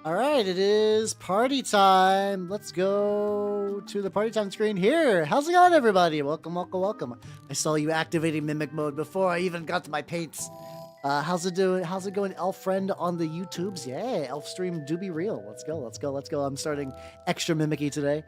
All right, it is party time. Let's go to the party time screen here. How's it going, everybody? Welcome, welcome, welcome. I saw you activating mimic mode before I even got to my paints. How's it doing? How's it going, elf friend on the YouTubes? Yeah, elf stream do be real. Let's go, let's go, let's go. I'm starting extra mimicky today.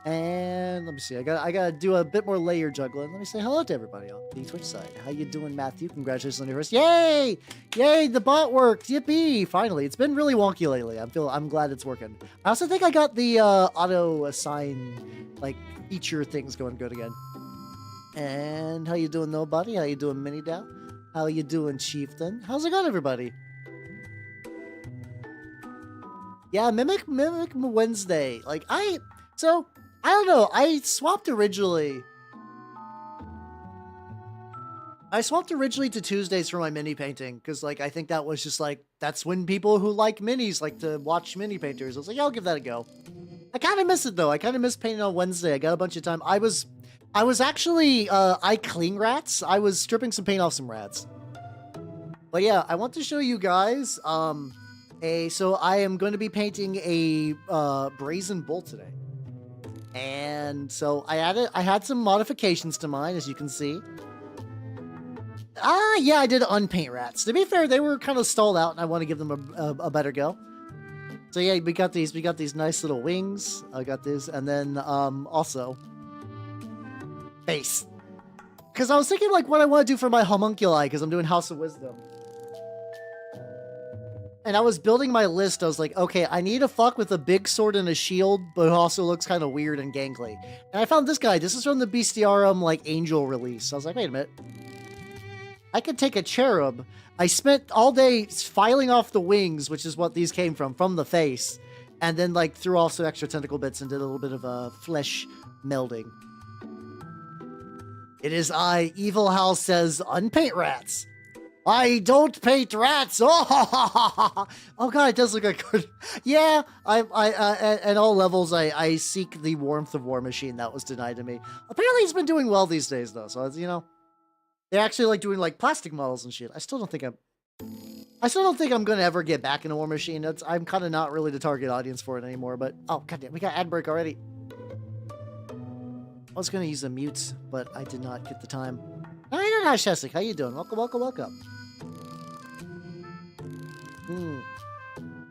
And let me see. I gotta do a bit more layer juggling. Let me say hello to everybody on the Twitch side. How you doing, Matthew? Congratulations on your first. Yay! Yay! The bot worked. Yippee! Finally, it's been really wonky lately. I'm glad it's working. I also think I got the auto assign like feature things going good again. And how you doing, nobody? How you doing, Mini Dow? How you doing, Chieftain? How's it going, everybody? Yeah, Mimic Wednesday. Like I don't know. I swapped originally to Tuesdays for my mini painting because, like, I think that was just like that's when people who like minis like to watch mini painters. I was like, yeah, I'll give that a go. I kind of miss it though. I kind of miss painting on Wednesday. I got a bunch of time. I was actually I clean rats. I was stripping some paint off some rats. But yeah, I want to show you guys so I am going to be painting a Brazen Bull today. And so I had some modifications to mine, as you can see. Yeah, I did unpaint rats. To be fair, they were kind of stalled out, and I want to give them a better go. So yeah, we got these nice little wings. I got this, and then also face. Because I was thinking like what I want to do for my homunculi, because I'm doing House of Wisdom. And I was building my list. I was like, okay, I need to fuck with a big sword and a shield, but it also looks kind of weird and gangly. And I found this guy. This is from the Bestiarum, like, Angel release. I was like, wait a minute. I could take a cherub. I spent all day filing off the wings, which is what these came from the face. And then, like, threw off some extra tentacle bits and did a little bit of a flesh melding. It is I, Evil House says, unpaint rats. I don't paint rats. Oh, oh God, it does look like good. Yeah, at all levels, I seek the warmth of War Machine that was denied to me. Apparently, he's been doing well these days, though. So you know, they're actually like doing like plastic models and shit. I still don't think I'm gonna ever get back into War Machine. I'm kind of not really the target audience for it anymore. But oh goddamn, we got ad break already. I was gonna use a mute, but I did not get the time. How you doing, Shesik? How you doing? Welcome, welcome, welcome.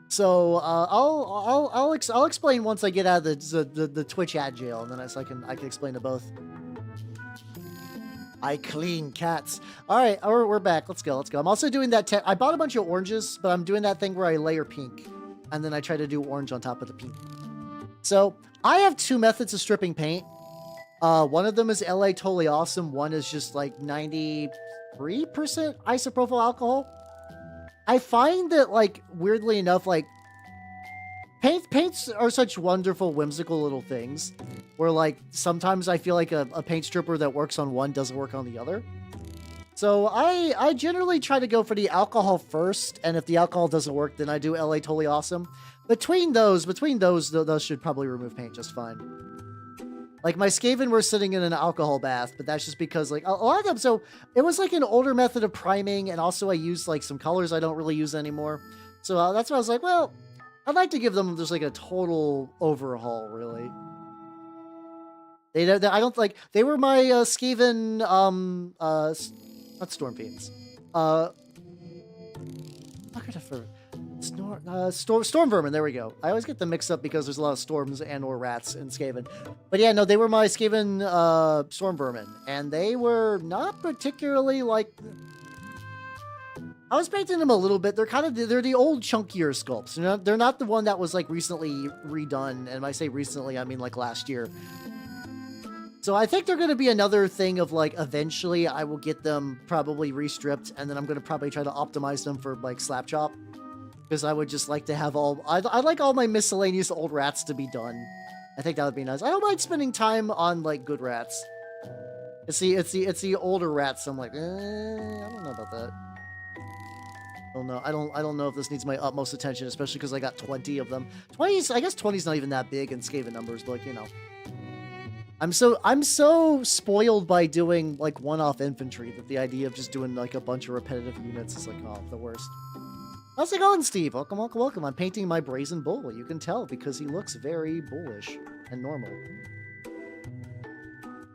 So I'll explain once I get out of the Twitch ad jail, and then I can explain to both. I clean cats. All right, we're back. Let's go. I'm also doing that. I bought a bunch of oranges, but I'm doing that thing where I layer pink, and then I try to do orange on top of the pink. So I have two methods of stripping paint. One of them is LA Totally Awesome. One is just like 93% isopropyl alcohol. I find that, like, weirdly enough, like, paints are such wonderful, whimsical little things where, like, sometimes I feel like a paint stripper that works on one doesn't work on the other. So I generally try to go for the alcohol first, and if the alcohol doesn't work, then I do LA Totally Awesome. Between those should probably remove paint just fine. Like, my Skaven were sitting in an alcohol bath, but that's just because, like, a lot of them, so it was, like, an older method of priming, and also I used, like, some colors I don't really use anymore. So that's why I was like, well, I'd like to give them just, like, a total overhaul, really. I don't, like, they were my Skaven, not Storm Fiends. Storm Vermin, there we go. I always get them mixed up because there's a lot of storms and or rats in Skaven. But yeah, no, they were my Skaven Storm Vermin, and they were not particularly like... I was painting them a little bit. They're the old chunkier sculpts. You know, they're not the one that was like recently redone, and when I say recently, I mean like last year. So I think they're going to be another thing of like eventually I will get them probably restripped, and then I'm going to probably try to optimize them for like slap chop. Because I would just like to have I'd like all my miscellaneous old rats to be done. I think that would be nice. I don't mind spending time on like good rats. It's the older rats. I'm like, I don't know about that. I don't know if this needs my utmost attention, especially because I got 20 of them. 20's, I guess 20's not even that big in Skaven numbers, but like, you know. I'm so spoiled by doing like one-off infantry that the idea of just doing like a bunch of repetitive units is like, oh, the worst. How's it going, Steve? Welcome, welcome, welcome. I'm painting my Brazen Bull. You can tell because he looks very bullish and normal.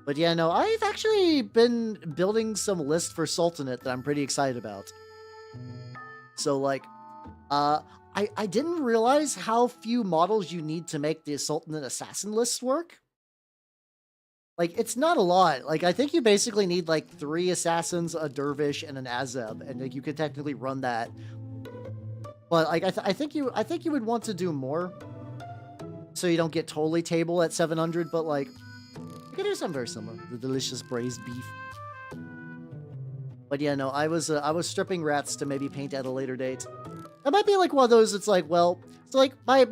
But yeah, no, I've actually been building some lists for Sultanate that I'm pretty excited about. So, like, I didn't realize how few models you need to make the Sultanate Assassin list work. Like, it's not a lot. Like, I think you basically need, like, 3 Assassins, a Dervish, and an Azeb, and like, you could technically run that. But, like, I think you would want to do more, so you don't get totally table at 700, but, like, you could do something very similar. The delicious braised beef. But yeah, no, I was stripping rats to maybe paint at a later date. That might be like one of those. It's like, well, it's like my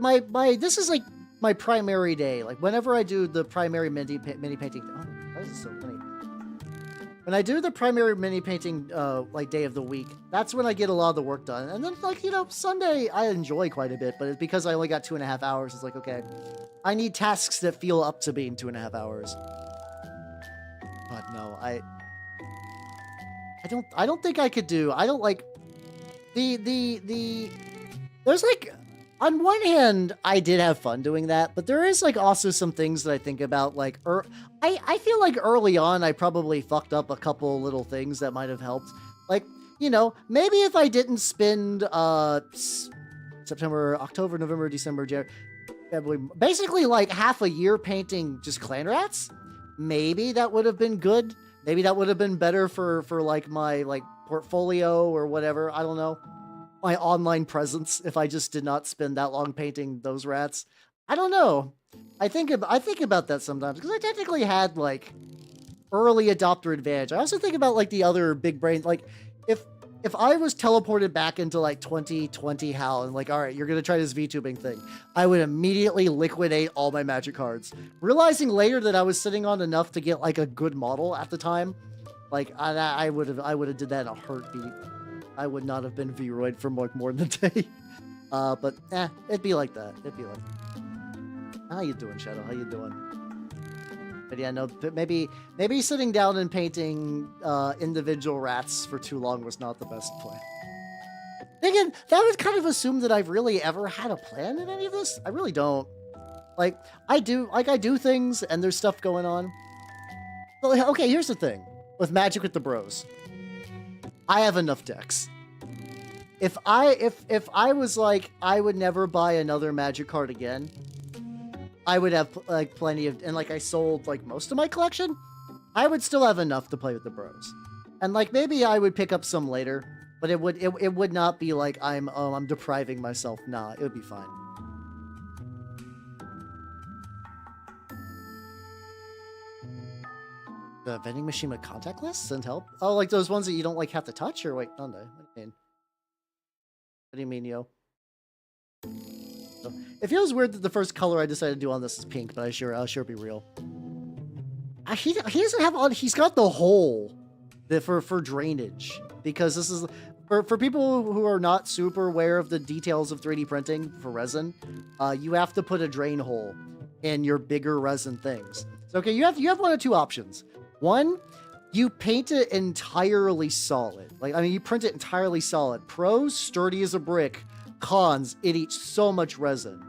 this is like my primary day. Like whenever I do the primary mini painting. Oh, why is it so funny? When I do the primary mini painting like day of the week, that's when I get a lot of the work done. And then like, you know, Sunday I enjoy quite a bit, but it's because I only got 2.5 hours. It's like, okay, I need tasks that feel up to being 2.5 hours. But no, I don't think I could do. I don't like there's like, on one hand, I did have fun doing that, but there is like also some things that I think about, like, I feel like early on I probably fucked up a couple little things that might have helped. Like, you know, maybe if I didn't spend September, October, November, December, January, February, basically like half a year painting just clan rats, maybe that would have been good. Maybe that would have been better for like my like portfolio or whatever. I don't know. My online presence if I just did not spend that long painting those rats. I don't know. I think about that sometimes because I technically had like early adopter advantage. I also think about like the other big brain, like if I was teleported back into like 2020 HAL and like, all right, you're going to try this VTubing thing, I would immediately liquidate all my magic cards. Realizing later that I was sitting on enough to get like a good model at the time, like I would have did that in a heartbeat. I would not have been V-Roid for more than a day. But it'd be like that. It'd be like that. How you doing, Shadow? How you doing? But yeah, no, maybe sitting down and painting individual rats for too long was not the best plan. Again, that would kind of assume that I've really ever had a plan in any of this. I really don't. Like, I do things and there's stuff going on. But, okay, here's the thing. With Magic with the Bros, I have enough decks. If I was like, I would never buy another Magic card again, I would have like plenty of, and like I sold like most of my collection, I would still have enough to play with the bros. And like maybe I would pick up some later, but it would not be like I'm depriving myself. Nah, it would be fine. The vending machine with contact lists and help? Oh, like those ones that you don't like have to touch, or wait, don't they? What do you mean? What do you mean, yo? It feels weird that the first color I decided to do on this is pink, but I'll sure be real. He doesn't have on. He's got the hole for drainage, because this is for people who are not super aware of the details of 3D printing for resin. You have to put a drain hole in your bigger resin things. So okay, you have one of two options. One, you paint it entirely solid. Like, I mean, you print it entirely solid. Pros, sturdy as a brick. Cons, it eats so much resin.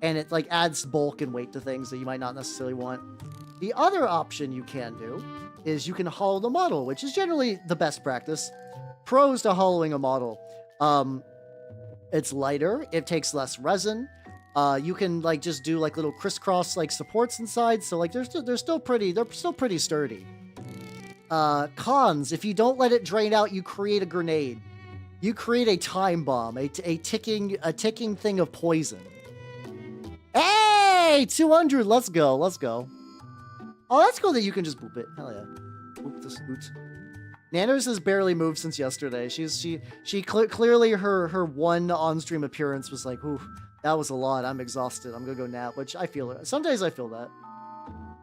And it, like, adds bulk and weight to things that you might not necessarily want. The other option you can do is you can hollow the model, which is generally the best practice. Pros to hollowing a model. It's lighter. It takes less resin. You can like just do like little crisscross like supports inside, so like they're still pretty sturdy. Cons, if you don't let it drain out, you create a grenade. You create a time bomb, a ticking thing of poison. Hey, 200, let's go. Oh, that's cool that you can just boop it. Hell yeah. Boop this boot. Nanos has barely moved since yesterday. She clearly her one on-stream appearance was like, ooh, that was a lot. I'm exhausted. I'm gonna go nap, which I feel it. Some days I feel that.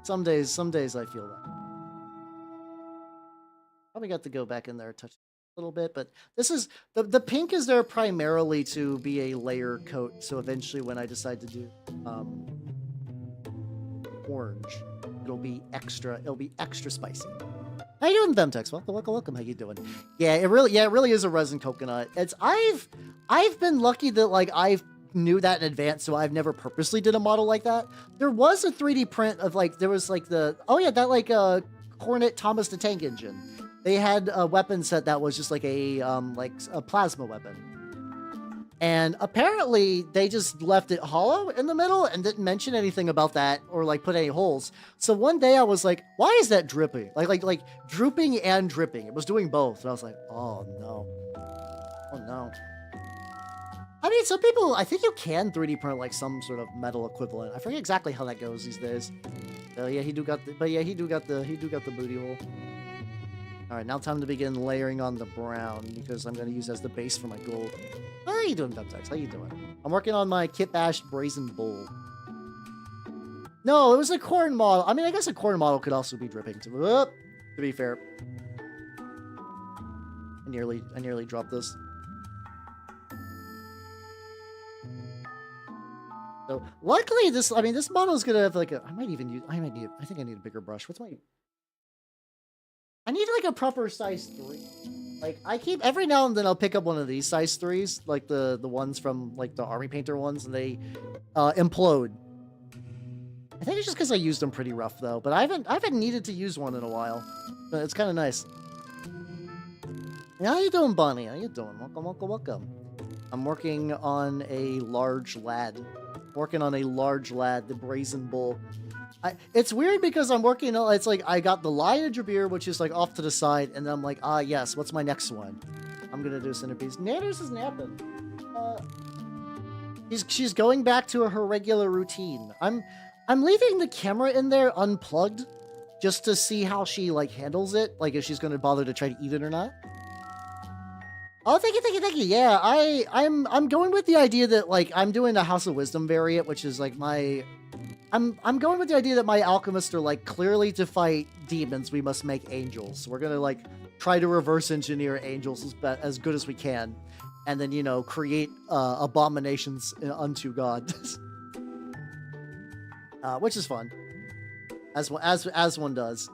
Some days I feel that. Probably got to go back in there and touch a little bit, but this is the pink is there primarily to be a layer coat. So eventually, when I decide to do orange, it'll be extra spicy. How you doing, Vemtex? Welcome. How you doing? Yeah, it really is a resin coconut. I've been lucky that like I've knew that in advance, so I've never purposely did a model like that. There was a 3D print of like, there was like the, oh yeah, that like Cornet Thomas the Tank Engine. They had a weapon set that was just like a plasma weapon. And apparently they just left it hollow in the middle and didn't mention anything about that or like put any holes. So one day I was like, why is that dripping? Like drooping and dripping. It was doing both. And I was like, oh no. Oh no. I mean, some people, I think you can 3D print like some sort of metal equivalent. I forget exactly how that goes these days. Yeah, he do got the booty hole. All right, now time to begin layering on the brown because I'm going to use as the base for my gold. How are you doing, Dubtex? How you doing? I'm working on my kit bashed Brazen Bull. No, it was a corn model. I mean, I guess a corn model could also be dripping. To be fair, I nearly dropped this. So luckily, this model is gonna have like a. I think I need a bigger brush. What's my? I need like a proper size 3. Like I keep every now and then I'll pick up one of these size 3s, like the ones from like the army painter ones, and they implode. I think it's just because I used them pretty rough though, but I haven't needed to use one in a while. But it's kind of nice. How you doing, Bonnie? How you doing? Welcome. I'm working on a large lad. The Brazen Bull. It's weird because I'm working on, it's like I got the Lion of Jabir, which is like off to the side, and then I'm like, ah yes, what's my next one? I'm gonna do centerpiece. Nanners is napping. She's going back to her regular routine. I'm leaving the camera in there unplugged just to see how she like handles it, like if she's gonna bother to try to eat it or not. Oh, thank you. Yeah, I'm going with the idea that like I'm doing a House of Wisdom variant, which is like my. I'm going with the idea that my alchemists are like, clearly to fight demons we must make angels. We're gonna like try to reverse engineer angels as good as we can, and then, you know, create abominations unto God. Which is fun, as one does.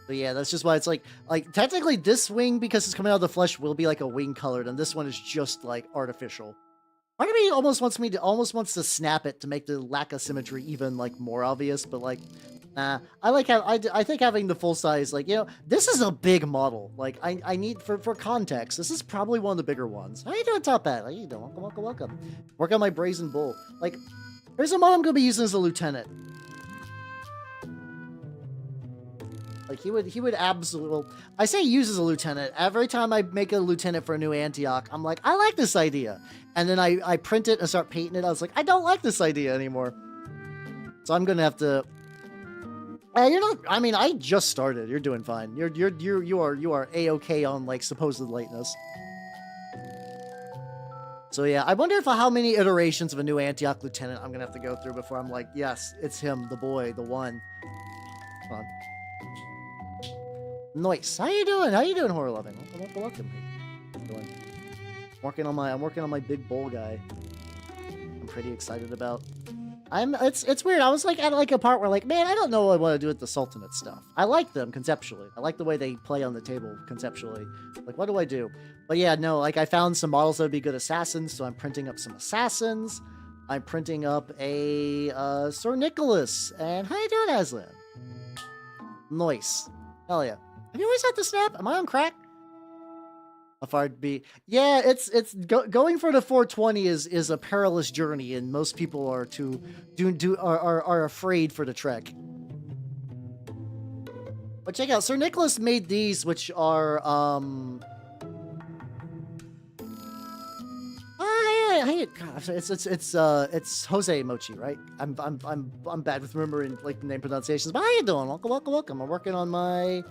But yeah, that's just why it's like technically this wing, because it's coming out of the flesh, will be like a wing colored, and this one is just like artificial. Part of me almost wants to snap it to make the lack of symmetry even like more obvious, but like, nah. I think having the full size, like, you know, this is a big model. Like I need for context. This is probably one of the bigger ones. How you doing, Top Hat? How you doing? Welcome. Work on my Brazen Bull. Like, there's a model I'm gonna be using as a lieutenant. Like he would absolutely. Well, I say use as a lieutenant. Every time I make a lieutenant for a new Antioch, I'm like, I like this idea, and then I print it and start painting it. I was like, I don't like this idea anymore. So I'm gonna have to. You're not. I mean, I just started. You're doing fine. You are a-okay on like supposed lateness. So yeah, I wonder if how many iterations of a new Antioch lieutenant I'm gonna have to go through before I'm like, yes, it's him, the boy, the one. Come on. Nice. How you doing? Horror Loving? Welcome. I'm working on my big bull guy. I'm pretty excited about. It's weird. I was like at like a part where like, man, I don't know what I want to do with the Sultanate stuff. I like them conceptually. I like the way they play on the table conceptually. Like, what do I do? But yeah, no, like I found some models that would be good assassins, so I'm printing up some assassins. I'm printing up a Sir Nicholas. And how you doing, Aslan? Nice. Hell yeah. Have you always had to snap? Am I on crack? How far to be? Yeah, going for the 420 is a perilous journey, and most people are are afraid for the trek. But check out, Sir Nicholas made these, which are it's Jose Mochi, right? I'm bad with remembering like the name pronunciations. But how you doing? Welcome. I'm working on my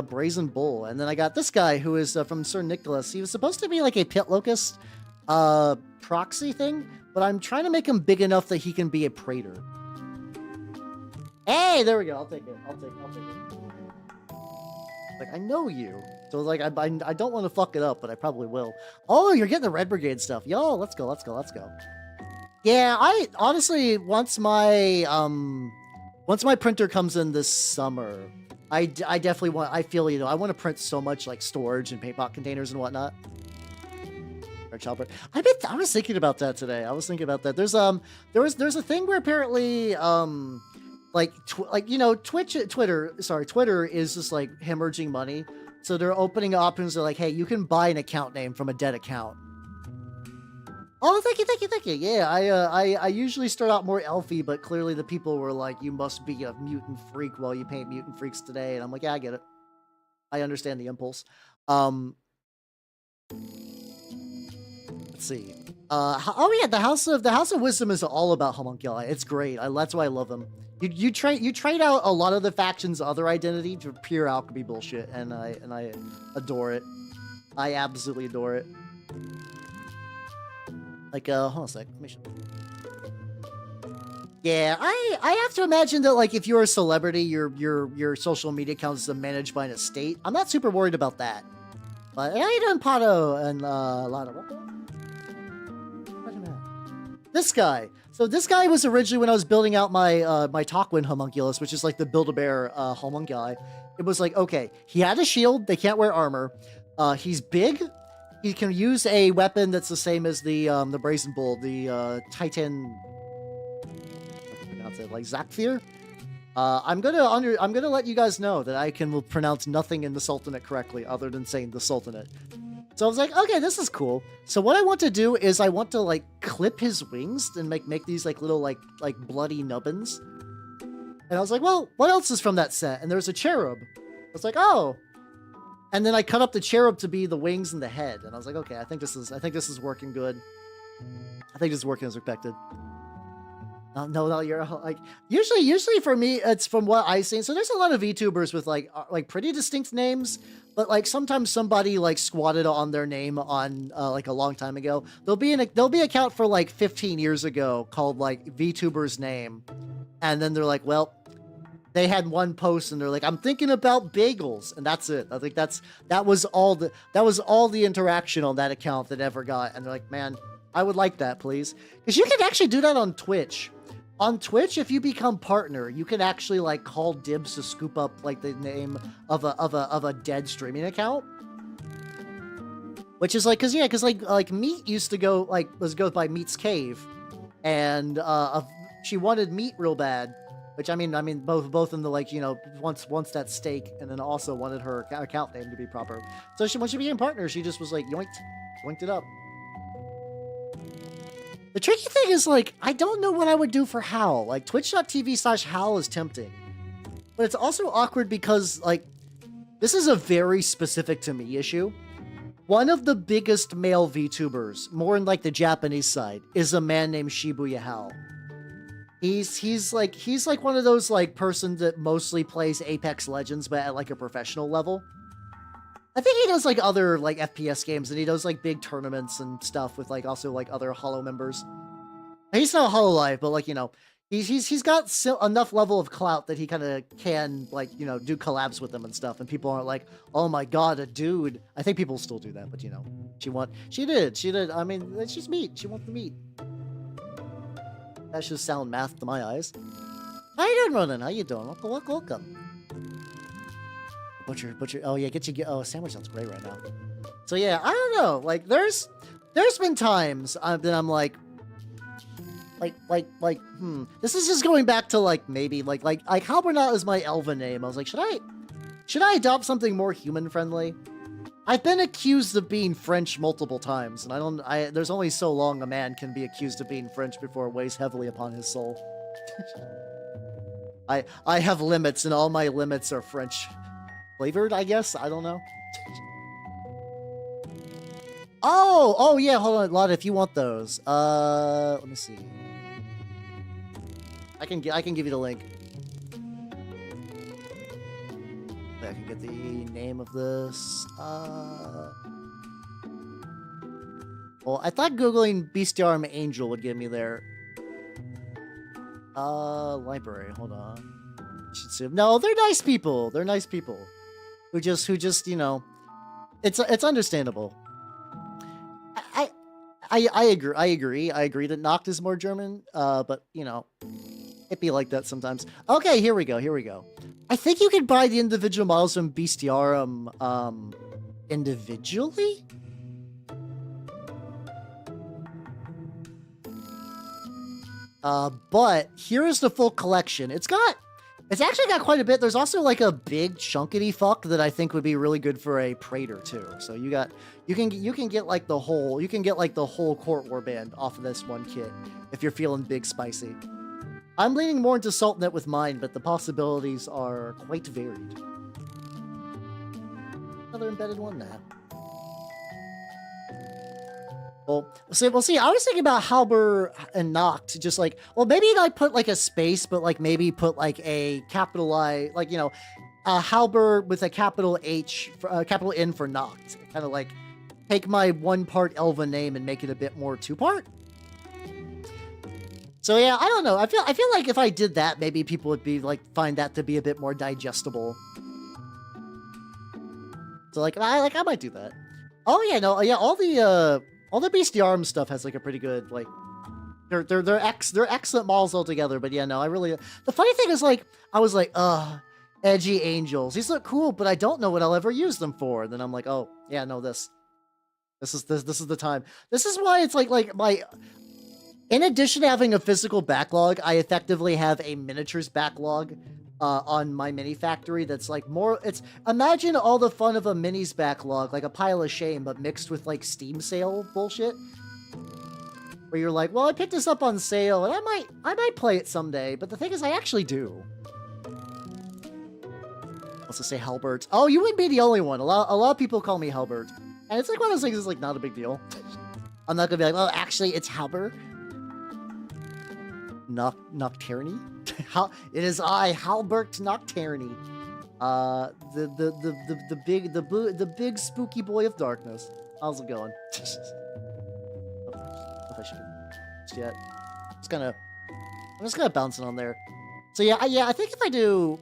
Brazen Bull, and then I got this guy who is from Sir Nicholas. He was supposed to be like a pit locust proxy thing, but I'm trying to make him big enough that he can be a praetor. Hey, there we go. I'll take it. Like, I know you. So, like, I don't want to fuck it up, but I probably will. Oh, you're getting the Red Brigade stuff. Yo, let's go. Yeah, I honestly, once my printer comes in this summer, I definitely want, I feel, you know, I want to print so much like storage and paint pot containers and whatnot. Or chopper. I was thinking about that today. I was thinking about that. There's a thing where apparently like you know, Twitter is just like hemorrhaging money. So they're opening options. They're like, hey, you can buy an account name from a dead account. Oh, thank you. Yeah, I usually start out more elfy, but clearly the people were like, you must be a mutant freak while you paint mutant freaks today. And I'm like, yeah, I get it. I understand the impulse. Let's see. Oh yeah, the House of Wisdom is all about homunculi. It's great. That's why I love them. You trade out a lot of the faction's other identity for pure alchemy bullshit, and I adore it. I absolutely adore it. Like, hold on a sec. Let me show you. Yeah, I have to imagine that, like, if you're a celebrity, your social media accounts are managed by an estate. I'm not super worried about that. But how you doing, Pato and Lana? This guy. So this guy was originally when I was building out my my Talkwin homunculus, which is like the Build-A-Bear homunculi. It was like, okay, he had a shield. They can't wear armor. He's big. He can use a weapon that's the same as the Brazen Bull, the Titan. I can pronounce it like Zakthir. I'm gonna let you guys know that I can pronounce nothing in the Sultanate correctly other than saying the Sultanate. So I was like, okay, this is cool. So what I want to do is I want to like clip his wings and make these like little like bloody nubbins. And I was like, well, what else is from that set? And there's a cherub. I was like, oh. And then I cut up the cherub to be the wings and the head. And I was like, okay, I think this is working good. I think this is working as expected. No, you're like usually for me, it's from what I've seen. So there's a lot of VTubers with like pretty distinct names, but like sometimes somebody like squatted on their name on like a long time ago. There'll be an account for like 15 years ago called like VTuber's name, and then they're like, well, they had one post and they're like, I'm thinking about bagels, and that's it. I think that was all the interaction on that account that ever got, and they're like, man, I would like that, please, because you can actually do that on Twitch. On Twitch, if you become partner, you can actually like call dibs to scoop up like the name of a dead streaming account, which is like, cause like Meat used to go by Meat's Cave, and she wanted Meat real bad, which I mean both in the like, you know, wants that steak, and then also wanted her account name to be proper. So when she became partner, she just was like yoinked it up. The tricky thing is, like, I don't know what I would do for Hal. Like, twitch.tv/Hal is tempting. But it's also awkward because, like, this is a very specific to me issue. One of the biggest male VTubers, more in, like, the Japanese side, is a man named Shibuya Hal. He's like one of those, like, person that mostly plays Apex Legends, but at, like, a professional level. I think he does like other like FPS games, and he does like big tournaments and stuff with like also like other Hollow members. He's not Hololive, but like, you know, he's got enough level of clout that he kind of can like, you know, do collabs with them and stuff, and people aren't like, oh my god, a dude. I think people still do that, but you know, she did. I mean, she's meat. She wants the meat. That should sound math to my eyes. How you doing, Ronan? How you doing? Welcome. Butcher. Oh yeah, a sandwich sounds great right now. So yeah, I don't know. Like, there's been times that I'm like, this is just going back to like maybe like Halbernat is my elven name. I was like, should I adopt something more human friendly? I've been accused of being French multiple times, and there's only so long a man can be accused of being French before it weighs heavily upon his soul. I have limits, and all my limits are French flavored, I guess. I don't know. Oh yeah, hold on, Lotta, if you want those. Let me see. I can give you the link. I can get the name of this. Well, I thought Googling Bestiarm Angel would get me there. Library, hold on. No, they're nice people. They're nice people. Who just, you know, it's understandable. I agree that Nacht is more German, but you know, It be like that sometimes. Okay, here we go. Here we go. I think you can buy the individual models from Bestiarum individually. But here is the full collection. It's actually got quite a bit. There's also like a big chunkity fuck that I think would be really good for a Praetor too. So you can get like the whole court warband off of this one kit if you're feeling big spicy. I'm leaning more into Sultanate with mine, but the possibilities are quite varied. Another embedded one now. Well, we'll see. I was thinking about Halber and Noct, just like, well, maybe like put like a space, but like maybe put like a capital I, like, you know, Halber with a capital H, capital N for Noct. Kind of like take my one part Elven name and make it a bit more two part. So yeah, I don't know. I feel like if I did that, maybe people would be like find that to be a bit more digestible. So like I might do that. Oh yeah, no, yeah, all the Bestiarum stuff has like a pretty good like they're excellent models altogether. But yeah, no, the funny thing is like I was like, edgy angels. These look cool, but I don't know what I'll ever use them for. And then I'm like, oh yeah, no, this is the time. This is why it's like my. In addition to having a physical backlog, I effectively have a miniatures backlog on my mini factory that's like more, imagine all the fun of a minis backlog, like a pile of shame, but mixed with like Steam sale bullshit. Where you're like, well, I picked this up on sale and I might play it someday, but the thing is I actually do. Let's just say Halbert. Oh, you wouldn't be the only one. A lot of people call me Halbert. And it's like one of those things that's like not a big deal. I'm not gonna be like, oh, actually it's Halbert. Nocturne? It is I, Halbert Nocturne. The big spooky boy of darkness. How's it going? I don't know if I should just yet. I'm just kind of bouncing on there. So yeah, I think if I do,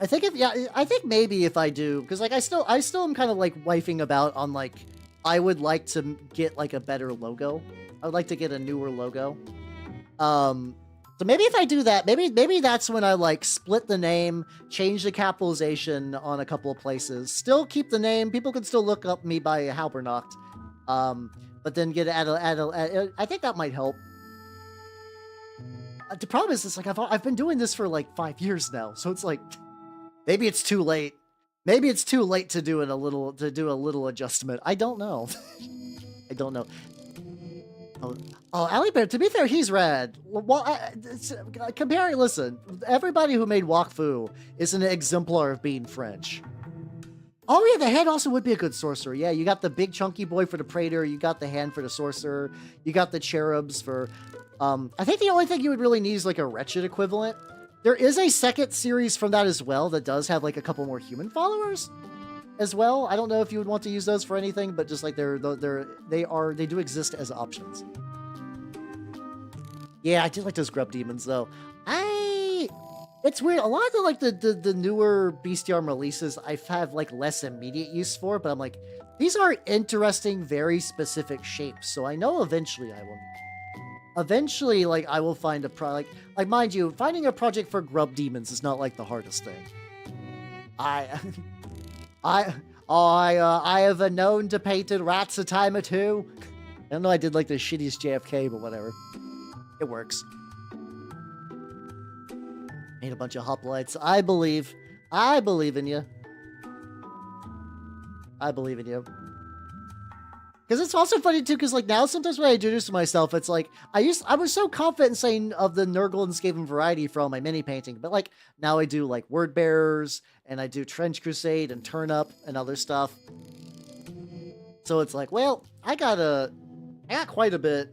I think maybe if I do, because like I still am kind of like wifing about on like I would like to get like a better logo. I would like to get a newer logo. So maybe if I do that, maybe that's when I like split the name, change the capitalization on a couple of places, still keep the name. People can still look up me by Halbernacht. But then get I think that might help. The problem is, like I've been doing this for like 5 years now, so it's like maybe it's too late. Maybe it's too late to do a little adjustment. I don't know. I don't know. Oh, Alibert, to be fair, he's rad. Well, listen, everybody who made Wakfu is an exemplar of being French. Oh yeah, the head also would be a good sorcerer. Yeah, you got the big chunky boy for the Praetor, you got the hand for the sorcerer, you got the cherubs for... I think the only thing you would really need is like a wretched equivalent. There is a second series from that as well that does have like a couple more human followers as well. I don't know if you would want to use those for anything, but just like they do exist as options. Yeah, I do like those grub demons though. It's weird. A lot of the like the newer Bestiarum releases I've had like less immediate use for, but I'm like, these are interesting, very specific shapes. So I know eventually I will. Eventually, like I will find a product. Like mind you, finding a project for grub demons is not like the hardest thing. I have known to painted rats a time or two. I don't know. I did like the shittiest JFK, but whatever. It works. Made a bunch of hoplites. I believe in you. I believe in you. Because it's also funny too, because like now sometimes when I do this to myself, it's like I was so confident in saying of the Nurgle and Skaven variety for all my mini painting, but like now I do like word bearers and I do Trench Crusade and Turnip and other stuff. So it's like, well, I got quite a bit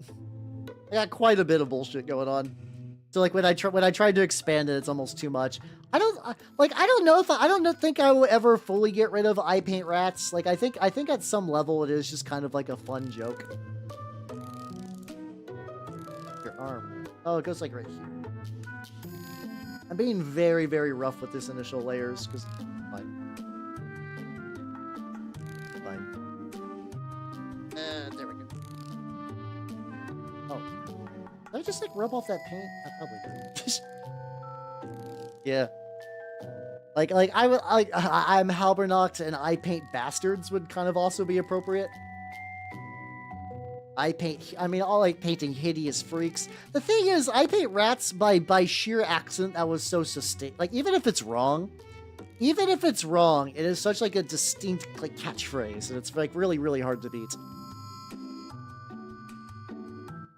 of bullshit going on. So like when I tried to expand it, it's almost too much. I don't think I will ever fully get rid of I paint rats. Like I think at some level it is just kind of like a fun joke. Your arm. Oh, it goes like right here. I'm being very, very rough with this initial layers because fine. There we go. Oh. Did I just like rub off that paint? I probably could. Yeah. Like I'm Halbernacht and I paint bastards would kind of also be appropriate. I like painting hideous freaks. The thing is, I paint rats by sheer accident that was so sustained. Like, even if it's wrong, it is such like a distinct like catchphrase, and it's like really, really hard to beat.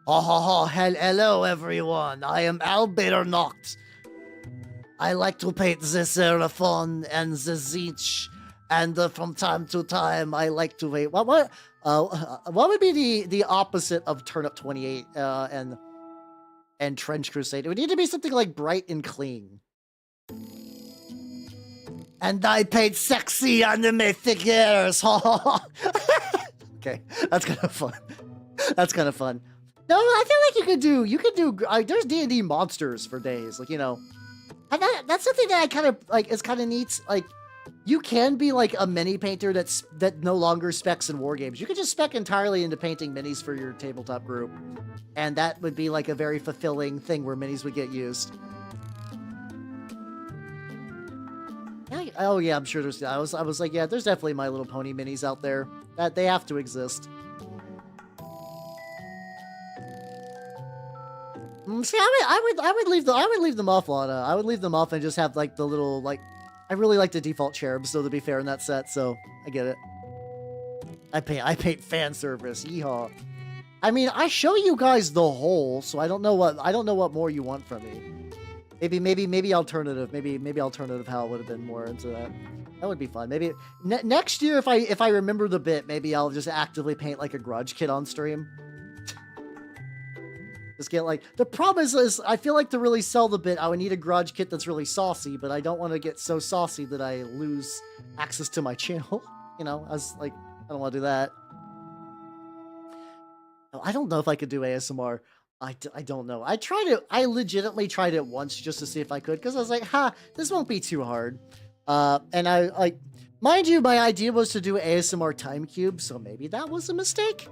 Hello everyone, I am Albernacht. I like to paint the Seraphon and the Zinch, and from time to time I like to paint. What would be the opposite of Turnip 28 and Trench Crusade? It would need to be something like bright and clean. And I paint sexy anime figures. Okay, that's kind of fun. That's kind of fun. No, I feel like you could do. There's D&D monsters for days, like, you know. And that's something that I kind of like is kind of neat. Like, you can be like a mini painter that no longer specs in war games. You could just spec entirely into painting minis for your tabletop group, and that would be like a very fulfilling thing where minis would get used. Oh yeah, I'm sure there's. I was like, yeah, there's definitely My Little Pony minis out there. That they have to exist. See, I would leave them off, Lana. I would leave them off and just have like the little like. I really like the default cherubs, though, to be fair, in that set. So I get it. I paint fan service. Yeehaw. I mean, I show you guys the whole, so I don't know what more you want from me. Maybe alternative. Maybe alternative how it would have been more into that. That would be fun. Maybe next year, if I remember the bit, maybe I'll just actively paint like a grudge kit on stream. Just get like, the problem is I feel like to really sell the bit, I would need a grudge kit that's really saucy, but I don't want to get so saucy that I lose access to my channel. You know, I was like, I don't want to do that. I don't know if I could do ASMR. I don't know. I legitimately tried it once just to see if I could, because I was like, this won't be too hard. And I, like, mind you, my idea was to do ASMR time cube, so maybe that was a mistake.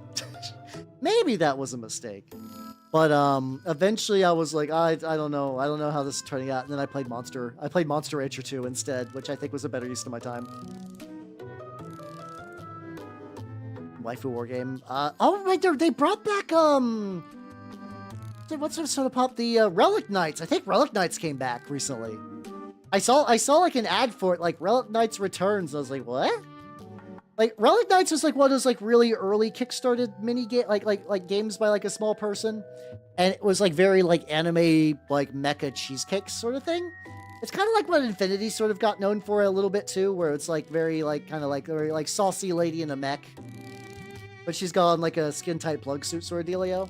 Maybe that was a mistake. But eventually I was like, I don't know how this is turning out. And then I played Monster Rancher 2 instead, which I think was a better use of my time. Waifu War Game. Oh right, they brought back what's the sort of pop? The Relic Knights. I think Relic Knights came back recently. I saw like an ad for it, like Relic Knights Returns. I was like, what? Like, Relic Knights was like one of those like really early kickstarted mini game, like games by like a small person, and it was like very like anime like mecha cheesecake sort of thing. It's kind of like what Infinity sort of got known for a little bit too, where it's like very like kind of like very like saucy lady in a mech, but she's got on like a skin tight plug suit sort of dealio.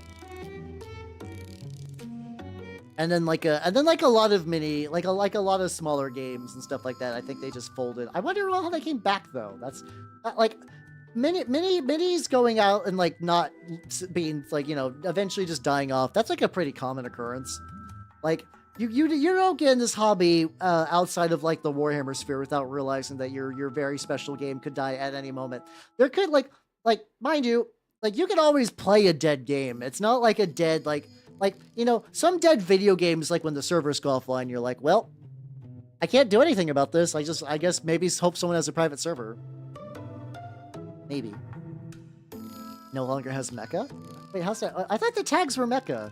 And then like a lot of mini like a lot of smaller games and stuff like that. I think they just folded. I wonder how they came back though. That's like minis going out and like not being like, you know, eventually just dying off. That's like a pretty common occurrence. Like you don't get in this hobby outside of like the Warhammer sphere without realizing that your very special game could die at any moment. There could like mind you, like you can always play a dead game. It's not like a dead like, you know, some dead video games, like when the servers go offline, you're like, well, I can't do anything about this. I guess maybe hope someone has a private server. Maybe. No longer has mecha? Wait, how's that? I thought the tags were mecha.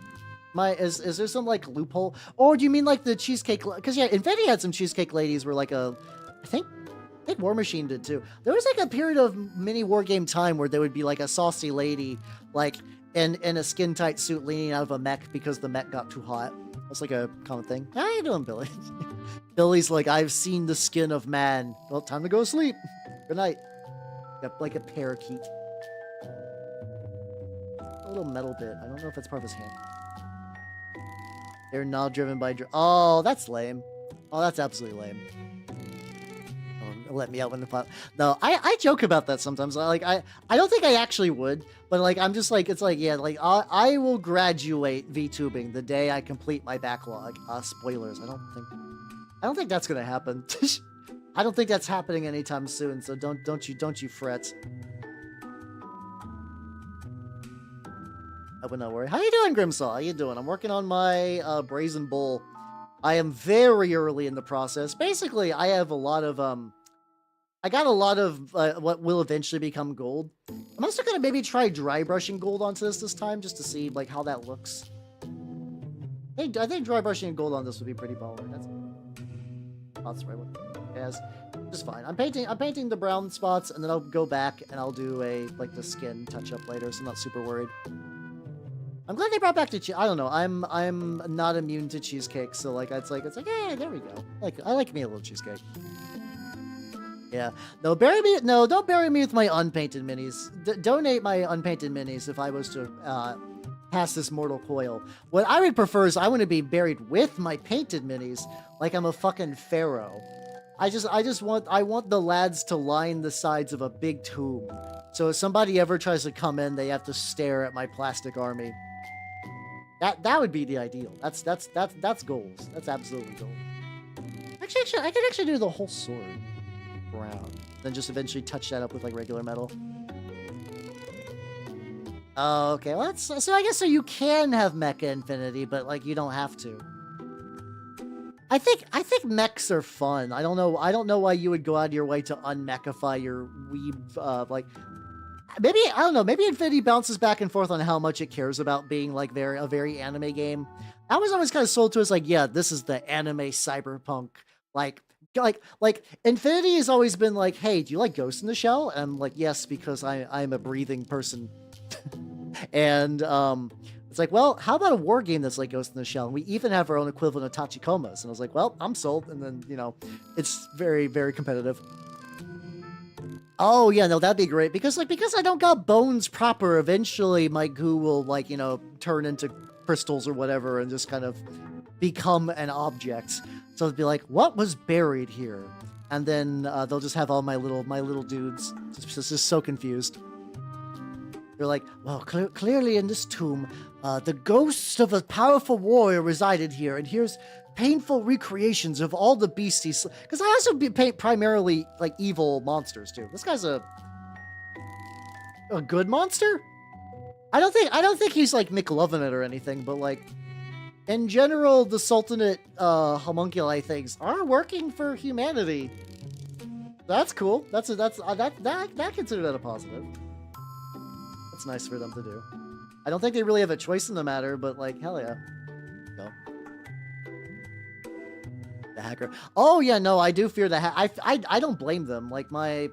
Is there some like loophole? Or do you mean like the cheesecake? Because yeah, Infinity had some cheesecake ladies were like I think War Machine did too. There was like a period of mini war game time where there would be like a saucy lady, like in a skin tight suit leaning out of a mech because the mech got too hot. That's like a common thing. How you doing, Billy? Billy's like, I've seen the skin of man. Well, time to go sleep. Good night. Got like a parakeet. A little metal bit. I don't know if that's part of his hand. They're not driven by... Oh, that's lame. Oh, that's absolutely lame. Oh, let me out when the pop... No, I joke about that sometimes. I don't think I actually would, but like, I'm just like, it's like, yeah, like, I will graduate VTubing the day I complete my backlog. Spoilers. I don't think that's gonna happen. I don't think that's happening anytime soon, so don't you fret. I would not worry. How you doing, Grimsaw? How you doing? I'm working on my Brazen Bull. I am very early in the process. Basically, I have a lot of I got a lot of what will eventually become gold. I'm also gonna maybe try dry brushing gold onto this time just to see like how that looks. I think dry brushing gold on this would be pretty baller. That's right. Yes, just fine. I'm painting the brown spots, and then I'll go back and I'll do the skin touch up later. So I'm not super worried. I'm glad they brought back the cheese. I don't know. I'm not immune to cheesecake, so like it's like hey, there we go. I like me a little cheesecake. Yeah. No, bury me. No, don't bury me with my unpainted minis. Donate my unpainted minis if I was to pass this mortal coil. What I would prefer is I want to be buried with my painted minis, like I'm a fucking pharaoh. I want the lads to line the sides of a big tomb. So if somebody ever tries to come in, they have to stare at my plastic army. That would be the ideal. That's goals. That's absolutely gold. Actually, I could actually do the whole sword brown, then just eventually touch that up with like regular metal. Okay, well so I guess you can have Mecha Infinity, but like you don't have to. I think mechs are fun. I don't know why you would go out of your way to unmechify your weeb like. Maybe, I don't know, maybe Infinity bounces back and forth on how much it cares about being, like, a very anime game. I was always kind of sold to us, like, yeah, this is the anime cyberpunk. Like, Infinity has always been like, hey, do you like Ghost in the Shell? And I'm like, yes, because I'm a breathing person. And, it's like, well, how about a war game that's like Ghost in the Shell? And we even have our own equivalent of Tachikomas. And I was like, well, I'm sold. And then, you know, it's very, very competitive. Oh, yeah, no, that'd be great. Because I don't got bones proper, eventually my goo will, like, you know, turn into crystals or whatever and just kind of become an object. So it'd be like, what was buried here? And then they'll just have all my little dudes just so confused. They're like, well, clearly in this tomb, the ghost of a powerful warrior resided here, and here's painful recreations of all the beasties. Because I also paint primarily like evil monsters too. This guy's a good monster. I don't think he's like McLovin' it or anything, but like in general, the Sultanate homunculi things are working for humanity. That's cool. That consider that a positive. That's nice for them to do. I don't think they really have a choice in the matter, but like hell yeah. No. The hacker. Oh yeah, no, I do fear the hack. I don't blame them. Like I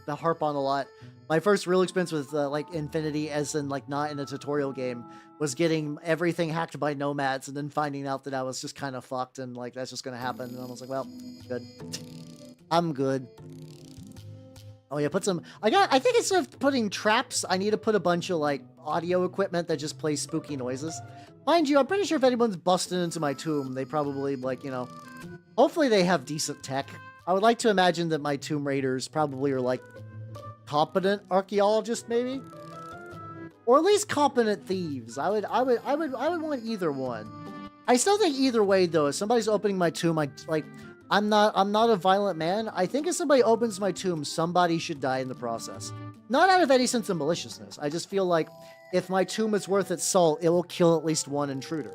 harp on a lot. My first real experience with like Infinity, as in like not in a tutorial game, was getting everything hacked by nomads, and then finding out that I was just kind of fucked, and like that's just gonna happen. And I was like, well, good. I'm good. Oh yeah, put some. I think instead of putting traps, I need to put a bunch of like audio equipment that just plays spooky noises. Mind you, I'm pretty sure if anyone's busting into my tomb, they probably, like, you know, hopefully they have decent tech. I would like to imagine that my tomb raiders probably are, like, competent archaeologists, maybe? Or at least competent thieves. I would want either one. I still think either way, though, if somebody's opening my tomb, I'm not a violent man. I think if somebody opens my tomb, somebody should die in the process. Not out of any sense of maliciousness. I just feel like if my tomb is worth its salt, it will kill at least one intruder.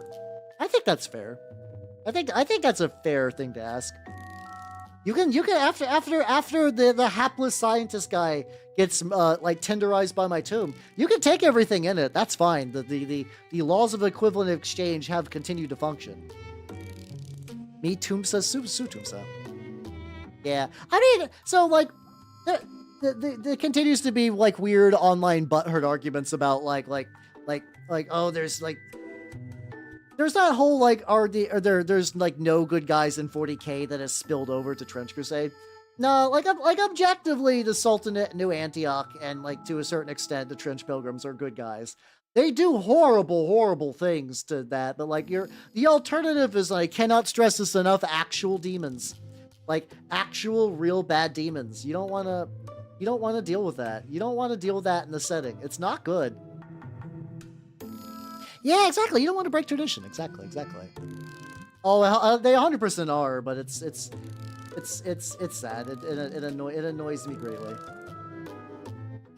I think that's fair. I think that's a fair thing to ask. You can after the hapless scientist guy gets like tenderized by my tomb, you can take everything in it. That's fine. The laws of equivalent exchange have continued to function. Me Tombsa Su Tombsa. Yeah. I mean, so like there continues to be like weird online butthurt arguments about like oh there's that whole like there's like no good guys in 40k that has spilled over to Trench Crusade. No, like objectively the Sultanate, New Antioch, and like to a certain extent the Trench Pilgrims are good guys. They do horrible things to that, but like the alternative is, I cannot stress this enough, actual demons. Like actual real bad demons. You don't want to deal with that. You don't want to deal with that in the setting. It's not good. Yeah, exactly. You don't want to break tradition. Exactly. Oh, they 100% are, but it's sad. It annoys me greatly.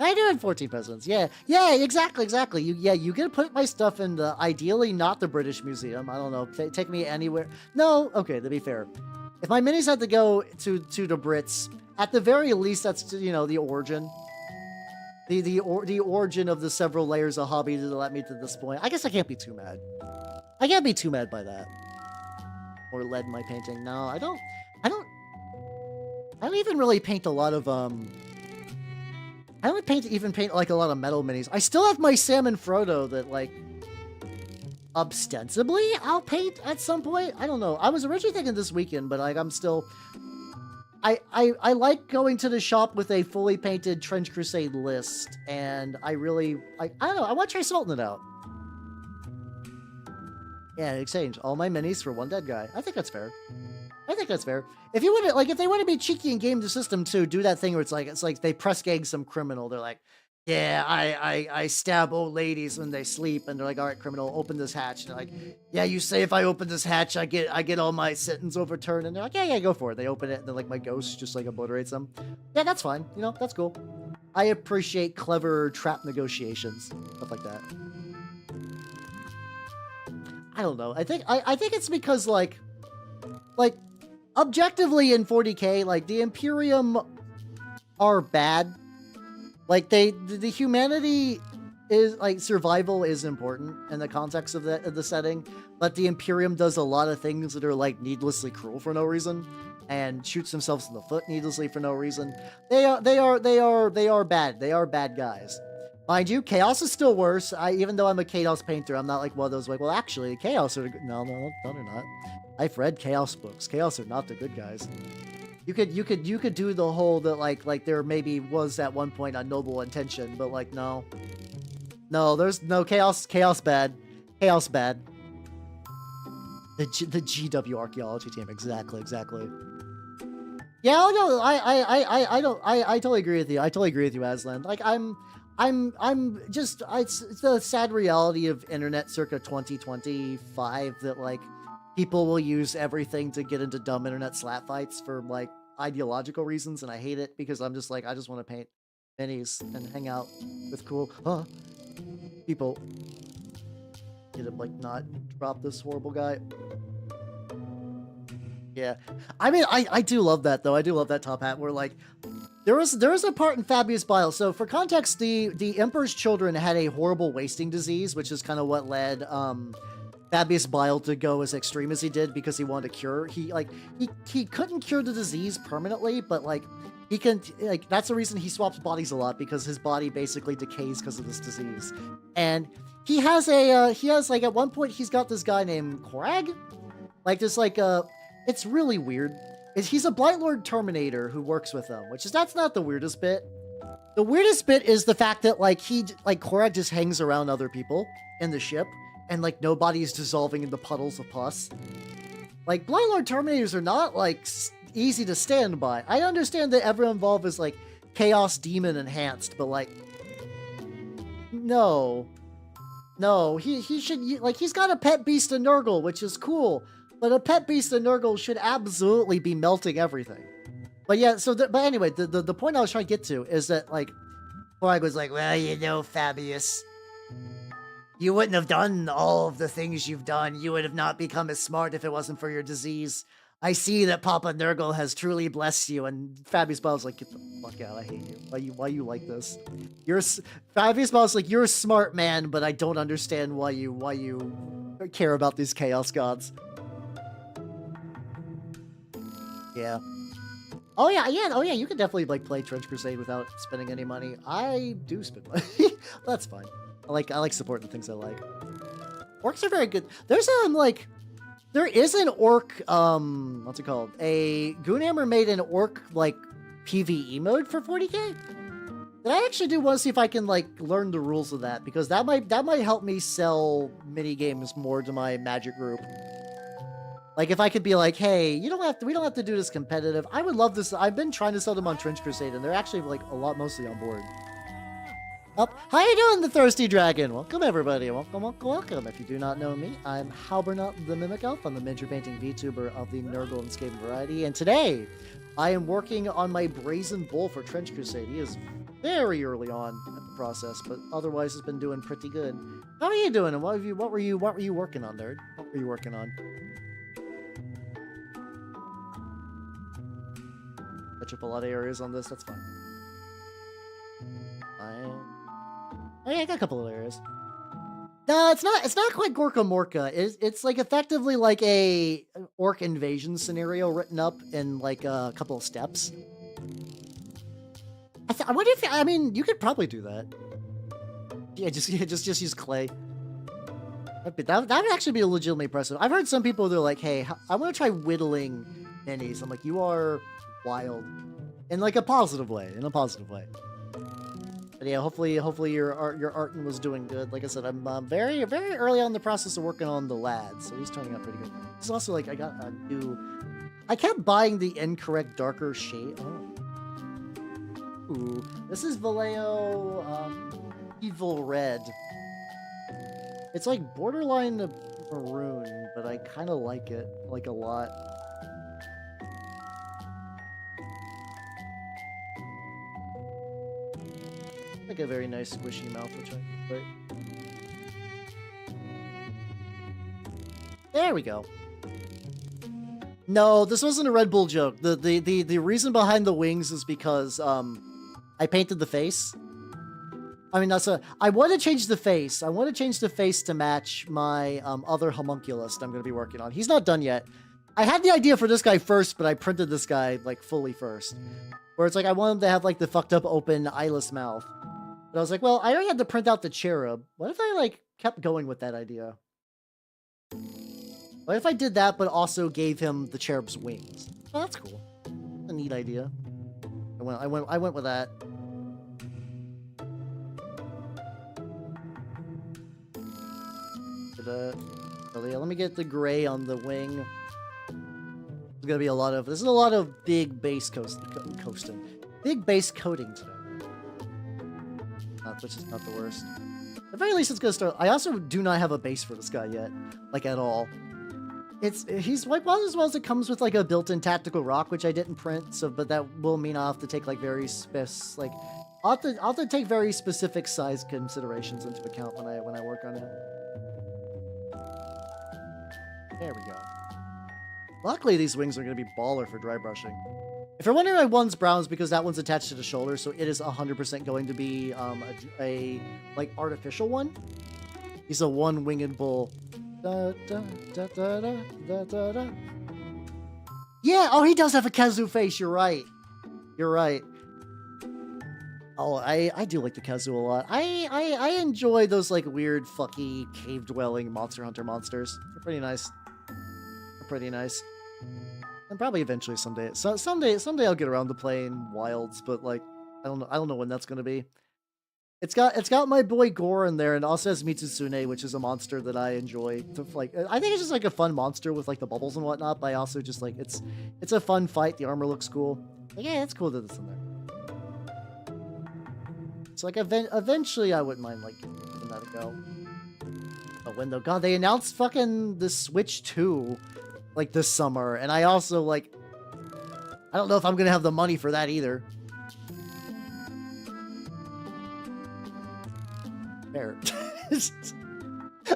I do have 14 peasants. Yeah, yeah, exactly. You can put my stuff in the ideally not the British Museum. I don't know. Take me anywhere. No, okay. To be fair, if my minis had to go to the Brits, at the very least, that's the origin. The origin of the several layers of hobby that led me to this point. I guess I can't be too mad. I can't be too mad by that. Or led my painting. No, I don't even really paint a lot of I don't paint like a lot of metal minis. I still have my Sam and Frodo that like ostensibly I'll paint at some point. I don't know. I was originally thinking this weekend, but like I'm still I like going to the shop with a fully painted Trench Crusade list, and I don't know, I want to try sorting it out. Yeah, exchange all my minis for one dead guy. I think that's fair. If you want to, if they want to be cheeky and game the system too, do that thing where it's like they press gang some criminal. They're like, yeah, I stab old ladies when they sleep, and they're like, all right, criminal, open this hatch. And they're like, yeah, you say if I open this hatch, I get all my sentence overturned. And they're like, yeah, go for it. They open it, and then like my ghost just like obliterates them. Yeah, that's fine. That's cool. I appreciate clever trap negotiations, stuff like that. I don't know. I think it's because like objectively in 40K, like the Imperium are bad. Like the humanity is like survival is important in the context of the setting, but the Imperium does a lot of things that are like needlessly cruel for no reason, and shoots themselves in the foot needlessly for no reason. They are bad. They are bad guys. Mind you, Chaos is still worse. Even though I'm a Chaos painter, I'm not like one of those like, well, actually, Chaos are no, they're not. I've read Chaos books. Chaos are not the good guys. You could do the whole that like there maybe was at one point a noble intention, but like no, there's no Chaos bad. The GW archaeology team, exactly. Yeah, no, I totally agree with you. Aslan. Like I'm just it's the sad reality of internet circa 2025 that like people will use everything to get into dumb internet slap fights for like ideological reasons, and I hate it because I'm just like, I just want to paint minis and hang out with cool people. Get him like not drop this horrible guy. Yeah, I mean, I do love that though. I do love that top hat where like there was a part in Fabius Bile. So for context, the Emperor's children had a horrible wasting disease, which is kind of what led Fabius Bile to go as extreme as he did, because he wanted to cure. He couldn't cure the disease permanently, but like he can, like, that's the reason he swaps bodies a lot, because his body basically decays because of this disease. And he has like at one point he's got this guy named Korag, like this like it's really weird. He's a Blightlord Terminator who works with them, that's not the weirdest bit. The weirdest bit is the fact that like Korag just hangs around other people in the ship, and like nobody's dissolving into puddles of pus. Like Blightlord Terminators are not like easy to stand by. I understand that everyone involved is like Chaos Demon enhanced, but like no, he should, like, he's got a pet beast of Nurgle, which is cool, but a pet beast of Nurgle should absolutely be melting everything. But yeah, so but anyway, the point I was trying to get to is that like Korag was like, well, Fabius, you wouldn't have done all of the things you've done. You would have not become as smart if it wasn't for your disease. I see that Papa Nurgle has truly blessed you. And Fabius Bell's like, get the fuck out. I hate you. Why you like this? Fabius Bell's like, you're a smart man, but I don't understand why you care about these chaos gods. Yeah. Oh yeah. You can definitely like play Trench Crusade without spending any money. I do spend money. That's fine. I like supporting the things I like. Orcs are very good. There's there is an orc, what's it called? A Goonhammer made an orc like PvE mode for 40K. And I actually do want to see if I can like learn the rules of that, because that might help me sell mini games more to my Magic group. Like if I could be like, hey, we don't have to do this competitive. I would love this. I've been trying to sell them on Trench Crusade, and they're actually like mostly on board. How you doing, the Thirsty Dragon? Welcome, everybody. Welcome. If you do not know me, I'm Halbernut the Mimic Elf. I'm the miniature painting VTuber of the Nurgle and Skaven variety. And today, I am working on my Brazen Bull for Trench Crusade. He is very early on in the process, but otherwise it's been doing pretty good. How are you doing? And what were you working on, nerd? What were you working on? Catch up a lot of areas on this. That's fine. I got a couple of areas. No, it's not quite Gorka Morka. It's like effectively like a orc invasion scenario written up in like a couple of steps. I wonder if, I mean, you could probably do that. Yeah, just use clay. That would actually be legitimately impressive. I've heard some people, they're like, hey, I want to try whittling minis. I'm like, you are wild. In like a positive way, But yeah, hopefully your Arton was doing good. Like I said, I'm very early on in the process of working on the lad, so he's turning out pretty good. This is also like, I got a new, I kept buying the incorrect darker shade. Oh. Ooh, this is Vallejo Evil Red. It's like borderline maroon, but I kind of like it, like a lot. Like a very nice squishy mouth, which I like. There we go. No, this wasn't a Red Bull joke. The reason behind the wings is because I painted the face. I mean, I want to change the face. I want to change the face to match my other homunculus I'm going to be working on. He's not done yet. I had the idea for this guy first, but I printed this guy like fully first. Where it's like I want him to have like the fucked up open eyeless mouth. But I was like, well, I already had to print out the cherub. What if I like kept going with that idea? What if I did that, but also gave him the cherub's wings? Oh, that's cool. A neat idea. I went with that. But, yeah, let me get the gray on the wing. There's gonna be a lot of. This is a lot of big base coasting. Big base coating today. Which is not the worst. At the very least, it's gonna start. I also do not have a base for this guy yet, like at all. He's like one as well as it comes with like a built-in tactical rock, which I didn't print. So, but that will mean I'll have to take like I'll have to take very specific size considerations into account when I work on it. There we go. Luckily, these wings are gonna be baller for dry brushing. If you're wondering why one's brown, it's because that one's attached to the shoulder, so it is 100% going to be a like artificial one. He's a one-winged bull. Da, da, da, da, da, da, da, da. Yeah, oh, he does have a kazoo face. You're right. You're right. Oh, I do like the kazoo a lot. I enjoy those like weird, fucky, cave-dwelling Monster Hunter monsters. They're pretty nice. They're pretty nice. And probably eventually someday. So someday I'll get around to playing wilds, but like I don't know when that's gonna be. It's got my boy Gore in there, and also has Mitsusune, which is a monster that I enjoy. Like I think it's just like a fun monster with like the bubbles and whatnot. But I also just like it's a fun fight. The armor looks cool. Like, yeah, it's cool that it's in there. So like eventually I wouldn't mind like giving that a go. Oh, when though, God, they announced fucking the Switch 2 like this summer, and I also like I don't know if I'm gonna have the money for that either. There.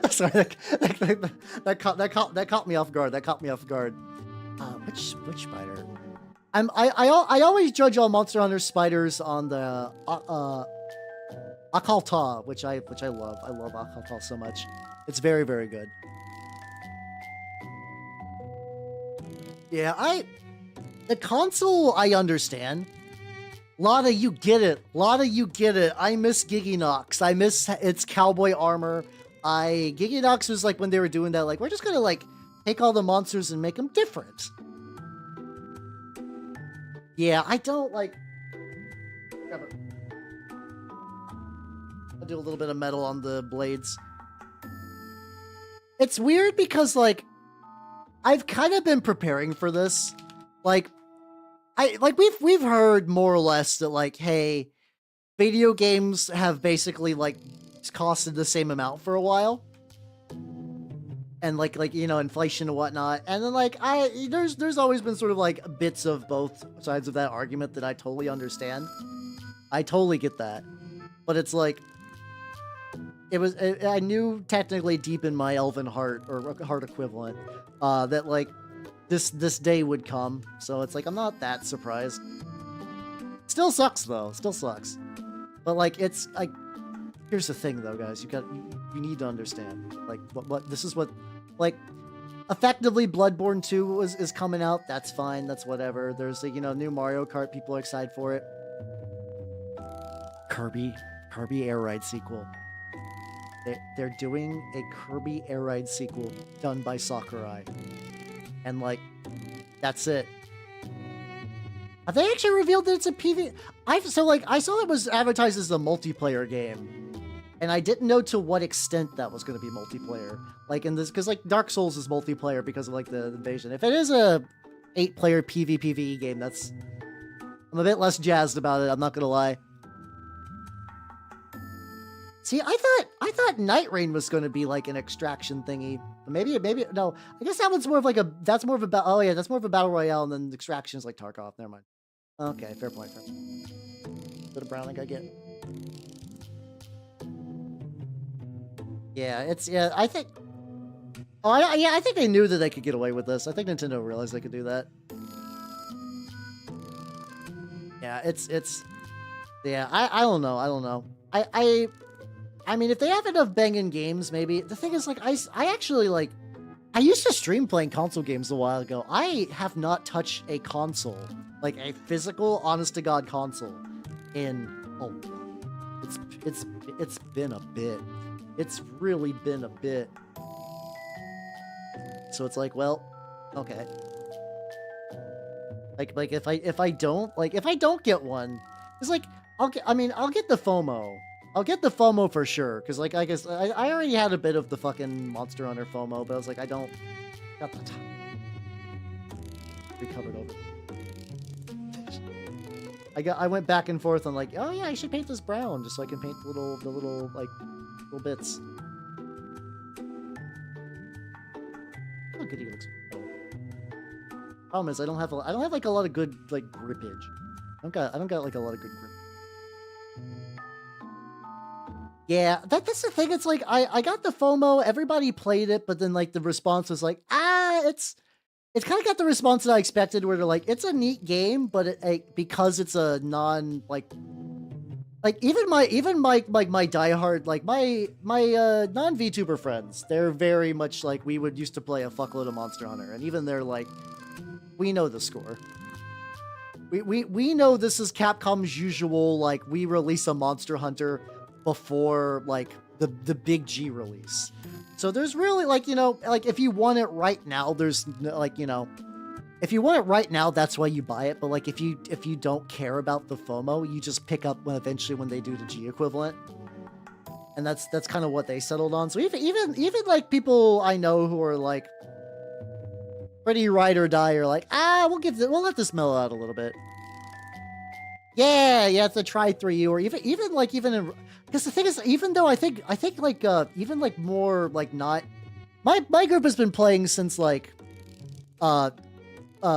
Sorry, that caught me off guard. That caught me off guard. Which spider? I always judge all Monster Hunter spiders on the Akalta, which I love. I love Akalta so much. It's very, very good. Yeah, the console I understand. Lotta, you get it. Lotta, you get it. I miss Giginox. I miss its cowboy armor. Giginox was like when they were doing that, like, we're just gonna like take all the monsters and make them different. Yeah, I don't like. I'll do a little bit of metal on the blades. It's weird because like I've kind of been preparing for this. Like we've heard more or less that like, hey, video games have basically like costed the same amount for a while. And like you know, inflation and whatnot. And then like there's always been sort of like bits of both sides of that argument that I totally understand. I totally get that. But it's like, I knew technically deep in my elven heart, or heart equivalent, that like, this day would come. So it's like, I'm not that surprised. Still sucks though, still sucks. But like, it's like, here's the thing though, guys, you need to understand, like, what this is what, like, effectively Bloodborne 2 is coming out. That's fine, that's whatever. There's a, you know, new Mario Kart, people are excited for it. Kirby Air Ride sequel. They're doing a Kirby Air Ride sequel done by Sakurai. And like, that's it. Have they actually revealed that it's a PV? I saw it was advertised as a multiplayer game. And I didn't know to what extent that was going to be multiplayer. Like in this, because like Dark Souls is multiplayer because of like the invasion. If it is a 8-player PvPvE game, I'm a bit less jazzed about it, I'm not going to lie. See, I thought Night Rain was going to be like an extraction thingy. Maybe no. I guess that one's more of like that's more of a battle royale, and then extraction is like Tarkov. Never mind. Okay, fair point. Bit of browning I get. Yeah, I think. Oh, I think they knew that they could get away with this. I think Nintendo realized they could do that. Yeah, yeah, I don't know. I mean, if they have enough banging games, maybe. The thing is, like, I actually, like, I used to stream playing console games a while ago. I have not touched a console, like a physical, honest-to-God console, in, it's been a bit. It's really been a bit. So it's like, well, okay. Like if I don't get one, it's like, I'll get the FOMO. I'll get the FOMO for sure, because, like, I guess I already had a bit of the fucking Monster Hunter FOMO, but I was like, I don't got the time. Recovered over. I went back and forth on like, oh yeah, I should paint this brown just so I can paint the little bits. Oh, good, he looks. Problem is, I don't have like a lot of good like grippage. I don't got like a lot of good grip. Yeah, that's the thing. It's like I got the FOMO. Everybody played it, but then like the response was like, it's kind of got the response that I expected, where they're like, it's a neat game, but because it's a non even my diehard my non VTuber friends, they're very much like, we would used to play a fuckload of Monster Hunter, and even they're like, we know the score. We know this is Capcom's usual, like, we release a Monster Hunter before like the big G release. So there's really like, you know, like if you want it right now, there's like, you know, if you want it right now, that's why you buy it. But like if you don't care about the FOMO, you just pick up eventually when they do the G equivalent. And that's kind of what they settled on. So even like people I know who are like pretty ride or die are like, we'll let this mellow out a little bit. Yeah, it's a try 3U, or even in, because the thing is, even though I think like even like more like not, my group has been playing since like 3U. I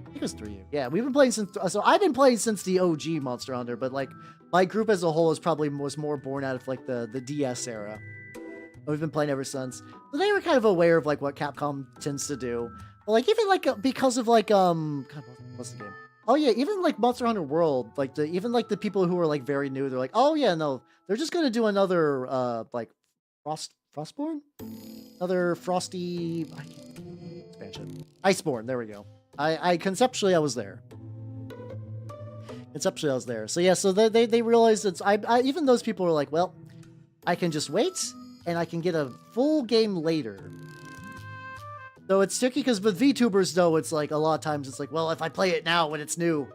think it was 3U. Yeah, we've been playing since, so I've been playing since the OG Monster Hunter, but like my group as a whole was more born out of like the DS era. We've been playing ever since. So they were kind of aware of like what Capcom tends to do. But like even like because of like God, what's the game? Oh yeah, even like Monster Hunter World, like even like the people who are like very new, they're like, oh yeah, no, they're just gonna do another like Frostborn, another Frosty expansion, Iceborne. There we go. Conceptually I was there. So yeah, so they realized it's even those people were like, well, I can just wait and I can get a full game later. Though it's tricky because with VTubers, though, it's like a lot of times it's like, well, if I play it now when it's new,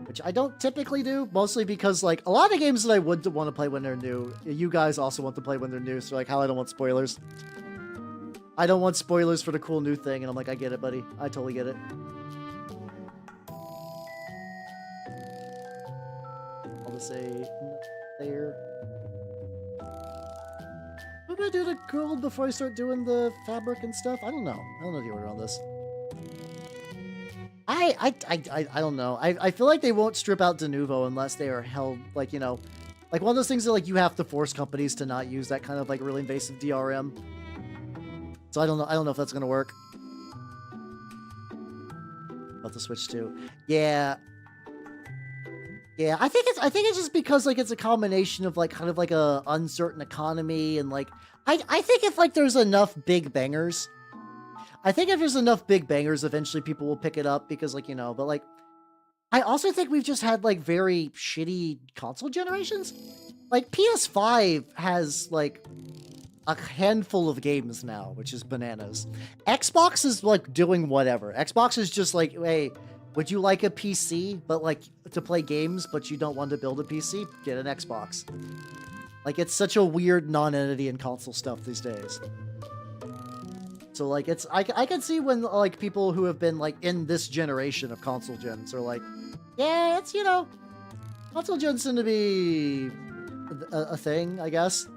which I don't typically do, mostly because like a lot of games that I would want to play when they're new, you guys also want to play when they're new, so like how I don't want spoilers. I don't want spoilers for the cool new thing, and I'm like, I get it, buddy. I totally get it. I'll just say there. What do I do to gold before I start doing the fabric and stuff? I don't know. I don't know the order on this. I don't know. I feel like they won't strip out de novo unless they are held, like, you know, like one of those things that, like, you have to force companies to not use that kind of, like, really invasive DRM. So I don't know if that's gonna work. About to switch to. Yeah. Yeah, I think it's just because, like, it's a combination of, like, kind of like a uncertain economy and, like, I think if, like, there's enough big bangers, eventually people will pick it up because, like, you know, but, like, I also think we've just had, like, very shitty console generations. Like, PS5 has, like, a handful of games now, which is bananas. Xbox is, like, doing whatever. Xbox is just like, hey, would you like a PC, but, like, to play games, but you don't want to build a PC? Get an Xbox. Like, it's such a weird non-entity in console stuff these days. So, like, it's, I can see when, like, people who have been, like, in this generation of console gens are like, yeah, it's, you know, console gens seem to be a thing, I guess.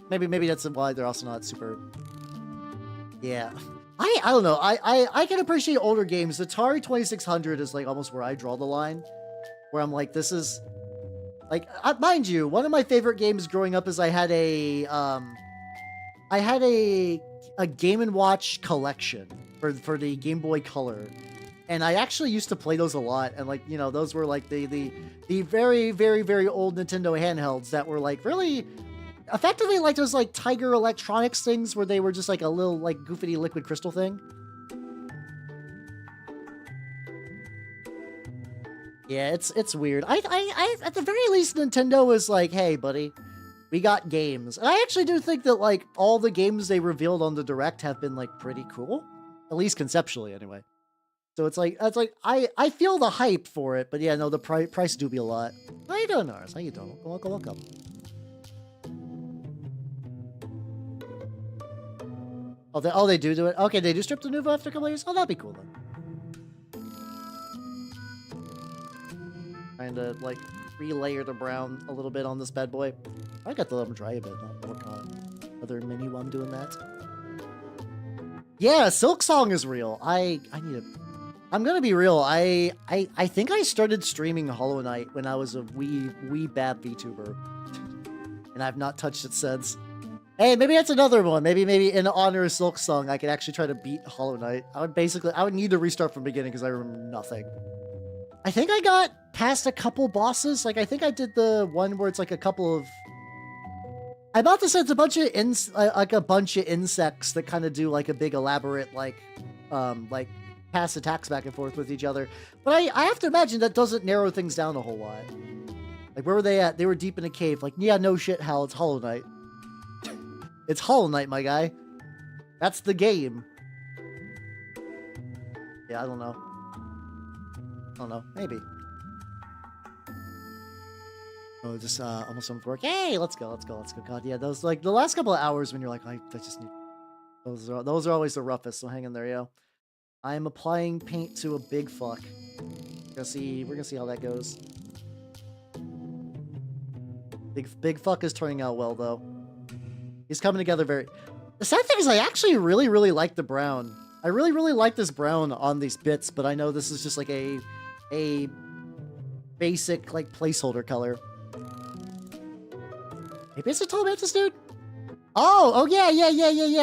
Maybe that's why they're also not super. Yeah, I don't know. I can appreciate older games. Atari 2600 is, like, almost where I draw the line, where I'm like, this is, like, mind you, one of my favorite games growing up is I had a Game & Watch collection for the Game Boy Color. And I actually used to play those a lot, and, like, you know, those were, like, the very, very, very old Nintendo handhelds that were, like, really effectively like those, like, Tiger Electronics things where they were just, like, a little, like, goofy liquid crystal thing. Yeah, it's weird. I at the very least, Nintendo is like, hey, buddy, we got games. And I actually do think that, like, all the games they revealed on the Direct have been, like, pretty cool, at least conceptually, anyway. So it's like I feel the hype for it, but yeah, no, the price do be a lot. How you doing, Nars? How you doing? Welcome. Oh, they do it. Okay, they do strip the Nuvo after a couple of years. Oh, that'd be cool then. Trying to, like, relayer the brown a little bit on this bad boy. I got to let them dry a bit. I'll work on another mini while I'm doing that. Yeah, Silk Song is real. I need to. I'm gonna be real. I think I started streaming Hollow Knight when I was a wee bad Vtuber, and I've not touched it since. Hey, maybe that's another one. Maybe in honor of Silk Song, I could actually try to beat Hollow Knight. I would need to restart from the beginning because I remember nothing. I think I got past a couple bosses. Like, I think I did the one where it's like a couple of. I'm about to say it's a bunch of insects that kind of do, like, a big elaborate, like pass attacks back and forth with each other. But I have to imagine that doesn't narrow things down a whole lot. Like, where were they at? They were deep in a cave. Like, yeah, no shit, Hal, it's Hollow Knight. It's Hollow Knight, my guy. That's the game. Yeah, I don't know. Maybe. Oh, just almost done with work. Hey, let's go. God, yeah, those, like, the last couple of hours when you're like, I just need. Those are always the roughest. So hang in there, yo. I am applying paint to a big fuck. We're gonna see how that goes. Big fuck is turning out well, though. He's coming together very. The sad thing is, I actually really like the brown. I really like this brown on these bits, but I know this is just like a basic, like, placeholder color. Maybe it's a tall mantis, dude. Oh yeah.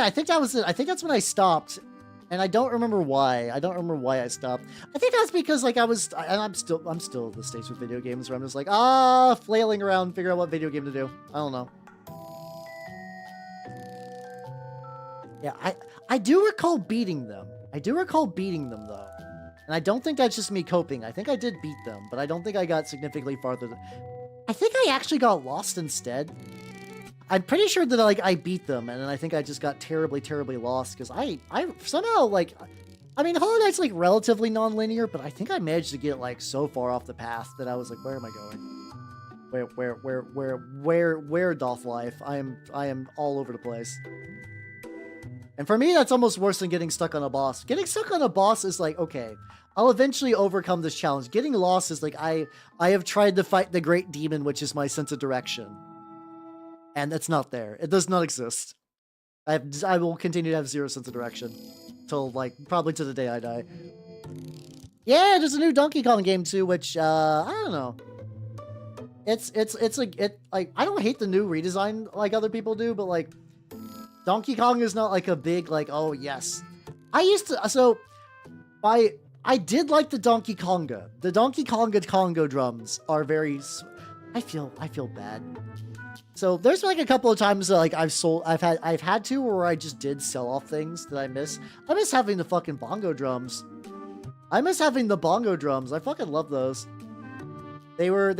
I think that was it. I think that's when I stopped. And I don't remember why. I stopped. I think that's because, like, I'm still at the stage with video games where I'm just like, flailing around, figure out what video game to do. I don't know. Yeah, I do recall beating them. Though. And I don't think that's just me coping. I think I did beat them, but I don't think I got significantly farther. I think I actually got lost instead. I'm pretty sure that, like, I beat them, and then I think I just got terribly lost, because I somehow, like, I mean, Hollow Knight's, like, relatively non-linear, but I think I managed to get, like, so far off the path that I was like, where am I going? Where doth life? I am all over the place. And for me, that's almost worse than getting stuck on a boss. Getting stuck on a boss is like, okay, I'll eventually overcome this challenge. Getting lost is like, I have tried to fight the great demon, which is my sense of direction. And it's not there. It does not exist. I will continue to have zero sense of direction. Till, like, probably to the day I die. Yeah, there's a new Donkey Kong game too, which I don't know. It's like I don't hate the new redesign like other people do, but like Donkey Kong is not like a big like, oh yes. I used to I did like the Donkey Konga. The Donkey Konga Congo drums are very I feel bad. So there's like a couple of times that like I've had to where I just did sell off things that I miss. I miss having the fucking bongo drums. I miss having the bongo drums. I fucking love those. They were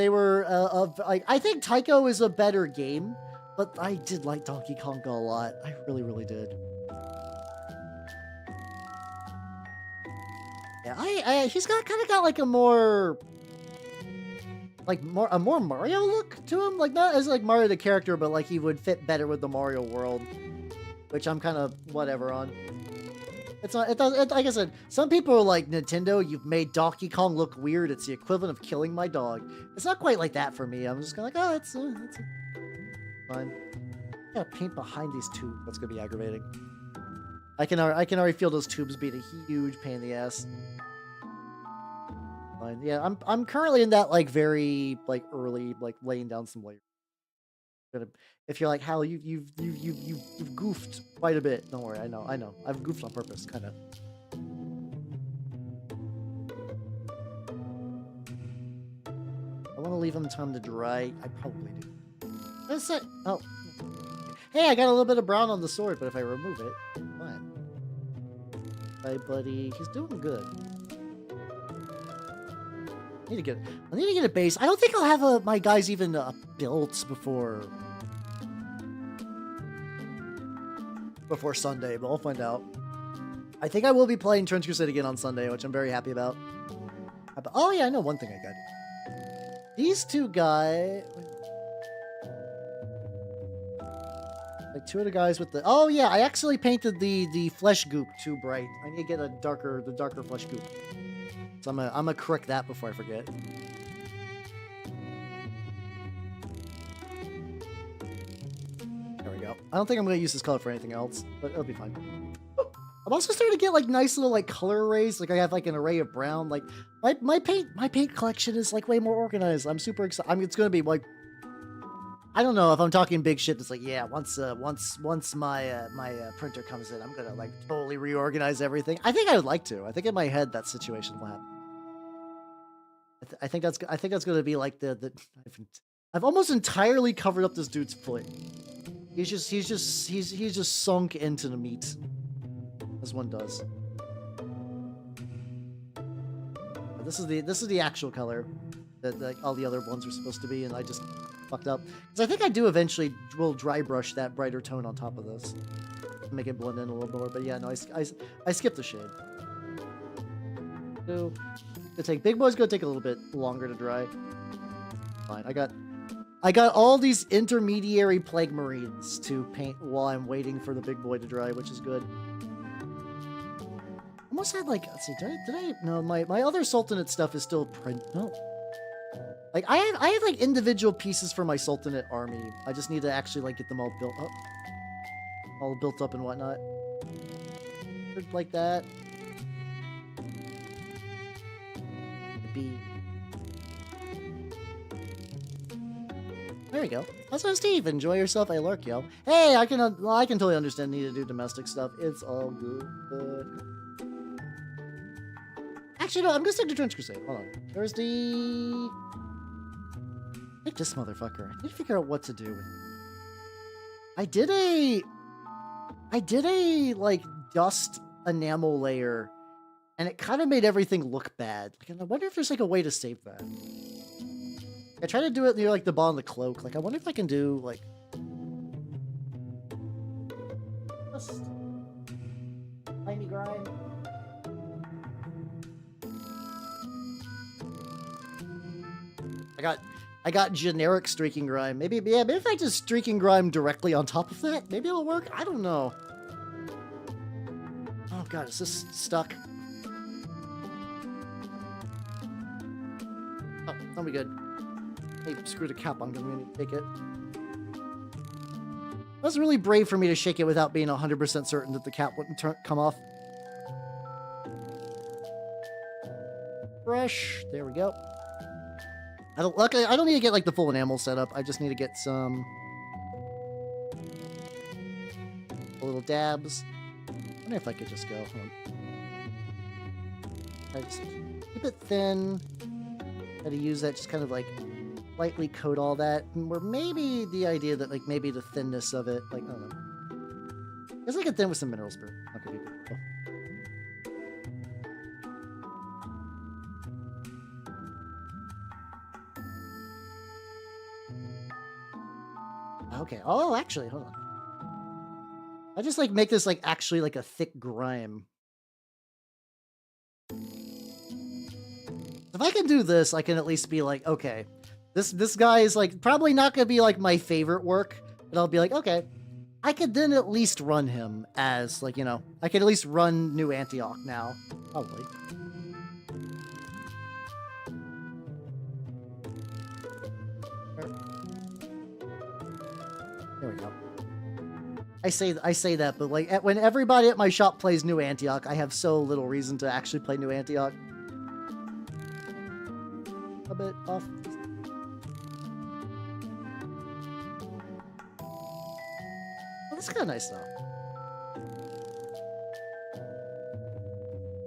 like, I think Taiko is a better game, but I did like Donkey Konga a lot. I really, really did. Yeah, he's kind of got like a more Mario look to him, like not as like Mario the character, but like he would fit better with the Mario world, which I'm kind of whatever on. It's not. Like I said, some people are like, Nintendo, you've made Donkey Kong look weird. It's the equivalent of killing my dog. It's not quite like that for me. I'm just kind of like, oh, it's fine. I gotta paint behind these tubes. That's gonna be aggravating. I can already feel those tubes being a huge pain in the ass. Fine. Yeah, I'm currently in that like very like early like laying down some layers. If you're like, Hal, you've goofed quite a bit. Don't worry, I know. I've goofed on purpose, kind of. I want to leave them time to dry. I probably do. That's it. Oh, hey, I got a little bit of brown on the sword, but if I remove it, fine. Hi, buddy. He's doing good. I need to get a base. I don't think I'll have my guys even built before Sunday, but I'll find out. I think I will be playing Turns Crusade again on Sunday, which I'm very happy about. Oh yeah, I know one thing I got. These two guys, like two of the guys with the. Oh yeah, I actually painted the flesh goop too bright. I need to get the darker flesh goop. So I'm gonna correct that before I forget. There we go. I don't think I'm gonna use this color for anything else, but it'll be fine. I'm also starting to get like nice little like color arrays. Like I have like an array of brown. Like my paint collection is like way more organized. I'm super excited. I mean, it's gonna be like, I don't know if I'm talking big shit. It's like, yeah, once my printer comes in, I'm gonna like totally reorganize everything. I think I would like to. I think in my head that situation will happen. I think that's gonna be like I've almost entirely covered up this dude's foot. He's just sunk into the meat, as one does. But this is the actual color that like all the other ones are supposed to be, and I just fucked up because I think I do eventually will dry brush that brighter tone on top of this to make it blend in a little more. But yeah, no, I skipped the shade. So Big Boy's gonna take a little bit longer to dry. Fine, I got all these intermediary Plague Marines to paint while I'm waiting for the Big Boy to dry, which is good. Almost had like, let's see, did I no, my other Sultanate stuff is still print. No, like I have like individual pieces for my Sultanate army. I just need to actually like get them all built up, all built up and whatnot, like that. B. There we go. Also, Steve, enjoy yourself. I lurk, yo. Hey, I can totally understand need to do domestic stuff. It's all good. Actually, no, I'm gonna stick to Trench Crusade. Hold on. There's the. Like this motherfucker. I need to figure out what to do with it. I did a like dust enamel layer, and it kind of made everything look bad. Like, I wonder if there's like a way to save that. I tried to do it near like the bottom of the cloak. Like, I wonder if I can do like just tiny grime. I got generic streaking grime. Maybe if I just streaking grime directly on top of that, maybe it'll work. I don't know. Oh god, is this stuck? Oh, that'll be good. Hey, screw the cap. I'm gonna take it. That's really brave for me to shake it without being 100% certain that the cap wouldn't come off. brush. There we go. I don't need to get like the full enamel setup. I just need to get some little dabs. I wonder if I could just go. Hold on. I just keep it thin. Try to use that, just kind of like lightly coat all that. Or maybe the idea that like maybe the thinness of it, like I don't know. I guess I could thin with some mineral spirit. Okay. Okay. Oh, actually, hold on. I just like make this like actually like a thick grime. If I can do this, I can at least be like, okay, this guy is like probably not gonna be like my favorite work, but I'll be like, okay, I could then at least run him as like, you know, I could at least run New Antioch now, probably. There we go. I say that, but like when everybody at my shop plays New Antioch, I have so little reason to actually play New Antioch. A bit off. Oh, that's kind of nice though.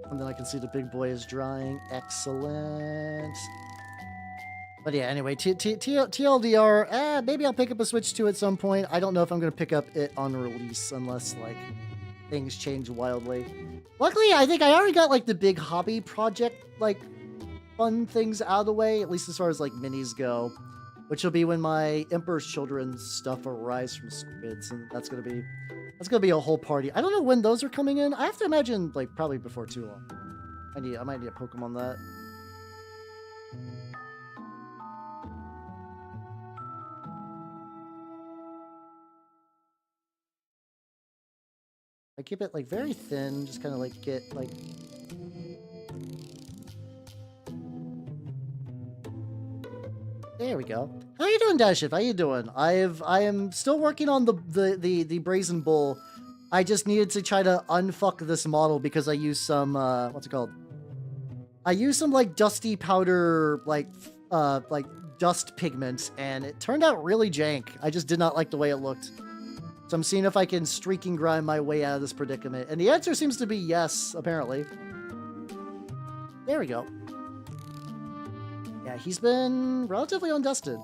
And then I can see the big boy is drying. Excellent. But yeah, anyway, TLDR, maybe I'll pick up a Switch 2 at some point. I don't know if I'm going to pick up it on release unless, like, things change wildly. Luckily, I think I already got, like, the big hobby project, like, fun things out of the way, at least as far as, like, minis go. Which will be when my Emperor's Children stuff arrives from Squids, and that's going to be a whole party. I don't know when those are coming in. I have to imagine, like, probably before too long. I might need a Pokemon that. I keep it like very thin, just kind of like get like. There we go. How you doing, Dashif? How you doing? I am still working on the Brazen Bull. I just needed to try to unfuck this model because I used some what's it called? I used some like dusty powder like dust pigment, and it turned out really jank. I just did not like the way it looked. So I'm seeing if I can streaking grind my way out of this predicament. And the answer seems to be yes, apparently. There we go. Yeah, he's been relatively undusted.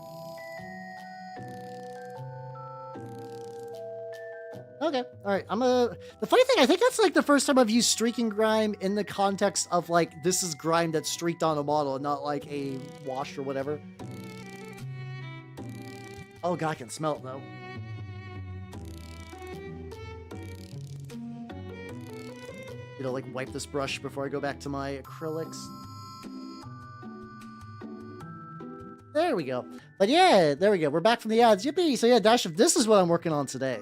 Okay, alright, the funny thing, I think that's like the first time I've used streaking grime in the context of like, this is grime that's streaked on a model and not like a wash or whatever. Oh god, I can smell it though. You know, like wipe this brush before I go back to my acrylics. There we go. But yeah, there we go. We're back from the ads. Yippee! So yeah, Dashif, this is what I'm working on today.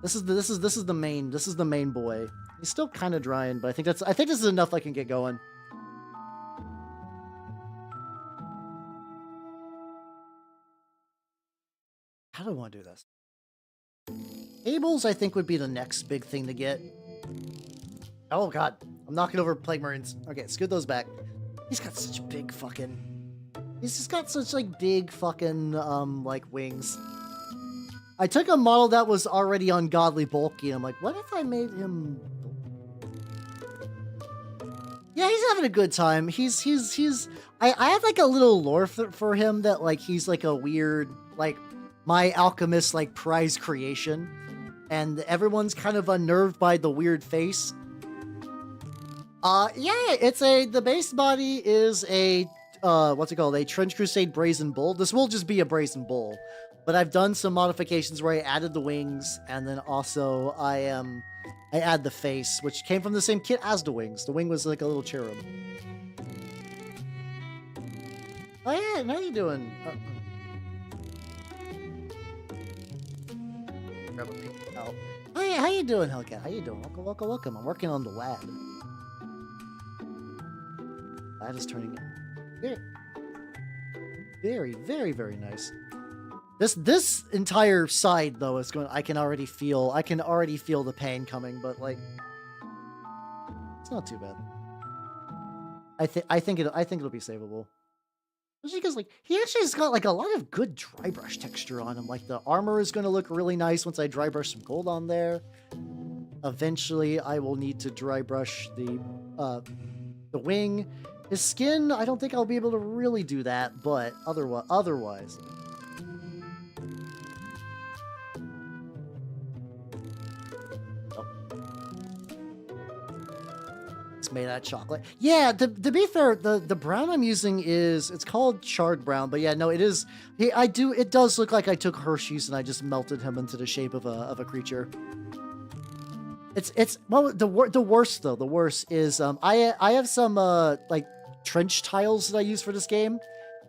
This is the main boy. He's still kind of drying, but I think this is enough I can get going. How do I want to do this? Tables, I think, would be the next big thing to get. Oh god, I'm knocking over Plague Marines. Okay, scoot those back. He's got such big fucking... He's just got such like big fucking like wings. I took a model that was already ungodly bulky, and I'm like, what if I made him... Yeah, he's having a good time. I have like a little lore for him that like he's like a weird, like my alchemist like prize creation, and everyone's kind of unnerved by the weird face. Yeah, the base body is a, what's it called? A Trench Crusade Brazen Bull. This will just be a Brazen Bull, but I've done some modifications where I added the wings, and then also I add the face, which came from the same kit as the wings. The wing was like a little cherub. Oh yeah, how you doing? Grab a pink out. Oh yeah, how you doing, Hellcat? How you doing? Welcome. I'm working on the lad. That is turning in very, very, very nice. This entire side though is going. I can already feel the pain coming, but like, it's not too bad. I think it'll be savable. Especially because like he actually has got like a lot of good dry brush texture on him. Like the armor is going to look really nice once I dry brush some gold on there. Eventually, I will need to dry brush the wing. His skin, I don't think I'll be able to really do that, but otherwise. Made out of chocolate. Yeah, to be fair, the brown I'm using it's called charred brown, but yeah, no, it is. It does look like I took Hershey's and I just melted him into the shape of a creature. It's well, the worst though. The worst is I have some like trench tiles that I use for this game,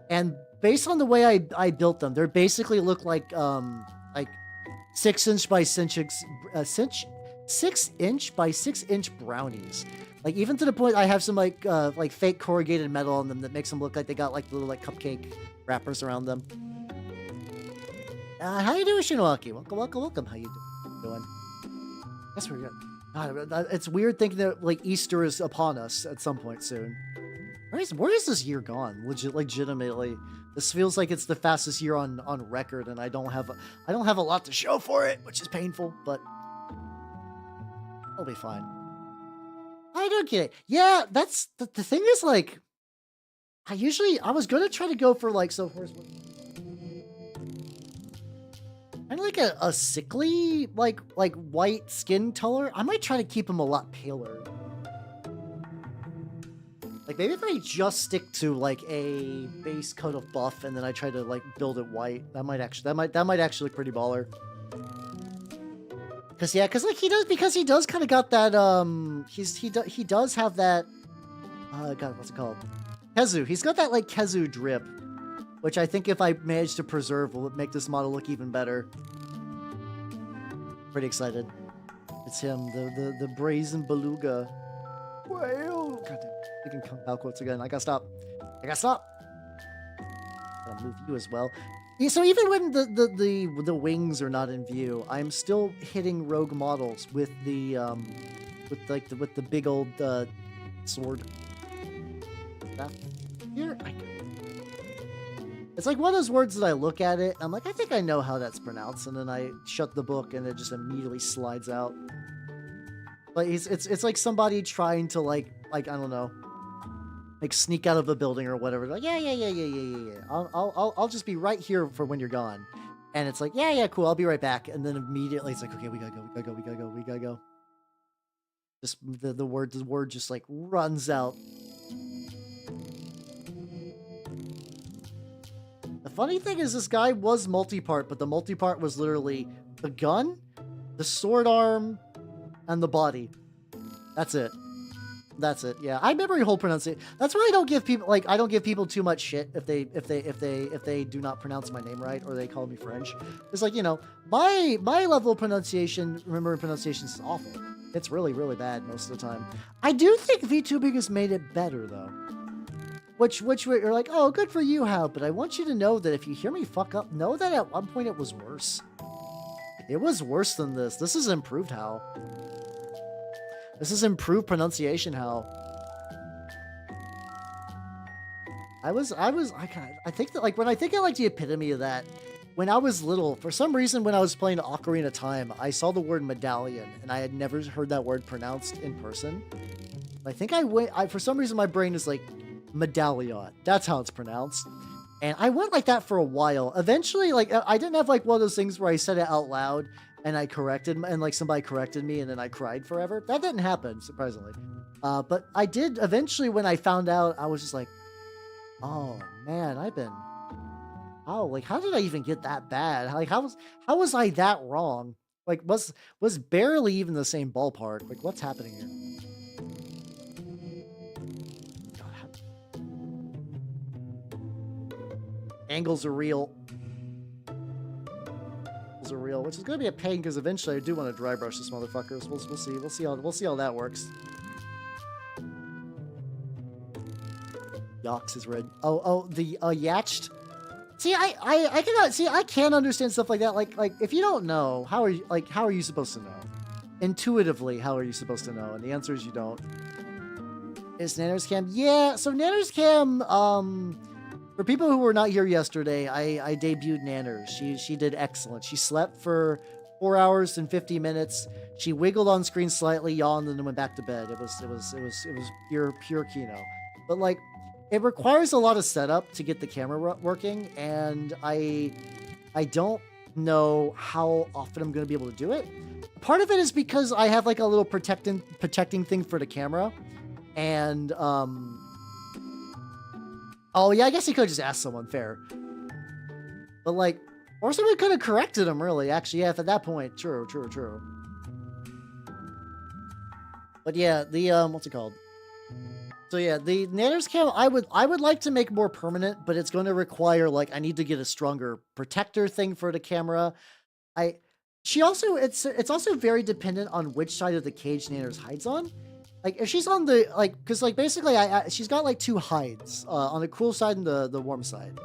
and based on the way I built them, they basically look like 6-inch by 6-inch by 6-inch brownies. Like, even to the point I have some like fake corrugated metal on them that makes them look like they got like little like cupcake wrappers around them. How you doing, Shinoaki? Welcome. How you doing? Guess we're good. God, it's weird thinking that like Easter is upon us at some point soon. Where is this year gone? Legitimately, this feels like it's the fastest year on record, and I don't have a lot to show for it, which is painful, but I'll be fine. I don't get it. Yeah, that's the thing is like, I was gonna try to go for like, so kind of like a sickly like white skin color. I might try to keep him a lot paler. Like maybe if I just stick to like a base coat of buff and then I try to like build it white, that might actually look pretty baller. Cause like he does kind of got that he does have that God, what's it called? Kezu. He's got that like Kezu drip, which I think if I manage to preserve will make this model look even better. Pretty excited. It's him, the Brazen Beluga. Well, God damn, I can come out quotes again. I gotta stop. Gotta move you as well. Yeah, so even when the wings are not in view, I'm still hitting rogue models with the with the big old sword. That here, it's like one of those words that I look at it, I'm like, I think I know how that's pronounced, and then I shut the book and it just immediately slides out. Like it's like somebody trying to like I don't know, like sneak out of a building or whatever. Like yeah. I'll just be right here for when you're gone, and it's like yeah, cool. I'll be right back, and then immediately it's like okay, we gotta go. Just the word just like runs out. The funny thing is this guy was multi-part, but the multi-part was literally the gun, the sword arm, and the body. That's it. Yeah, I memory hold pronunciation. That's why I don't give people too much shit if they do not pronounce my name right or they call me French. It's like, you know, my level of pronunciation, remembering pronunciation is awful. It's really, really bad most of the time. I do think VTubing has made it better though. Which you're like, oh, good for you, Hal, but I want you to know that if you hear me fuck up, know that at one point it was worse. It was worse than this. This is improved, Hal. This is improved pronunciation, Hal. I think that, like, when I think of, like, the epitome of that, when I was little, for some reason, when I was playing Ocarina of Time, I saw the word medallion, and I had never heard that word pronounced in person. I think for some reason, my brain is like, medallion. That's how it's pronounced. And I went like that for a while. Eventually, like, I didn't have, like, one of those things where I said it out loud, and like somebody corrected me and then I cried forever. That didn't happen, surprisingly. But I did eventually when I found out, I was just like, oh man, how did I even get that bad? Like, how was I that wrong? Like, was barely even the same ballpark. Like, what's happening here? Angles are real. Which is gonna be a pain because eventually I do want to dry brush this motherfucker. So we'll see how that works. Yox is red. The yatched. See, I can't understand stuff like that. Like if you don't know, how are you supposed to know? Intuitively, how are you supposed to know? And the answer is you don't. Is Nanners Cam? Yeah, so Nanners Cam, for people who were not here yesterday, I debuted Nanners. She did excellent. She slept for 4 hours and 50 minutes. She wiggled on screen slightly, yawned, and then went back to bed. It was pure Kino. But like, it requires a lot of setup to get the camera working, and I don't know how often I'm going to be able to do it. Part of it is because I have like a little protecting thing for the camera, and oh yeah, I guess he could just ask someone, fair. But like, or someone could have corrected him, really. Actually, yeah, at that point, true. But yeah, the what's it called? So yeah, the Nanners Cam, I would like to make more permanent, but it's going to require like I need to get a stronger protector thing for the camera. She also it's also very dependent on which side of the cage Nanners hides on. Like if she's on the because like basically she's got like 2 hides on the cool side and the warm side,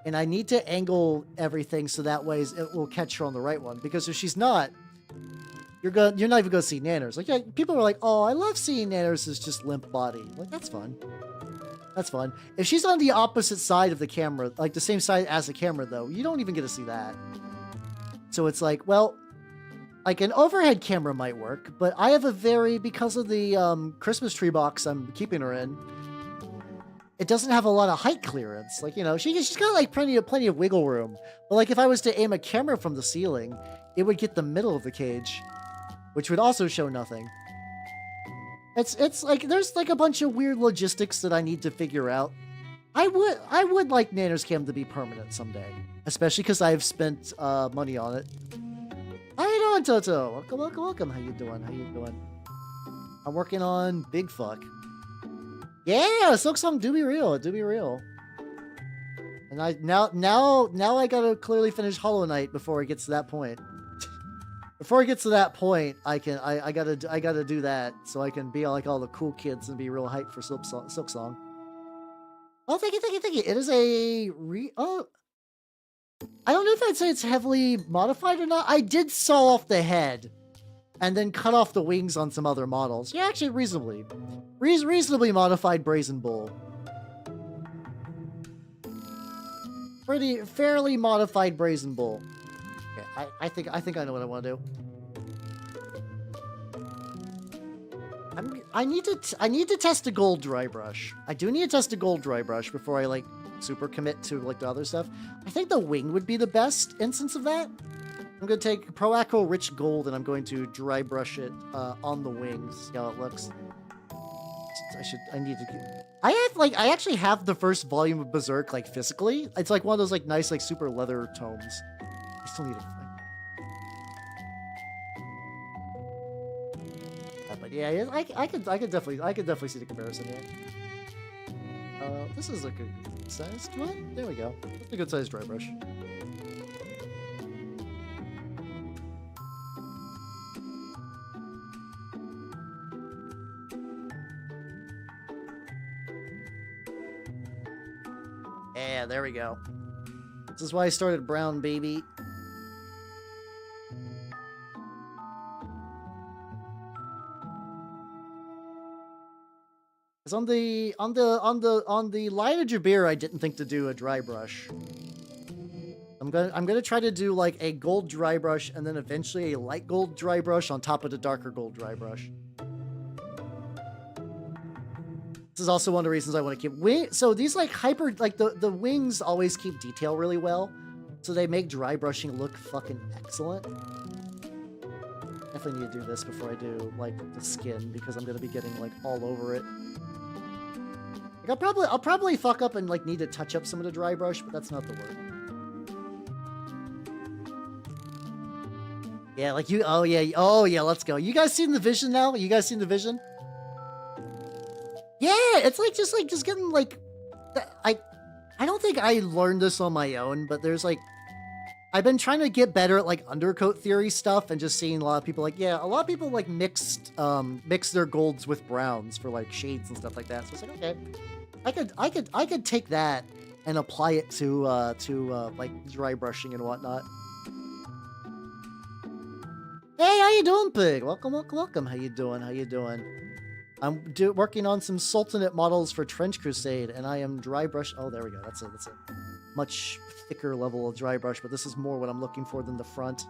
and I need to angle everything so that way it will catch her on the right one. Because if she's not, you're not even gonna see Nanners. Like, yeah, people are like, oh, I love seeing Nanners as just limp body. Like, that's fun. That's fun. If she's on the opposite side of the camera, like the same side as the camera, though, you don't even get to see that. So it's like, well, like an overhead camera might work, but I have because of the Christmas tree box I'm keeping her in, it doesn't have a lot of height clearance. Like, you know, she's got like plenty of wiggle room. But like if I was to aim a camera from the ceiling, it would get the middle of the cage, which would also show nothing. It's like there's like a bunch of weird logistics that I need to figure out. I would like Nanners Cam to be permanent someday, especially because I've spent money on it. How you doing, Toto? Welcome. How you doing? I'm working on Big Fuck. Yeah, Silk Song do be real. And I now I gotta clearly finish Hollow Knight before it gets to that point. Before it gets to that point, I gotta do that so I can be like all the cool kids and be real hyped for Silk Song. Oh, thank you. It is a I don't know if I'd say it's heavily modified or not. I did saw off the head and then cut off the wings on some other models. Yeah, actually, reasonably modified Brazen Bull. Fairly modified Brazen Bull. Okay, I think I know what I want to do. I need to test a gold dry brush. I do need to test a gold dry brush before I like super commit to like the other stuff. I think the wing would be the best instance of that. I'm going to take Pro Acro Rich Gold and I'm going to dry brush it on the wings. See how it looks. I actually have the first volume of Berserk like physically. It's like one of those like nice like super leather tomes. I still need to but yeah, I could definitely see the comparison here. This is a good sized one. There we go. That's a good sized dry brush. Yeah, there we go. This is why I started brown, baby. On the Lion of Jabir, I didn't think to do a dry brush. I'm gonna try to do like a gold dry brush and then eventually a light gold dry brush on top of the darker gold dry brush. This is also one of the reasons I want to keep so these like the wings always keep detail really well, so they make dry brushing look fucking excellent. Definitely need to do this before I do like the skin because I'm gonna be getting like all over it. I'll probably fuck up and like need to touch up some of the dry brush, but that's not the word. Yeah, like you. Oh yeah. Let's go. You guys seen the vision now? You guys seen the vision? Yeah, it's like just getting like. I don't think I learned this on my own, but there's like. I've been trying to get better at like undercoat theory stuff and just seeing a lot of people like, yeah, a lot of people like mix their golds with browns for like shades and stuff like that. So it's like, okay, I could take that and apply it to like dry brushing and whatnot. Hey, how you doing, Pig? Welcome. How you doing? I'm working on some Sultanate models for Trench Crusade, and I am dry brush. Oh, there we go. That's a much thicker level of dry brush, but this is more what I'm looking for than the front.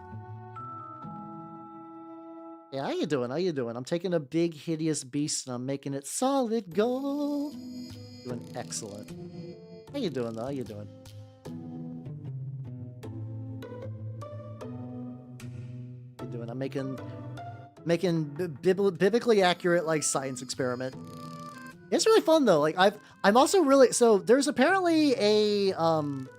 Yeah, how you doing? How you doing? I'm taking a big, hideous beast, and I'm making it solid gold. Doing excellent. How you doing, though? How you doing? How you doing? I'm making biblically accurate, like, science experiment. It's really fun though. Like I'm also really, so there's apparently a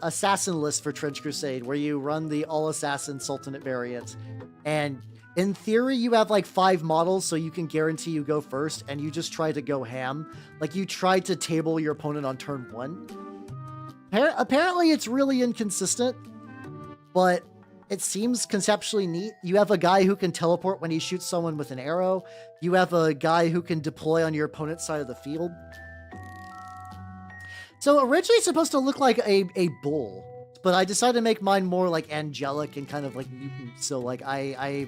assassin list for Trench Crusade where you run the all assassin Sultanate variant, and in theory you have like 5 models, so you can guarantee you go first, and you just try to go ham. Like you try to table your opponent on turn 1. Apparently it's really inconsistent, but it seems conceptually neat. You have a guy who can teleport when he shoots someone with an arrow. You have a guy who can deploy on your opponent's side of the field. So originally it's supposed to look like a bull, but I decided to make mine more like angelic and kind of like mutant. So like I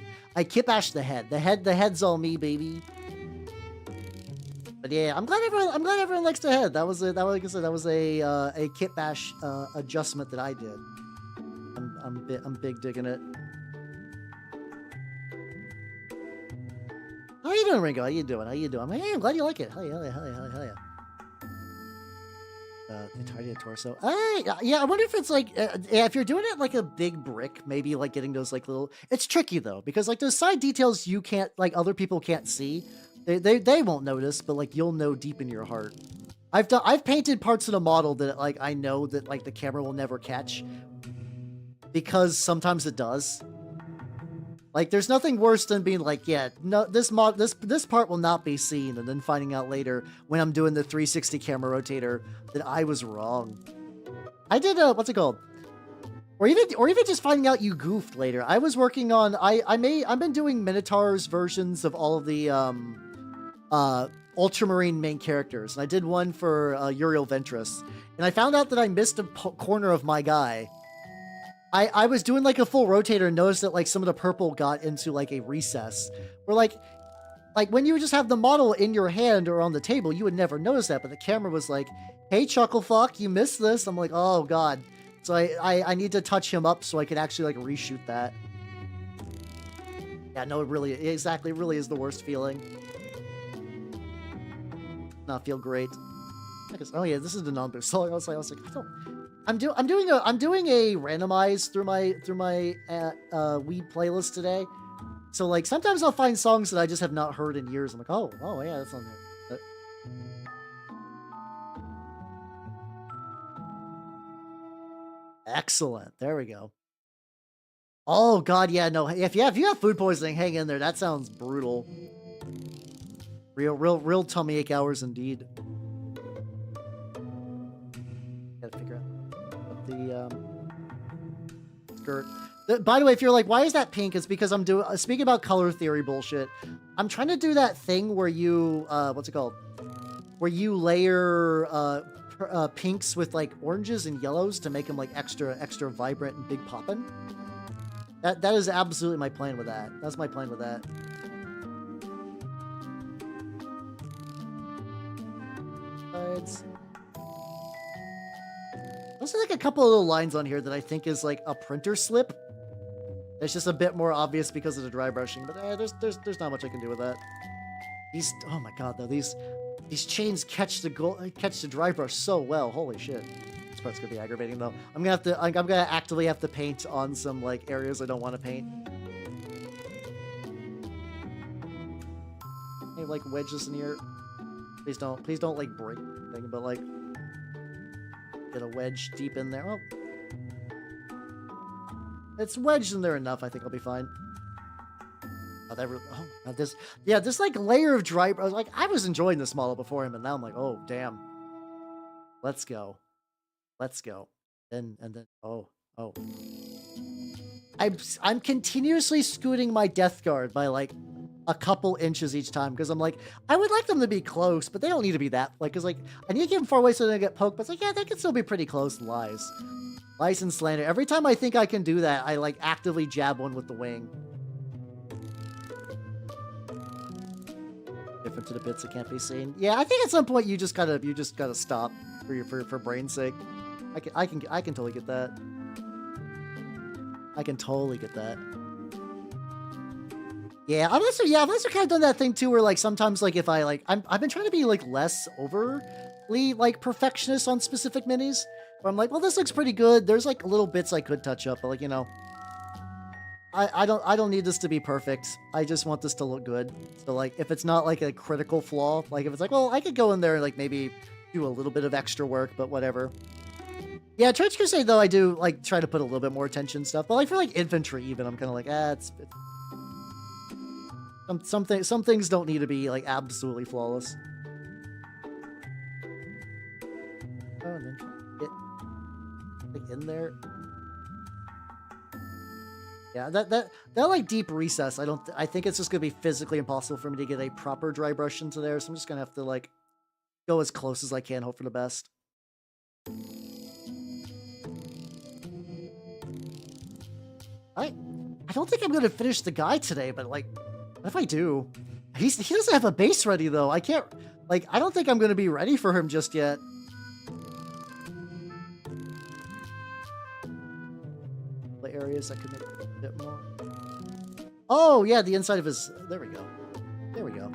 kip-ash the head. The head's all me, baby. But yeah, I'm glad everyone likes the head. That was like I said, that was a kip-ash adjustment that I did. I'm big digging it. How you doing, Ringo? How you doing? How you doing? Hey, I'm glad you like it. Hell yeah. Entirety of torso. Yeah, I wonder if it's like, yeah, if you're doing it like a big brick, maybe like getting those like little. It's tricky though, because like those side details you can't, like other people can't see. They won't notice, but like you'll know deep in your heart. I've painted parts of the model that like I know that like the camera will never catch, because sometimes it does. Like, there's nothing worse than being like, yeah, no, this part will not be seen, and then finding out later when I'm doing the 360 camera rotator that I was wrong. I did what's it called? Or even just finding out you goofed later. I was working on I've been doing Minotaur's versions of all of the Ultramarine main characters, and I did one for Uriel Ventress, and I found out that I missed a corner of my guy. I was doing like a full rotator and noticed that like some of the purple got into like a recess. Where like when you just have the model in your hand or on the table, you would never notice that. But the camera was like, hey, Chucklefuck, you missed this. I'm like, oh God. So I need to touch him up so I can actually like reshoot that. Yeah, no, it really is the worst feeling. Not feel great. Oh yeah, this is the non-boost. So I was like, I'm doing a randomize through my Wii playlist today. So like sometimes I'll find songs that I just have not heard in years. I'm like, oh yeah, that's on there. Excellent. There we go. Oh God, yeah, no. If you have food poisoning, hang in there. That sounds brutal. Real tummy ache hours indeed. Gotta figure out the skirt. By the way, if you're like, why is that pink? It's because I'm doing speaking about color theory bullshit. I'm trying to do that thing where you what's it called? Where you layer pinks with like oranges and yellows to make them like extra vibrant and big poppin'. That is absolutely my plan with that. That's my plan with that. There's like a couple of little lines on here that I think is like a printer slip. It's just a bit more obvious because of the dry brushing, but there's not much I can do with that. These, oh my God, though, these chains catch the dry brush so well. Holy shit. This part's gonna be aggravating though. I'm gonna actively have to paint on some like areas I don't want to paint. Hey, like wedges in here. Please don't like break anything, but like get a wedge deep in there. Oh, it's wedged in there enough. I think I'll be fine. Oh, this like layer of dry. I was enjoying this model before him, and now I'm like, oh damn. Let's go. And then oh. I'm continuously scooting my Death Guard by like a couple inches each time, because I'm like, I would like them to be close, but they don't need to be that, like, because like I need to keep them far away so they don't get poked, but it's like, yeah, they can still be pretty close. Lies and slander. Every time I think I can do that, I like actively jab one with the wing. Different to the bits that can't be seen. Yeah, I think at some point you just gotta stop for brain's sake. I can totally get that. I can totally get that. Yeah, I've also kind of done that thing too, where like sometimes like if I like I've been trying to be like less overly like perfectionist on specific minis. Where I'm like, well, this looks pretty good. There's like little bits I could touch up, but like, you know, I don't need this to be perfect. I just want this to look good. So like if it's not like a critical flaw, like if it's like, well, I could go in there and like maybe do a little bit of extra work, but whatever. Yeah, Church Crusade though, I do like try to put a little bit more attention and stuff. But like for like infantry even, I'm kind of like, some things don't need to be like absolutely flawless. Oh, and then get like in there. Yeah, that like deep recess. I think it's just gonna be physically impossible for me to get a proper dry brush into there. So I'm just gonna have to like go as close as I can, hope for the best. I don't think I'm gonna finish the guy today, but like, what if I do? He doesn't have a base ready though. I can't like I don't think I'm gonna be ready for him just yet. The areas I could make a bit more. Oh yeah, the inside of his. There we go. There we go.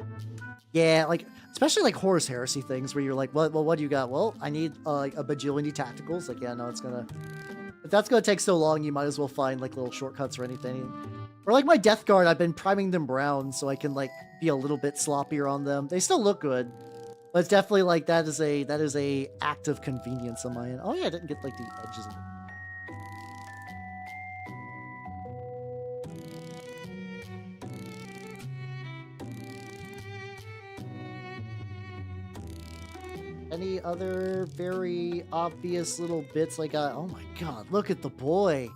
Yeah, like especially like Horus Heresy things where you're like, what do you got? Well, I need like a bajillion tacticals. Like, yeah, no, it's gonna. If that's gonna take so long, you might as well find like little shortcuts or anything. Or like my Death Guard, I've been priming them brown so I can like be a little bit sloppier on them. They still look good, but it's definitely like that is a act of convenience on my end. Oh yeah, I didn't get like the edges of it. Any other very obvious little bits like oh my god, look at the boy.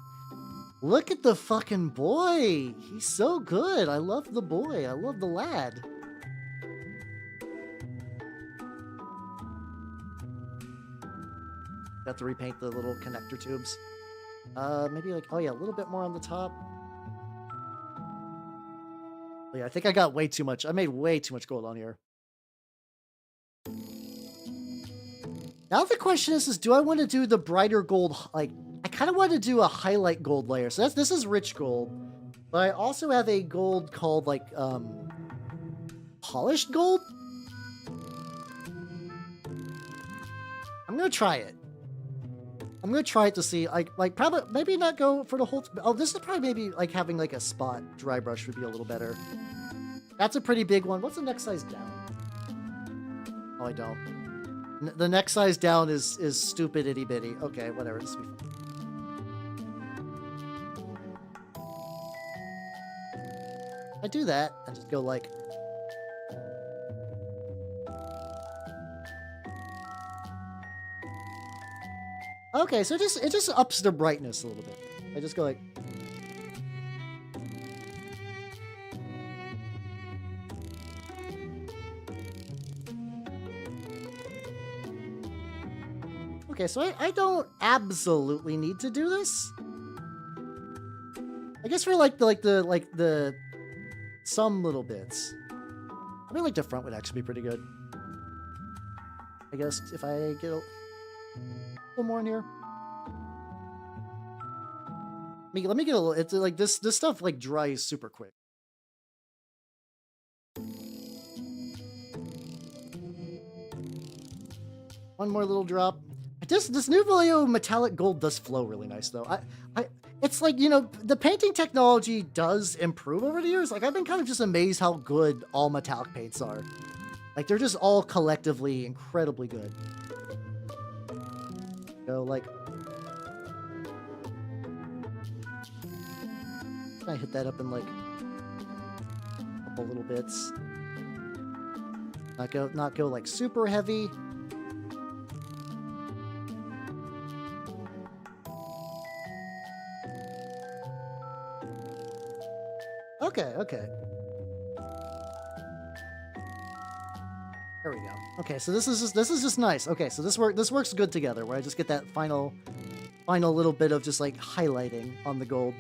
Look at the fucking boy. He's so good. I love the boy. I love the lad. Got to repaint the little connector tubes. Maybe like, oh yeah, a little bit more on the top. Oh yeah, I think I got way too much. I made way too much gold on here. Now the question is do I want to do the brighter gold, like, I kind of want to do a highlight gold layer. So this is rich gold, but I also have a gold called like, polished gold. I'm going to try it. I'm going to try it to see, like probably, maybe not go for the whole, oh, this is probably maybe like having like a spot dry brush would be a little better. That's a pretty big one. What's the next size down? Oh, I don't. The next size down is stupid itty bitty. Okay, whatever. This will be fine. I do that and just go like. Okay, so it just ups the brightness a little bit. I just go like. Okay, so I don't absolutely need to do this. I guess for like the some little bits. I mean, like the front would actually be pretty good. I guess if I get a little more in here. Let me get a little. It's like this stuff like dries super quick. One more little drop. This new Vallejo metallic gold does flow really nice though. It's like, you know, the painting technology does improve over the years. Like I've been kind of just amazed how good all metallic paints are. Like they're just all collectively incredibly good. So like, I hit that up in like a couple little bits. Not go like super heavy. Okay. There we go. Okay, so this is just nice. Okay, so this works good together, where I just get that final little bit of just like highlighting on the gold.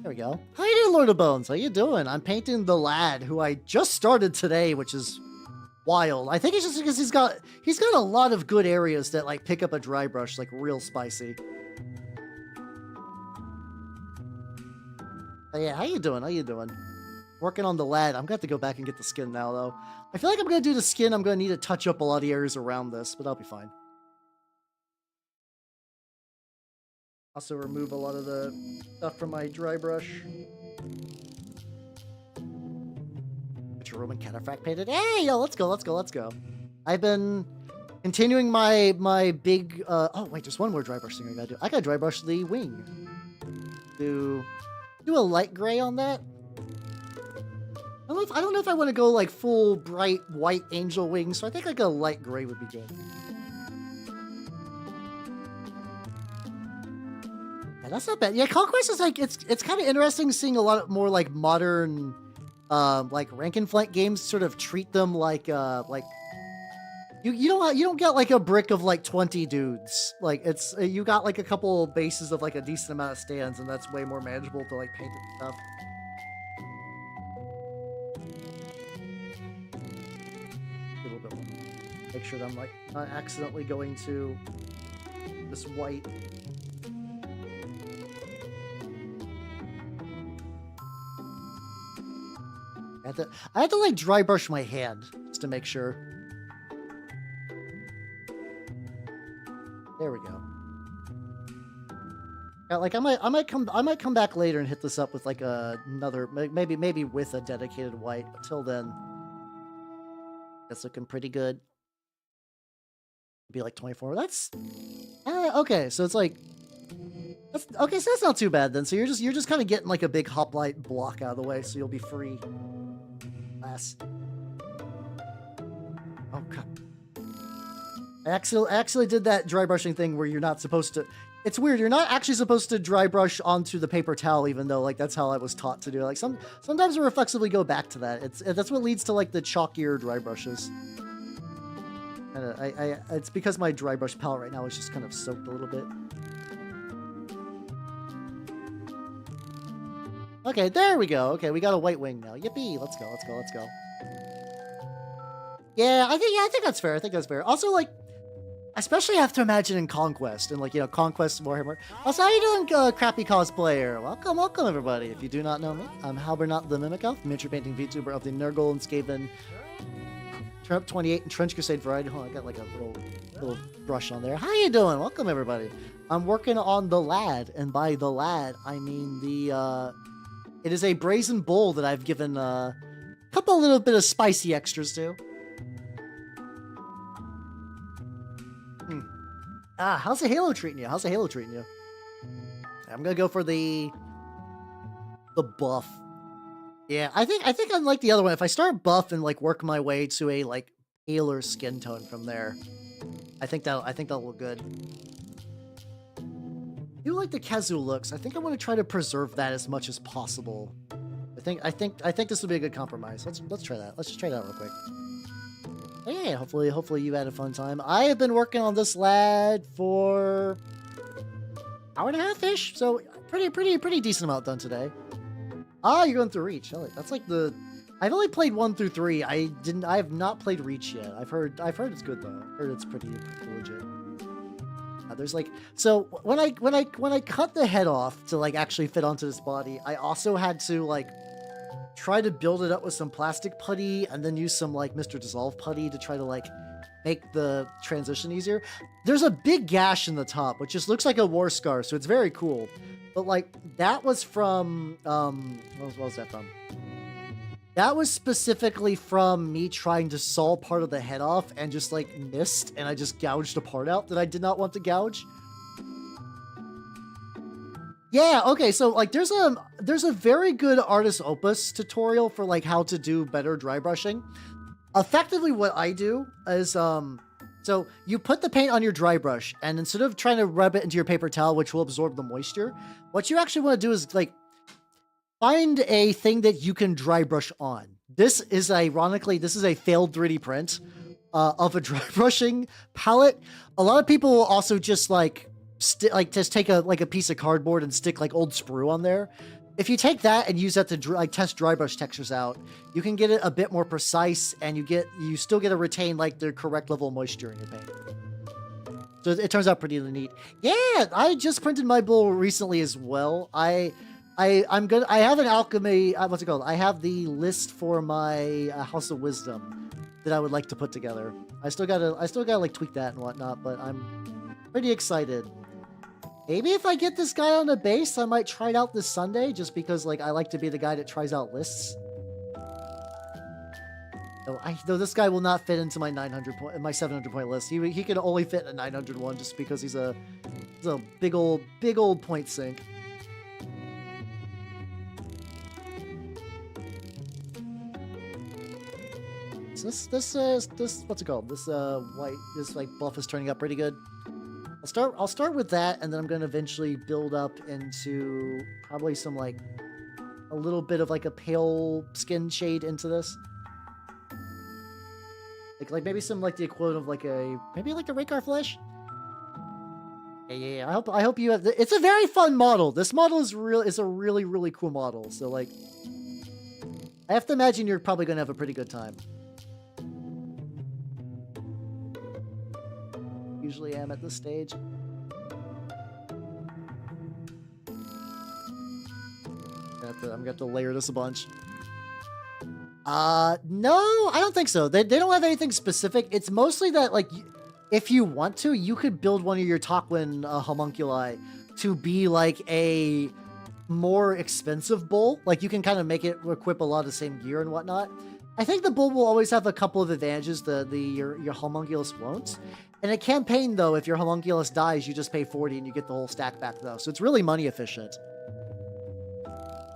There we go. How you doing, Lord of Bones? How you doing? I'm painting the lad who I just started today, which is wild. I think it's just because he's got a lot of good areas that like pick up a dry brush like real spicy. But yeah, how you doing? How you doing? Working on the lad. I'm gonna have to go back and get the skin now though. I feel like I'm gonna do the skin. I'm gonna need to touch up a lot of the areas around this, but I'll be fine. Also remove a lot of the stuff from my dry brush. Get your Roman cataphract painted. Hey, yo, let's go, let's go, let's go. I've been continuing my big. Oh wait, there's one more dry brush thing I gotta do. I gotta dry brush the wing. Do a light gray on that. I don't know if I want to go like full bright white angel wings, so I think like a light gray would be good. Yeah, that's not bad. Yeah, Conquest is like it's kind of interesting seeing a lot more like modern like rank and flank games sort of treat them like you don't get like a brick of like 20 dudes. Like it's you got like a couple bases of like a decent amount of stands, and that's way more manageable to like paint and stuff. A little bit more. Make sure that I'm like not accidentally going to this white. I had to like dry brush my hand just to make sure. There we go. Yeah, like I might come back later and hit this up with like another maybe with a dedicated white. Until then, that's looking pretty good. It'd be like 24. That's okay. So it's like okay. So that's not too bad then. So you're just kind of getting like a big hoplite block out of the way, so you'll be free. Oh god. I actually did that dry brushing thing where you're not supposed to. It's weird. You're not actually supposed to dry brush onto the paper towel, even though like that's how I was taught to do it. Like sometimes we reflexively go back to that. That's what leads to like the chalkier dry brushes. And it's because my dry brush palette right now is just kind of soaked a little bit. Okay, there we go. Okay, we got a white wing now. Yippee! Let's go. Let's go. Let's go. Yeah, I think that's fair. I think that's fair. Also, like, especially have to imagine in Conquest and like Conquest Warhammer. Also, how you doing, crappy cosplayer? Welcome, welcome everybody. If you do not know me, I'm Halbernot the Mimic Elf, miniature painting VTuber of the Nurgle and Skaven Turnip 28 and Trench Crusade variety. Oh, I got like a little brush on there. How you doing? Welcome everybody. I'm working on the lad, and by the lad I mean the it is a Brazen Bull that I've given a couple little bit of spicy extras to. How's the Halo treating you? How's the Halo treating you? I'm gonna go for the buff. Yeah, I think unlike the other one, if I start buff and like work my way to a like paler skin tone from there, I think that'll look good. I do like the Kazu looks. I think I want to try to preserve that as much as possible. I think this will be a good compromise. Let's try that. Let's just try that real quick. Yeah, hopefully you had a fun time. I have been working on this lad for hour and a half-ish, so pretty decent amount done today. You're going through Reach. That's like I've only played 1 through 3. I have not played Reach yet. I've heard it's good though. I've heard it's pretty legit. There's like, so when I cut the head off to like actually fit onto this body, I also had to like try to build it up with some plastic putty and then use some like Mr. Dissolve putty to try to like make the transition easier. There's a big gash in the top, which just looks like a war scar, so it's very cool. But like that was from what was that from? That was specifically from me trying to saw part of the head off and just like missed, and I just gouged a part out that I did not want to gouge. Yeah, okay, so like there's a very good artist opus tutorial for like how to do better dry brushing. Effectively what I do is so you put the paint on your dry brush, and instead of trying to rub it into your paper towel, which will absorb the moisture, what you actually want to do is like find a thing that you can dry brush on. This is ironically, this is a failed 3D print of a dry brushing palette. A lot of people will also just like just take a piece of cardboard and stick like old sprue on there. if you take that and use that to like test dry brush textures out, you can get it a bit more precise, and you still get to retain like the correct level of moisture in your paint. So it turns out pretty neat. Yeah, I just printed my bull recently as well. I have an alchemy. What's it called? I have the list for my House of Wisdom that I would like to put together. I still gotta like tweak that and whatnot, but I'm pretty excited. Maybe if I get this guy on the base, I might try it out this Sunday, just because like I like to be the guy that tries out lists. Though this guy will not fit into my 700 point list. He can only fit in a 900 one just because he's a big old point sink. This what's it called? This like buff is turning up pretty good. I'll start with that, and then I'm gonna eventually build up into probably some like a little bit of like a pale skin shade into this. Like maybe some like the equivalent of like maybe like a Rhaegar flesh. Yeah. I hope you have. It's a very fun model. This model is a really cool model. So like, I have to imagine you're probably gonna have a pretty good time. Usually am at this stage. I'm gonna have to layer this a bunch. No, I don't think so. They don't have anything specific. It's mostly that, like, if you want to, you could build one of your Tarquin homunculi to be, like, a more expensive bull. Like, you can kind of make it equip a lot of the same gear and whatnot. I think the bull will always have a couple of advantages your homunculus won't. In a campaign, though, if your homunculus dies, you just pay 40 and you get the whole stack back, though. So it's really money efficient.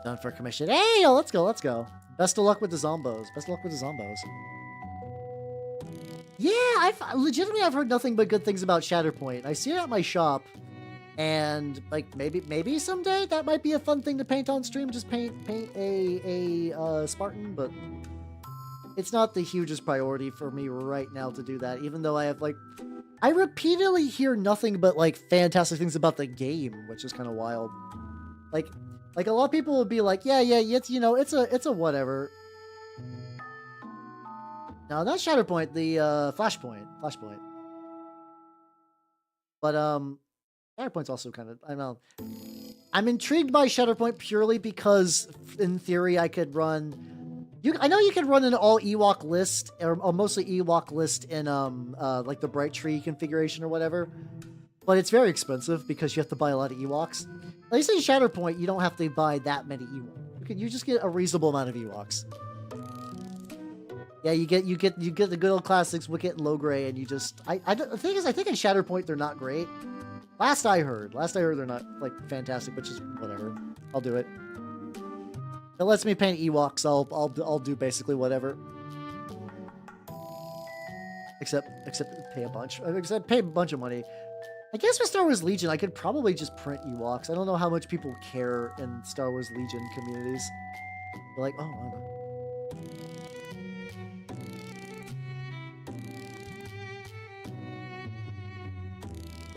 Done for commission. Hey, let's go. Best of luck with the zombos. Yeah, I've heard nothing but good things about Shatterpoint. I see it at my shop, and like maybe someday that might be a fun thing to paint on stream. Just paint a Spartan, but it's not the hugest priority for me right now to do that. Even though I repeatedly hear nothing but like fantastic things about the game, which is kind of wild. Like a lot of people would be like, yeah, it's it's a whatever. No, not Shatterpoint, the Flashpoint. But Shatterpoint's also kind of, I don't know. I'm intrigued by Shatterpoint purely because in theory I could run. I know you can run an all Ewok list or mostly Ewok list in like the Bright Tree configuration or whatever. But it's very expensive because you have to buy a lot of Ewoks. At least in Shatterpoint, you don't have to buy that many Ewoks. You just get a reasonable amount of Ewoks. Yeah, you get the good old classics, Wicket and Logray, and you just the thing is, I think in Shatterpoint they're not great. Last I heard they're not like fantastic, which is whatever. I'll do it. It lets me paint Ewoks. I'll do basically whatever. Except pay a bunch. Except pay a bunch of money. I guess with Star Wars Legion, I could probably just print Ewoks. I don't know how much people care in Star Wars Legion communities. They're like, oh, I don't know.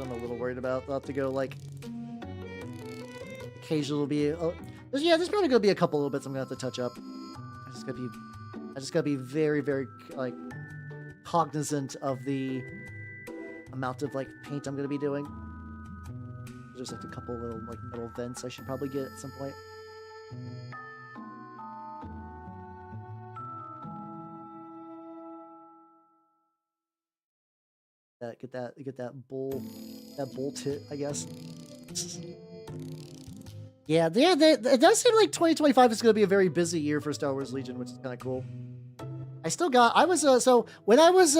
I'm a little worried about. I'll have to go, like, occasionally will be... there's probably going to be a couple little bits I'm going to have to touch up. I just gotta be very, very, like, cognizant of the amount of like paint I'm gonna be doing. There's like a couple little like metal vents I should probably get at some point. Get that bull tit, I guess. Yeah, it does seem like 2025 is going to be a very busy year for Star Wars Legion, which is kind of cool. So when I was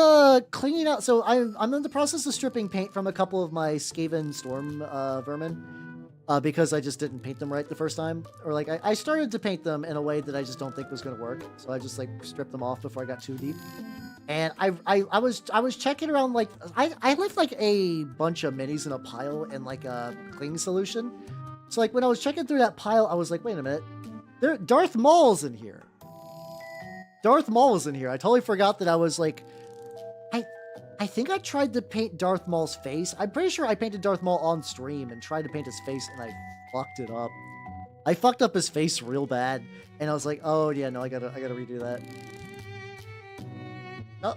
cleaning out, so I'm in the process of stripping paint from a couple of my Skaven Storm vermin, because I just didn't paint them right the first time, or like I started to paint them in a way that I just don't think was going to work, so I just like stripped them off before I got too deep. And I was checking around, like I left like a bunch of minis in a pile in like a cleaning solution. So like when I was checking through that pile, I was like, wait a minute, Darth Maul's in here. Darth Maul was in here. I totally forgot that I was like, I think I tried to paint Darth Maul's face. I'm pretty sure I painted Darth Maul on stream and tried to paint his face and I fucked it up. I fucked up his face real bad, and I was like, oh yeah, no, I gotta redo that. Oh,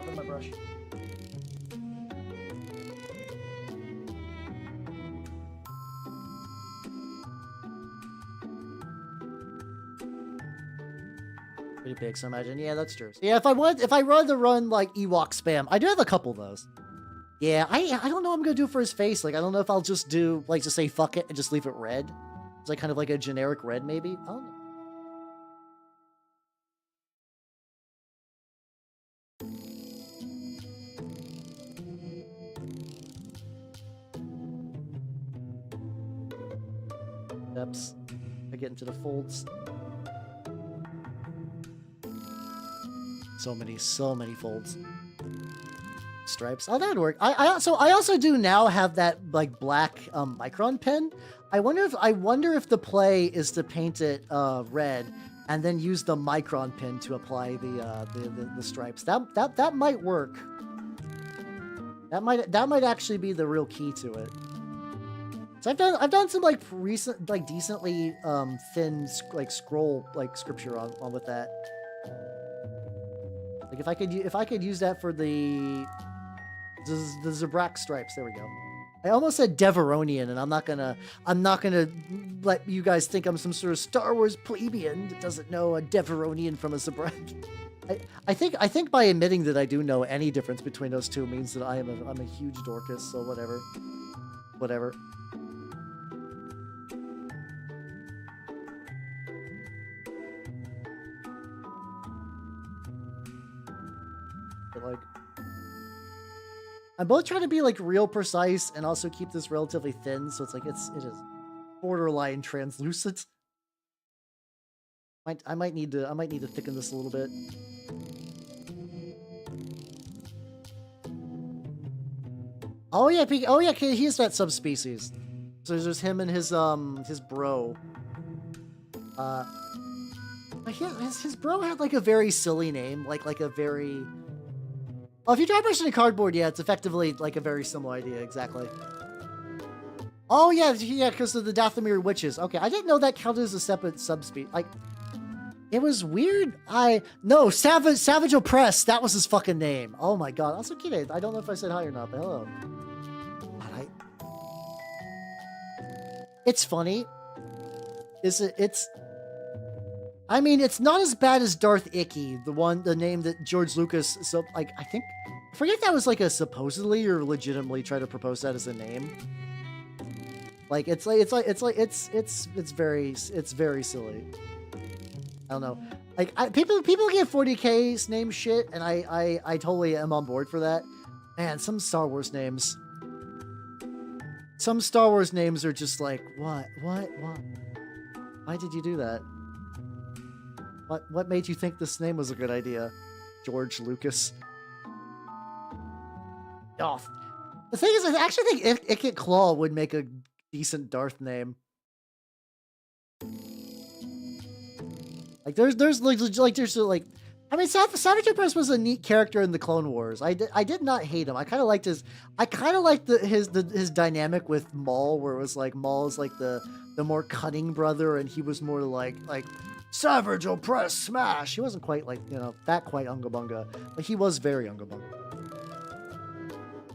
open my brush. Pretty big, so imagine. Yeah, that's true. Yeah, if I wanted to run like Ewok spam, I do have a couple of those. Yeah, I don't know what I'm gonna do for his face. Like, I don't know if I'll just do like just say fuck it and just leave it red. It's like kind of like a generic red, maybe. I don't know. Steps. I get into the folds. So many folds. Stripes. Oh, that'd work. I also do now have that like black micron pen. I wonder if the play is to paint it red and then use the micron pen to apply the stripes. That might work. That might actually be the real key to it. So I've done some like recent like decently thin like scroll like scripture on with that. Like if I could use that for the Zabrak stripes, there we go. I almost said Deveronian, and I'm not gonna let you guys think I'm some sort of Star Wars plebeian that doesn't know a Deveronian from a Zabrak. I think by admitting that I do know any difference between those two means that I'm a huge Dorcas. So whatever. But like, I'm both trying to be like real precise and also keep this relatively thin, so it's like it is borderline translucent. I might need to thicken this a little bit. Oh yeah, he is that subspecies. So there's him and his bro. His bro had like a very silly name, like a very. Oh, if you try pushing a cardboard, yeah, it's effectively like a very similar idea, exactly. Oh yeah, because of the Dathomir witches. Okay, I didn't know that counted as a separate subspecies. Like, it was weird. No, Savage Oppressed. That was his fucking name. Oh my god, I'm so kidding. I don't know if I said hi or not, but hello. It's funny. I mean, it's not as bad as Darth Icky, the name that George Lucas. So, like, I forget that was like a supposedly or legitimately try to propose that as a name. Like, it's very silly. I don't know. Like, people get 40K's name shit, and I totally am on board for that. Man, some Star Wars names. Some Star Wars names are just like, what? Why did you do that? What made you think this name was a good idea, George Lucas? Oh, the thing is, I actually think Ikit Claw would make a decent Darth name. Like there's I mean, Savage Oppressed was a neat character in the Clone Wars. I did not hate him. I kind of liked his dynamic with Maul, where it was like Maul is like the more cunning brother, and he was more like Savage Oppressed Smash. He wasn't quite like, that quite Unga Bunga, but he was very Unga Bunga.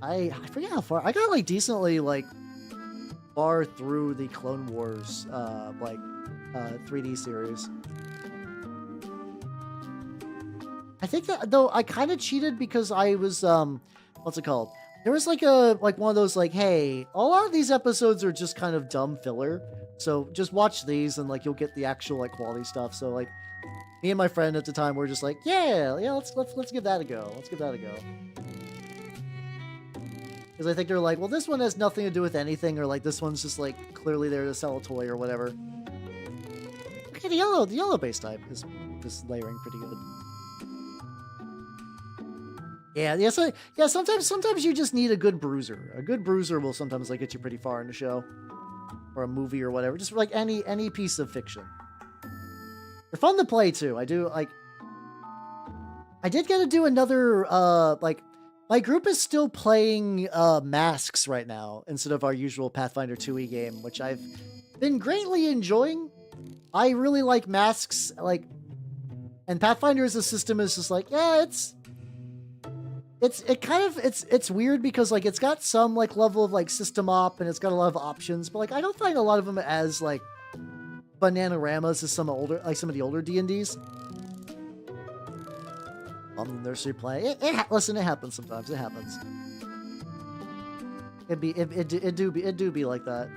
I forget how far I got, like decently like far through the Clone Wars 3D series. I think that though I kind of cheated because I was what's it called? There was like one of those like, hey, a lot of these episodes are just kind of dumb filler, so just watch these and like you'll get the actual like quality stuff. So like me and my friend at the time were just like, yeah, let's give that a go. Let's give that a go. Because I think they're like, well, this one has nothing to do with anything, or like this one's just like clearly there to sell a toy or whatever. Okay, the yellow base type is layering pretty good. Yeah. Sometimes you just need a good bruiser. A good bruiser will sometimes like get you pretty far in the show, or a movie or whatever. Just like any piece of fiction. They're fun to play too. I did get to do another My group is still playing Masks right now instead of our usual Pathfinder 2e game, which I've been greatly enjoying. I really like Masks, like, and Pathfinder as a system is just like, yeah, it's weird because like it's got some like level of like system op and it's got a lot of options, but like I don't find a lot of them as like Bananaramas as some of the older D&Ds. On the nursery play, listen, it happens sometimes. It happens. It do be like that.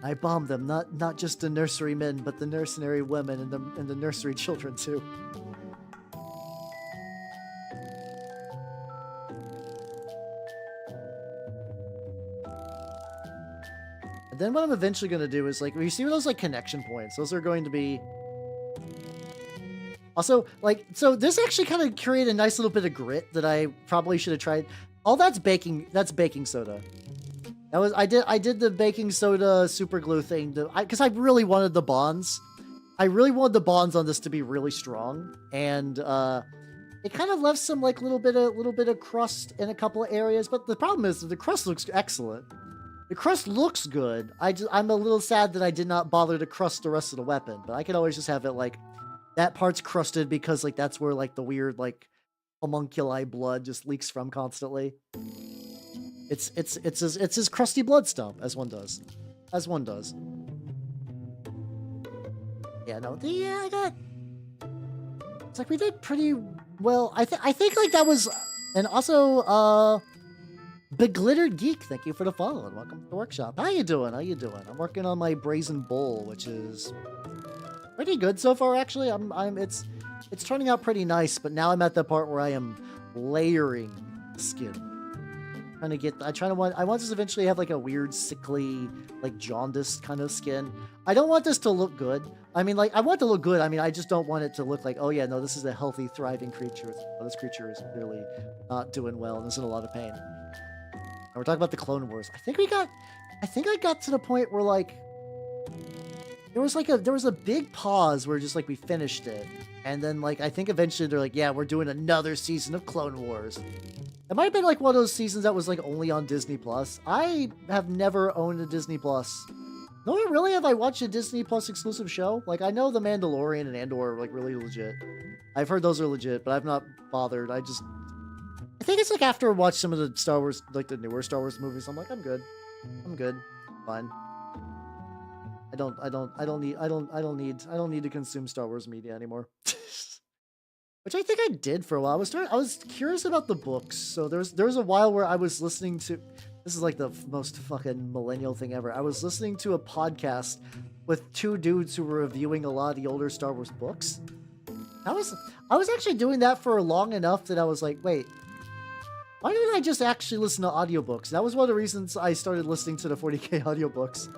I bombed them, not just the nursery men, but the nursery women and the nursery children too. And then what I'm eventually going to do is, like, you see those, like, connection points? Those are going to be... Also, like, so this actually kind of created a nice little bit of grit that I probably should have tried. Oh, that's baking soda. I did the baking soda super glue thing because I really wanted the bonds. I really wanted the bonds on this to be really strong. And, it kind of left some, like, little bit of crust in a couple of areas, but the problem is the crust looks excellent. The crust looks good. I'm a little sad that I did not bother to crust the rest of the weapon, but I can always just have it like that part's crusted because like that's where like the weird like homunculi blood just leaks from constantly. It's his crusty blood stump, as one does. Yeah, no, I got. It's like we did pretty well. I think like that was, and also Beglittered Geek, thank you for the follow and welcome to the workshop. How you doing? I'm working on my Brazen Bull, which is pretty good so far. Actually, it's turning out pretty nice. But now I'm at the part where I am layering skin. I want this to eventually have like a weird, sickly, like jaundiced kind of skin. I don't want this to look good. I mean, like I want it to look good. I mean, I just don't want it to look like, oh yeah, no, this is a healthy, thriving creature. Oh, this creature is clearly not doing well and is in a lot of pain. We're talking about the Clone Wars. I think I got to the point where like there was a big pause where just like we finished it, and then like I think eventually they're like, yeah, we're doing another season of Clone Wars. It might have been like one of those seasons that was like only on Disney Plus. I have never owned a Disney Plus. No, really, have I watched a Disney Plus exclusive show? Like I know The Mandalorian and Andor are like really legit. I've heard those are legit, but I've not bothered. I think it's like after I watched some of the Star Wars, like the newer Star Wars movies, I'm like, I'm good. Fine. I don't need to consume Star Wars media anymore. Which I think I did for a while. I was curious about the books. So there was a while where I was listening to, this is like the most fucking millennial thing ever. I was listening to a podcast with two dudes who were reviewing a lot of the older Star Wars books. I was actually doing that for long enough that I was like, wait, why didn't I just actually listen to audiobooks? That was one of the reasons I started listening to the 40K audiobooks.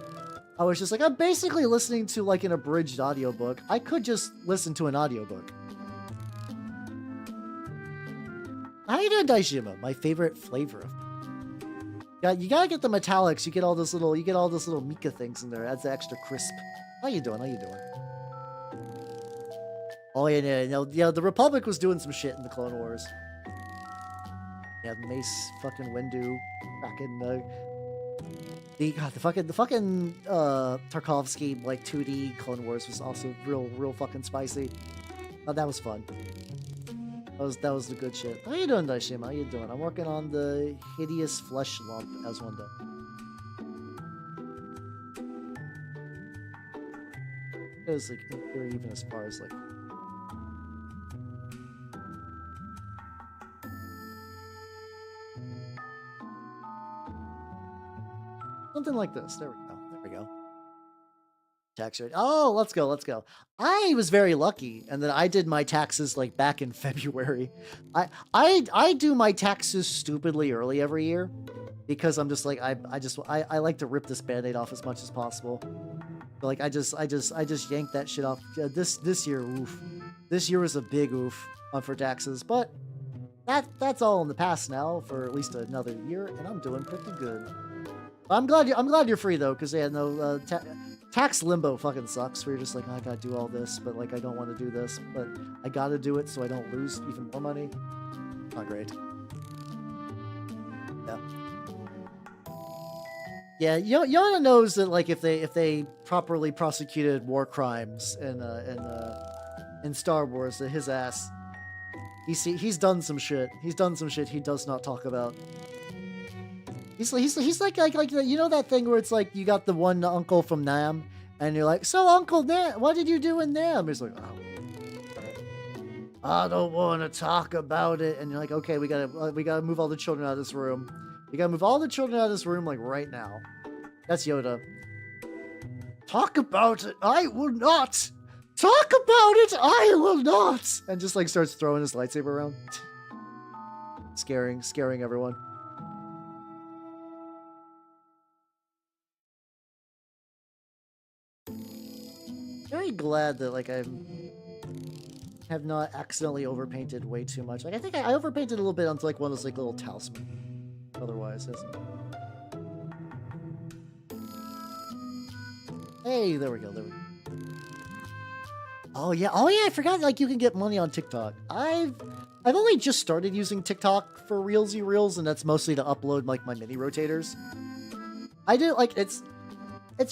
I was just like, I'm basically listening to like an abridged audiobook. I could just listen to an audiobook. How you doing, Daishima? My favorite flavor of. Yeah, you gotta get the metallics. You get all those little Mika things in there. Adds the extra crisp. How you doing? Oh yeah, the Republic was doing some shit in the Clone Wars. Yeah, Mace, fucking Windu, fucking the fucking Tarkovsky like 2D Clone Wars was also real fucking spicy. Oh, that was fun. That was the good shit. How you doing, Daishima? How you doing? I'm working on the hideous flesh lump as one does. It was like very even as far as like. Something like this. There we go. Tax rate. Oh, let's go. I was very lucky, and then I did my taxes like back in February. I do my taxes stupidly early every year because I'm just like I like to rip this Band-Aid off as much as possible. But like I just yanked that shit off. This year, oof. This year was a big oof for taxes, but that's all in the past now for at least another year, and I'm doing pretty good. I'm glad you're free though, because yeah, no tax limbo fucking sucks. Where you're just like, oh, I gotta do all this, but like I don't want to do this, but I gotta do it so I don't lose even more money. Not great. Yeah. Yeah, Yana knows that like if they properly prosecuted war crimes in Star Wars, that his ass he's done some shit. He's done some shit he does not talk about. He's like you know that thing where it's like you got the one uncle from Nam and you're like, so Uncle Nam, what did you do in Nam? He's like, oh, I don't want to talk about it. And you're like, okay, we gotta move all the children out of this room. You gotta move all the children out of this room like right now. That's Yoda. Talk about it. I will not. Talk about it. I will not. And just like starts throwing his lightsaber around, scaring everyone. Very glad that like I have not accidentally overpainted way too much. Like I think I overpainted a little bit onto like one of those like little talismans. Otherwise, hey, there we go. Oh yeah, I forgot. Like you can get money on TikTok. I've only just started using TikTok for Reelsy Reels, and that's mostly to upload like my mini rotators. I do like it's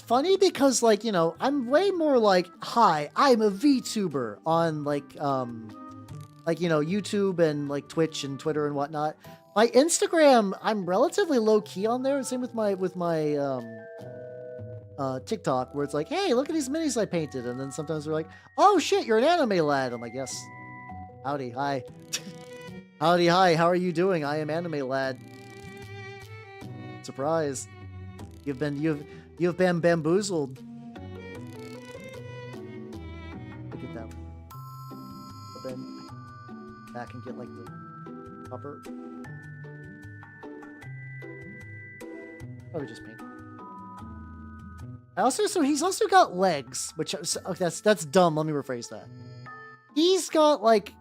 funny because like you know I'm way more like hi, I'm a VTuber on like you know YouTube and like Twitch and Twitter and whatnot. My Instagram, I'm relatively low key on there. Same with my TikTok, where it's like, hey, look at these minis I painted, and then sometimes they're like, oh shit, you're an anime lad. I'm like, yes. Howdy, hi. Howdy, hi. How are you doing? I am anime lad. Surprise. You've been bamboozled. Look at that. Then back and get like the upper. Probably just paint. So he's also got legs, which that's dumb. Let me rephrase that. He's got like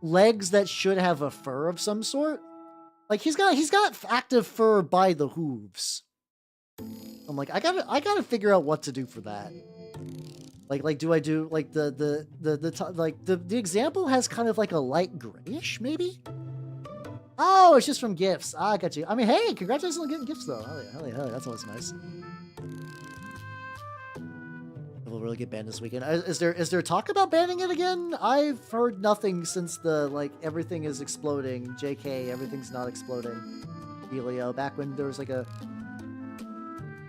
legs that should have a fur of some sort. Like he's got active fur by the hooves. I'm like, I gotta figure out what to do for that. Like do I do like the example has kind of like a light grayish maybe? Oh, it's just from gifts. Ah, I got you. I mean, hey, congratulations on getting gifts though. Hell yeah, that's always nice. Will really get banned this weekend. Is there talk about banning it again? I've heard nothing since the like everything is exploding. JK, everything's not exploding. Helio, back when there was like a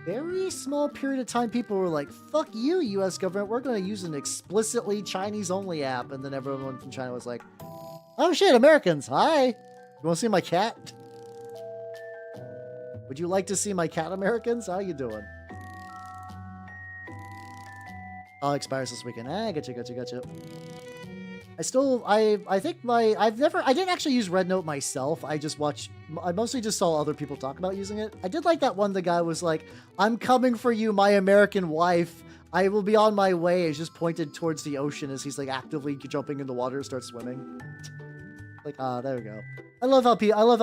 very small period of time, people were like, "Fuck you, U.S. government. We're going to use an explicitly Chinese-only app," and then everyone from China was like, "Oh shit, Americans! Hi, you want to see my cat? Would you like to see my cat, Americans? How you doing?" Oh, expires this weekend. Ah, gotcha. I think I didn't actually use Red Note myself. I mostly just saw other people talk about using it. I did like that one. The guy was like, "I'm coming for you, my American wife. I will be on my way." It's just pointed towards the ocean as he's like actively jumping in the water, starts swimming. Like, there we go. I love how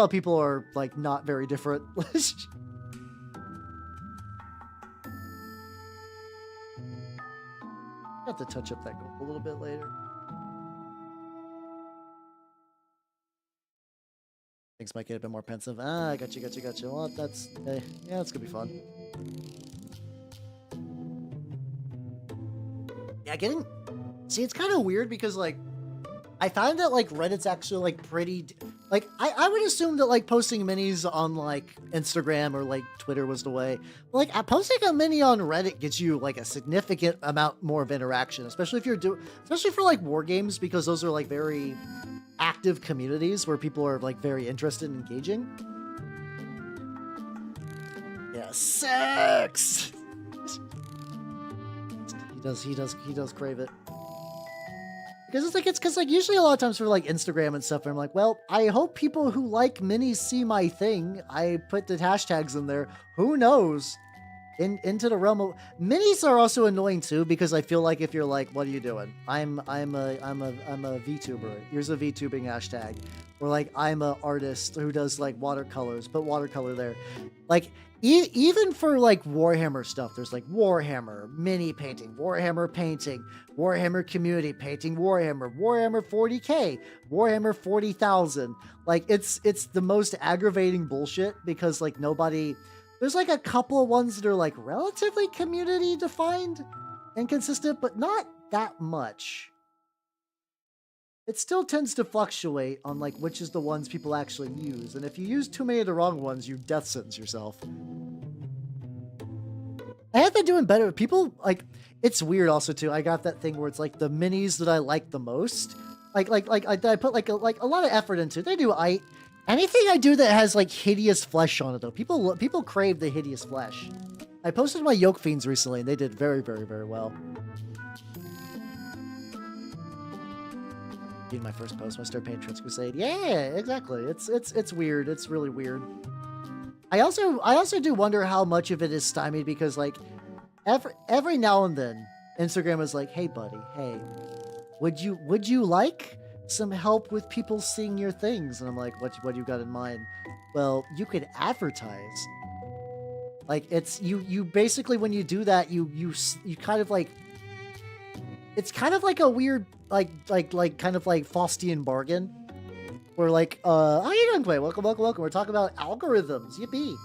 people are like not very different. Have to touch up that gold a little bit later. Things might get a bit more pensive. Ah, gotcha. Well, that's yeah, that's gonna be fun. Yeah, see, it's kind of weird because like I found that like Reddit's actually like pretty like I would assume that like posting minis on like Instagram or like Twitter was the way. But, like posting a mini on Reddit gets you like a significant amount more of interaction, especially for like war games, because those are like very active communities where people are like very interested in engaging. Yeah, sex. He does crave it. Because it's like usually a lot of times for like Instagram and stuff, I'm like, well, I hope people who like minis see my thing. I put the hashtags in there. Who knows? into the realm of minis are also annoying too, because I feel like if you're like, what are you doing? I'm a VTuber. Here's a VTubing hashtag. Or like, I'm a artist who does like watercolors, put watercolor there. Like even for like Warhammer stuff, there's like Warhammer mini painting, Warhammer painting, Warhammer community painting, Warhammer 40K, Warhammer 40,000. Like it's the most aggravating bullshit, because like nobody. There's like a couple of ones that are like relatively community defined and consistent, but not that much. It still tends to fluctuate on like which is the ones people actually use. And if you use too many of the wrong ones, you death sentence yourself. I have been doing better. People like, it's weird also too. I got that thing where it's like the minis that I like the most. I put like a lot of effort into. They do anything I do that has like hideous flesh on it though. People crave the hideous flesh. I posted my Yoke Fiends recently and they did very, very, very well. Being my first post, my start Patriots Crusade. Yeah, exactly. It's weird. It's really weird. I also do wonder how much of it is stymied, because like every now and then Instagram is like, hey buddy, hey, would you like some help with people seeing your things? And I'm like, what you got in mind? Well, you could advertise. Like it's you basically, when you do that, you kind of like, it's kind of like a weird kind of like Faustian bargain, where like how you doing, Clay? Welcome. We're talking about algorithms. Yippee.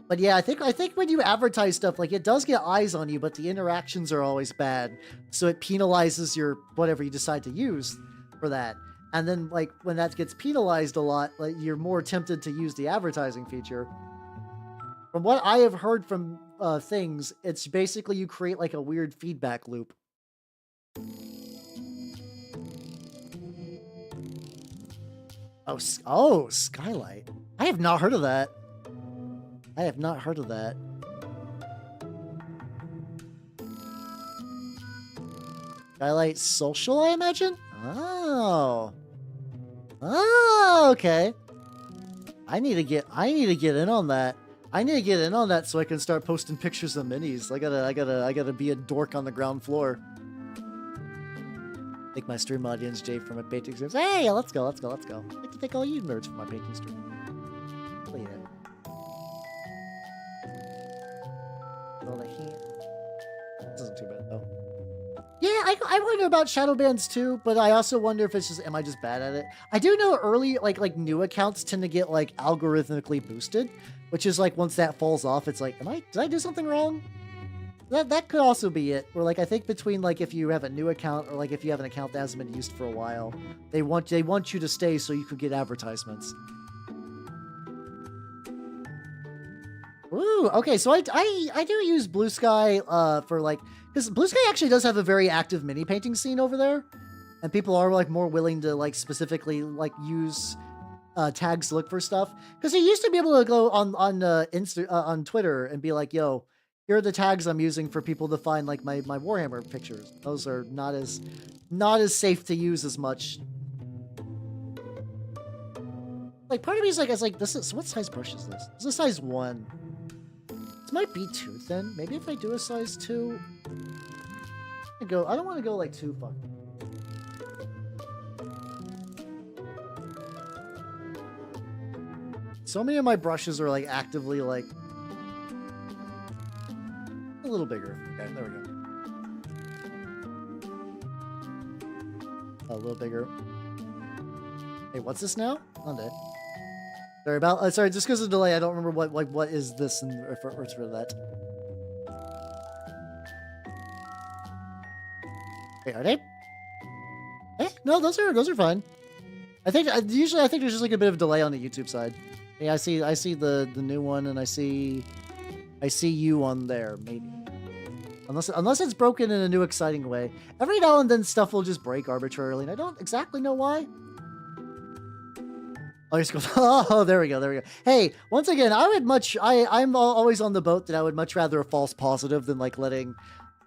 But yeah, I think when you advertise stuff, like it does get eyes on you, but the interactions are always bad, so it penalizes your whatever you decide to use for that. And then like when that gets penalized a lot, like you're more tempted to use the advertising feature. From what I have heard from things, it's basically you create like a weird feedback loop. Oh, Skylight. I have not heard of that. Skylight Social, I imagine? Oh. Oh, okay. I need to get in on that. So I can start posting pictures of minis. I gotta be a dork on the ground floor. Thank my stream audience, Jay, for my painting streams. Hey, let's go. I'd like to thank all you nerds for my painting stream. Look at that. Well, this isn't too bad though. Yeah, I wonder about shadow bans too, but I also wonder if it's just, am I just bad at it? I do know early, like new accounts tend to get like algorithmically boosted, which is like once that falls off, it's like, did I do something wrong? That could also be it. Where like I think between like if you have a new account or like if you have an account that hasn't been used for a while, they want you to stay so you could get advertisements. Ooh, okay, so I do use Blue Sky for like, because Blue Sky actually does have a very active mini painting scene over there, and people are like more willing to like specifically like use tags to look for stuff. Because you used to be able to go on Twitter and be like, yo, here are the tags I'm using for people to find like my Warhammer pictures. Those are not as safe to use as much. Like part of me is like, this is, what size brush is this? This is a size 1. This might be too thin. Maybe if I do a size 2. I don't want to go like too fucking. So many of my brushes are like actively like a little bigger. Okay, there we go. A little bigger. Hey, what's this now? Monday. Sorry, just because of the delay, I don't remember what is this and refer to that. Wait, are they? Eh? No, those are fine. I think usually there's just like a bit of delay on the YouTube side. Yeah, I see the new one, and I see you on there, maybe. Unless it's broken in a new exciting way. Every now and then stuff will just break arbitrarily, and I don't exactly know why. Oh, just goes, oh, there we go. Hey, once again, I'm always on the boat that I would much rather a false positive than like letting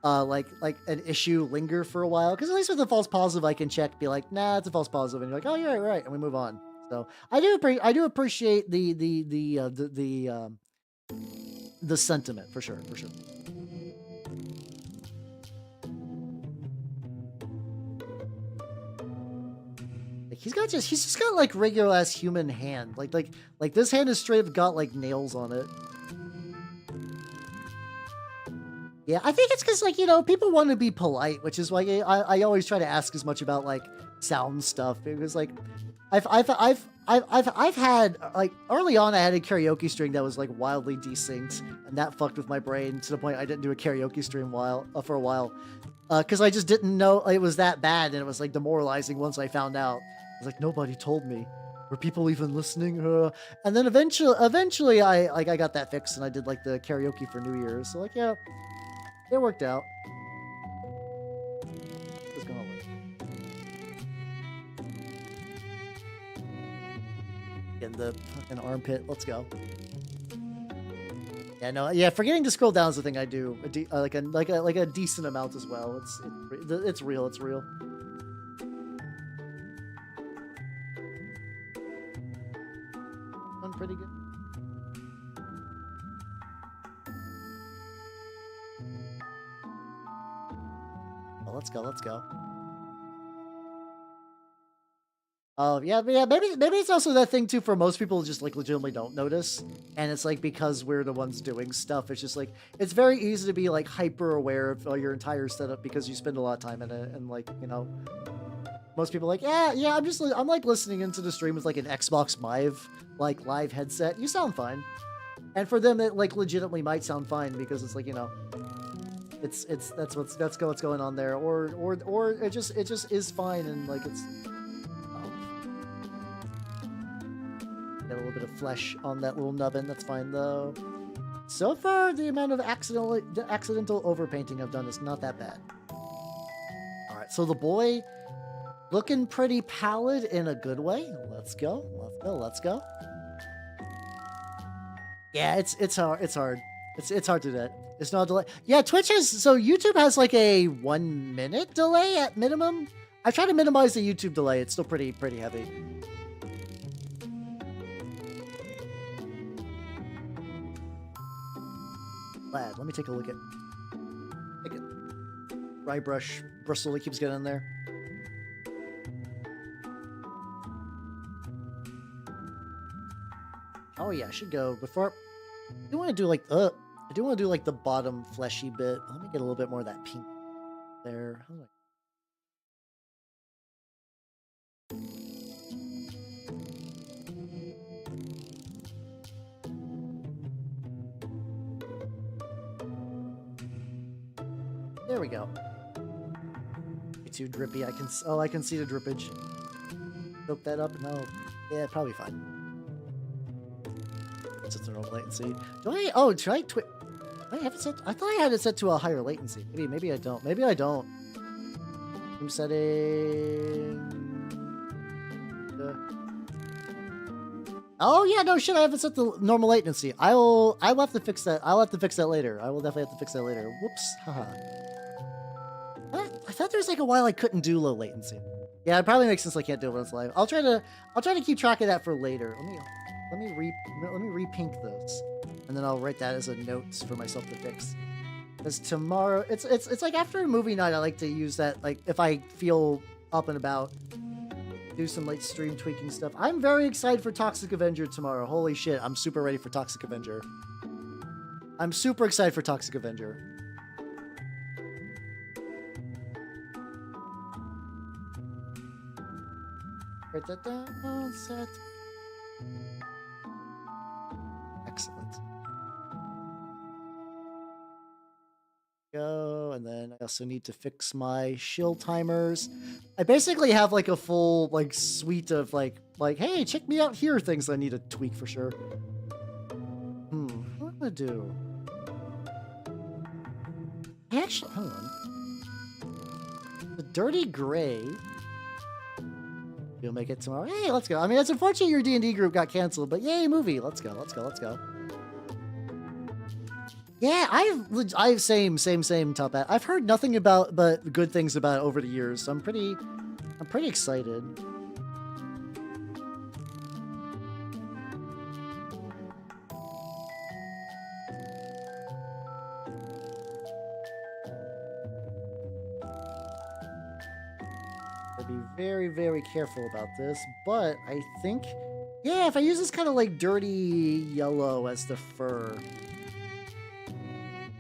like an issue linger for a while. Because at least with a false positive, I can check, be like, nah, it's a false positive, and you're like, oh, you're right, and we move on. So I do appreciate the the sentiment for sure, for sure. Like he's just got like regular ass human hand. Like this hand is straight up got like nails on it. Yeah, I think it's because, like, you know, people want to be polite, which is why I always try to ask as much about like sound stuff, because like I've had, like, early on I had a karaoke stream that was like wildly desynced, and that fucked with my brain to the point I didn't do a karaoke stream for a while, because I just didn't know it was that bad, and it was like demoralizing once I found out. I was like, nobody told me. Were people even listening? And then eventually I got that fixed, and I did like the karaoke for New Year's. So like, yeah. It worked out. It's gonna work. In the fucking armpit. Let's go. Yeah, no, yeah. Forgetting to scroll down is the thing I do. Like a decent amount as well. It's real. It's real. Done pretty good. Let's go, let's go. Oh, yeah, but yeah, maybe it's also that thing too for most people just like legitimately don't notice. And it's like because we're the ones doing stuff, it's just like it's very easy to be like hyper aware of your entire setup because you spend a lot of time in it, and like, you know, most people are like, yeah, I'm like listening into the stream with like an Xbox live headset. You sound fine. And for them it like legitimately might sound fine because it's like, you know, that's what's going on there, or it just is fine, and like it's get a little bit of flesh on that little nubbin. That's fine though. So far the amount of accidental overpainting I've done is not that bad. All right, so the boy looking pretty pallid in a good way. Let's go. Yeah, it's hard. It's hard to do that. It's not a delay. Yeah, YouTube has like a 1 minute delay at minimum. I try to minimize the YouTube delay. It's still pretty heavy. Lad, let me take a look at dry brush bristle that keeps getting in there. Oh yeah, I should go before. I do want to do like the bottom fleshy bit. Let me get a little bit more of that pink there. There we go. Too drippy. I can see the drippage. Soak that up. No. Yeah, probably fine. It's a normal latency. Should I I have it set. I thought I had it set to a higher latency. Maybe I don't. Maybe I don't. Stream setting. Oh yeah, no shit. I haven't set the normal latency. I'll have to fix that. I'll have to fix that later. I will definitely have to fix that later. Whoops. Haha. I thought there was like a while I couldn't do low latency. Yeah, it probably makes sense I can't do it when it's live. I'll try to keep track of that for later. Let me re-pink this, and then I'll write that as a note for myself to fix. Because tomorrow, it's like after a movie night, I like to use that, like if I feel up and about, do some like stream tweaking stuff. I'm very excited for Toxic Avenger tomorrow. Holy shit, I'm super ready for Toxic Avenger. I'm super excited for Toxic Avenger. Write that down, set. Excellent. Go, and then I also need to fix my shill timers. I basically have like a full like suite of like hey, check me out here things I need to tweak for sure. What am I gonna do? Actually, hold on. The dirty gray. You'll make it tomorrow. Hey, let's go. I mean, it's unfortunate your D&D group got canceled, but yay, movie. Let's go. Yeah, I've same top hat. I've heard nothing but good things about it over the years, so I'm pretty excited. gotta be very, very careful about this. But I think, yeah, if I use this kind of like dirty yellow as the fur,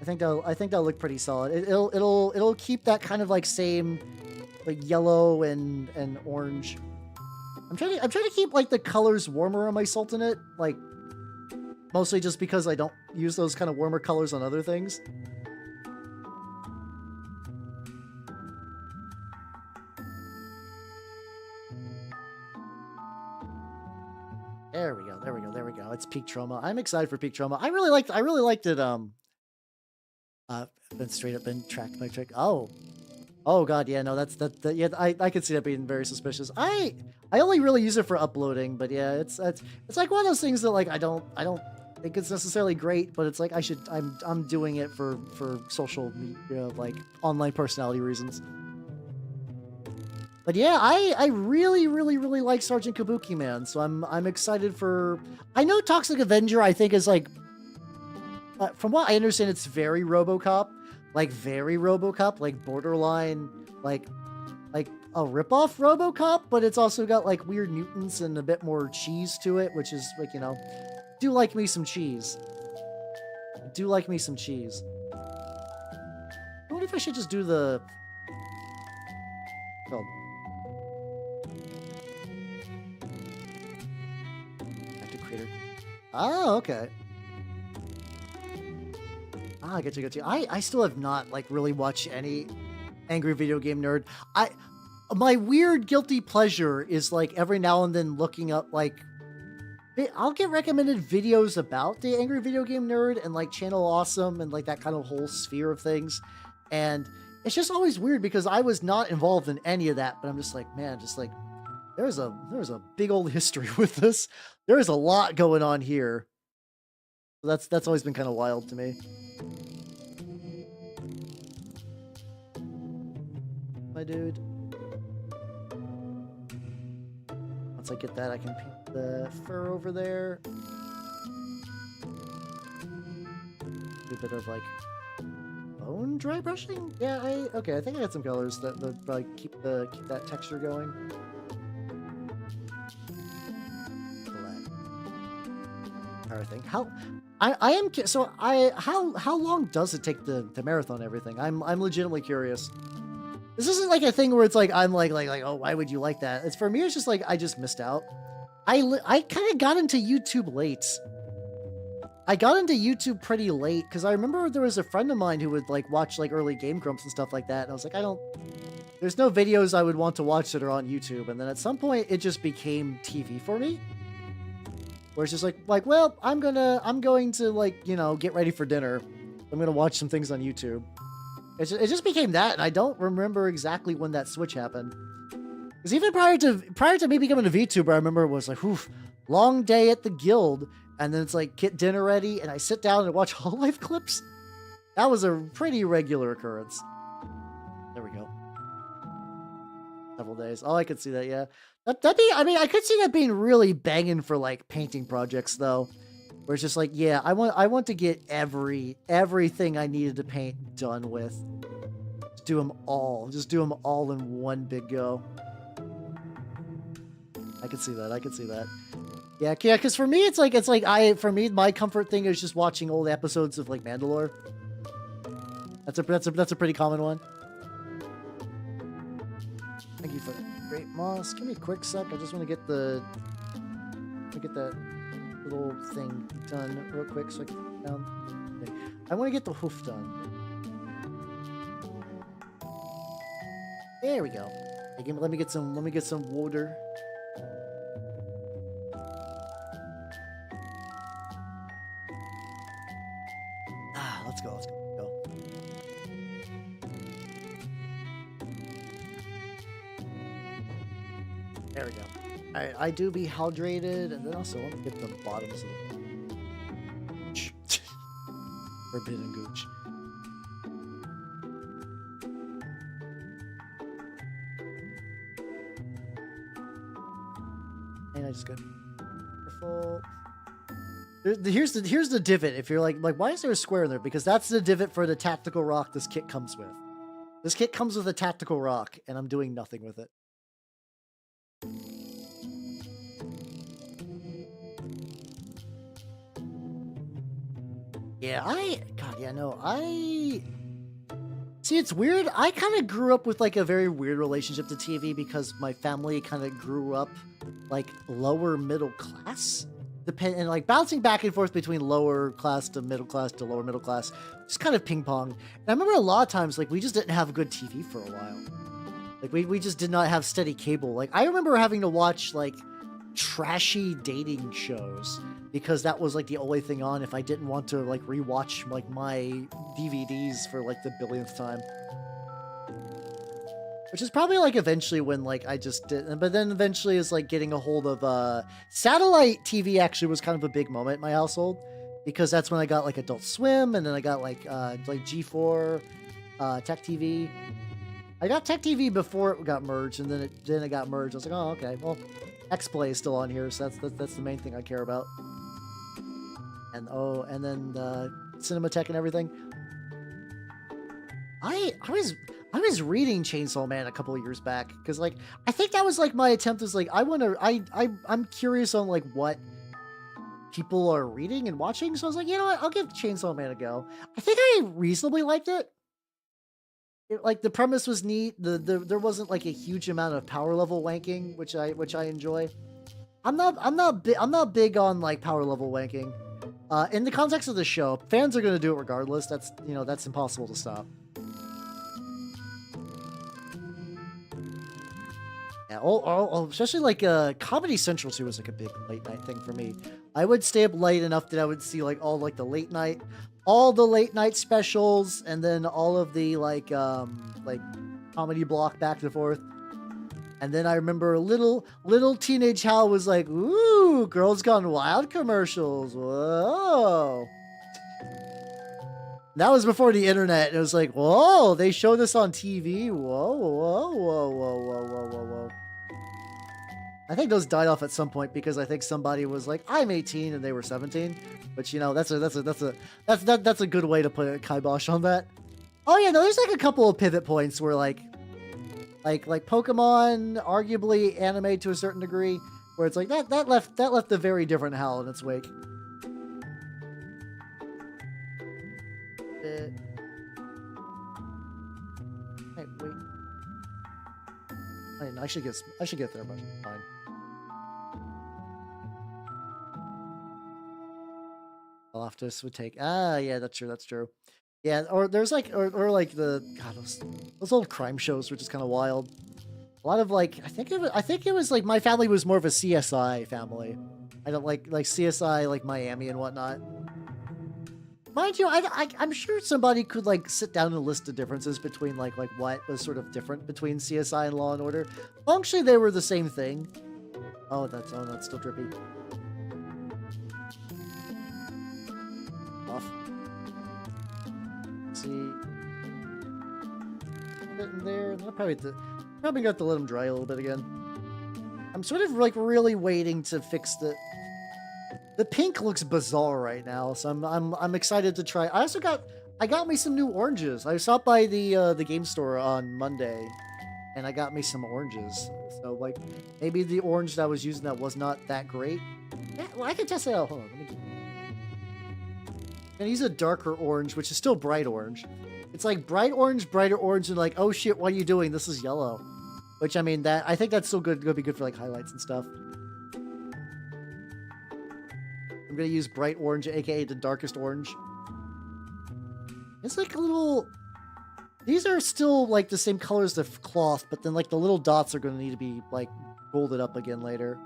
I think that'll look pretty solid. It'll keep that kind of like same like yellow and orange. I'm trying to keep like the colors warmer on my Sultanate, like mostly just because I don't use those kind of warmer colors on other things. There we go. There we go. There we go. It's Peak Trauma. I'm excited for Peak Trauma. I really liked it. Been tracked by trick. Oh god, yeah, no, yeah, I could see that being very suspicious. I only really use it for uploading, but yeah, it's like one of those things that like I don't think it's necessarily great, but it's like I'm doing it for social media, like online personality reasons. But yeah, I really like Sergeant Kabuki, man. So I'm excited for. I know Toxic Avenger, I think, is like, from what I understand, it's very RoboCop. Like very RoboCop, like borderline, like a ripoff RoboCop, but it's also got like weird mutants and a bit more cheese to it, which is like, you know, do like me some cheese. Do like me some cheese. I wonder if I should just do the. Oh. Active creator. Oh, okay. I get you. I still have not like really watched any Angry Video Game Nerd. My weird guilty pleasure is like every now and then looking up like I'll get recommended videos about the Angry Video Game Nerd and like Channel Awesome and like that kind of whole sphere of things, and it's just always weird because I was not involved in any of that, but I'm just like, man, just like there's a big old history with this. There is a lot going on here. So that's always been kind of wild to me. My dude. Once I get that, I can paint the fur over there. Do a bit of like bone dry brushing. Yeah, okay. I think I got some colors that probably keep that texture going. Everything. How long does it take to marathon everything? I'm legitimately curious. This isn't like a thing where it's like I'm like oh, why would you like that? It's for me. It's just like I just missed out. I kind of got into YouTube late. I got into YouTube pretty late because I remember there was a friend of mine who would like watch like early Game Grumps and stuff like that, and I was like, there's no videos I would want to watch that are on YouTube. And then at some point, it just became TV for me. Where it's just like, well, I'm going to like, you know, get ready for dinner. I'm gonna watch some things on YouTube. It just became that, and I don't remember exactly when that switch happened. Because even prior to me becoming a VTuber, I remember it was like, oof, long day at the guild, and then it's like get dinner ready, and I sit down and watch Hololive clips. That was a pretty regular occurrence. There we go. Several days. Oh, I could see that. Yeah. That'd be, I mean, I could see that being really banging for like painting projects though, where it's just like, yeah, I want to get everything I needed to paint done with. Just do them all in one big go. I could see that. Yeah, because for me, it's like my comfort thing is just watching old episodes of like Mandalore. That's a pretty common one. Thank you for that. Great moss. Give me a quick sec. I just want to get that little thing done real quick so I can put it down. Okay. I want to get the hoof done. There we go. Okay, let me get some water. Let's go. There we go. Alright, I do be hydrated, and then also I want to get the bottoms of the gooch. Forbidden gooch. And I just got careful. Here's the divot. If you're like why is there a square in there? Because that's the divot for the tactical rock this kit comes with. This kit comes with a tactical rock, and I'm doing nothing with it. Yeah, see, it's weird. I kind of grew up with like a very weird relationship to TV because my family kind of grew up like lower middle class, and like bouncing back and forth between lower class to middle class to lower middle class, just kind of ping pong. And I remember a lot of times like we just didn't have good TV for a while. Like we just did not have steady cable. Like I remember having to watch like trashy dating shows because that was like the only thing on if I didn't want to like rewatch like my DVDs for like the billionth time. Which is probably like eventually when like I just did, but then eventually is like getting a hold of satellite TV actually was kind of a big moment in my household because that's when I got like Adult Swim and then I got like G4, Tech TV. I got Tech TV before it got merged, and then it got merged. I was like, oh, okay. Well, X-Play is still on here, so that's the main thing I care about. And and then Cinematech and everything. I was reading Chainsaw Man a couple of years back because like I think that was like my attempt is like I'm curious on like what people are reading and watching, so I was like, you know what, I'll give Chainsaw Man a go. I think I reasonably liked it. Like the premise was neat. There wasn't like a huge amount of power level wanking, which I enjoy. I'm not big on like power level wanking. In the context of the show, fans are gonna do it regardless. That's that's impossible to stop. Yeah, especially like Comedy Central too was like a big late night thing for me. I would stay up late enough that I would see like all the late night specials, and then all of the like comedy block back and forth. And then I remember little teenage Hal was like, "Ooh, Girls Gone Wild commercials! Whoa!" That was before the internet. It was like, "Whoa, they showed this on TV! Whoa, whoa, whoa, whoa, whoa, whoa, whoa, whoa!" I think those died off at some point because I think somebody was like, "I'm 18" and they were 17. But that's a good way to put a kibosh on that. Oh yeah, no, there's like a couple of pivot points where like Pokemon, arguably anime to a certain degree, where it's like that left a very different Hal in its wake. Hey, wait. I should get there, but fine. Loftus would take. Yeah, that's true. Yeah, or there's like or like those old crime shows, which is kind of wild. A lot of like I think it was like my family was more of a CSI family. I don't like CSI like Miami and whatnot. Mind you, I'm sure somebody could like sit down and list the differences between like what was sort of different between CSI and Law and Order. Functionally, they were the same thing. Oh, that's still drippy. Off. Let's see. Put it in there. I'll probably got to let them dry a little bit again. I'm sort of like really waiting to fix the pink looks bizarre right now, so I'm excited to try. I got me some new oranges. I stopped by the game store on Monday, and I got me some oranges. So like maybe the orange that I was using that was not that great. Yeah, well, I can test it out. Hold on, let me. I'm gonna use a darker orange, which is still bright orange. It's like brighter orange, and like, oh shit, what are you doing? This is yellow. Which I mean, I think that's still gonna be good for like highlights and stuff. I'm gonna use bright orange, aka the darkest orange. It's like a little. These are still like the same color as the cloth, but then like the little dots are gonna need to be like folded up again later.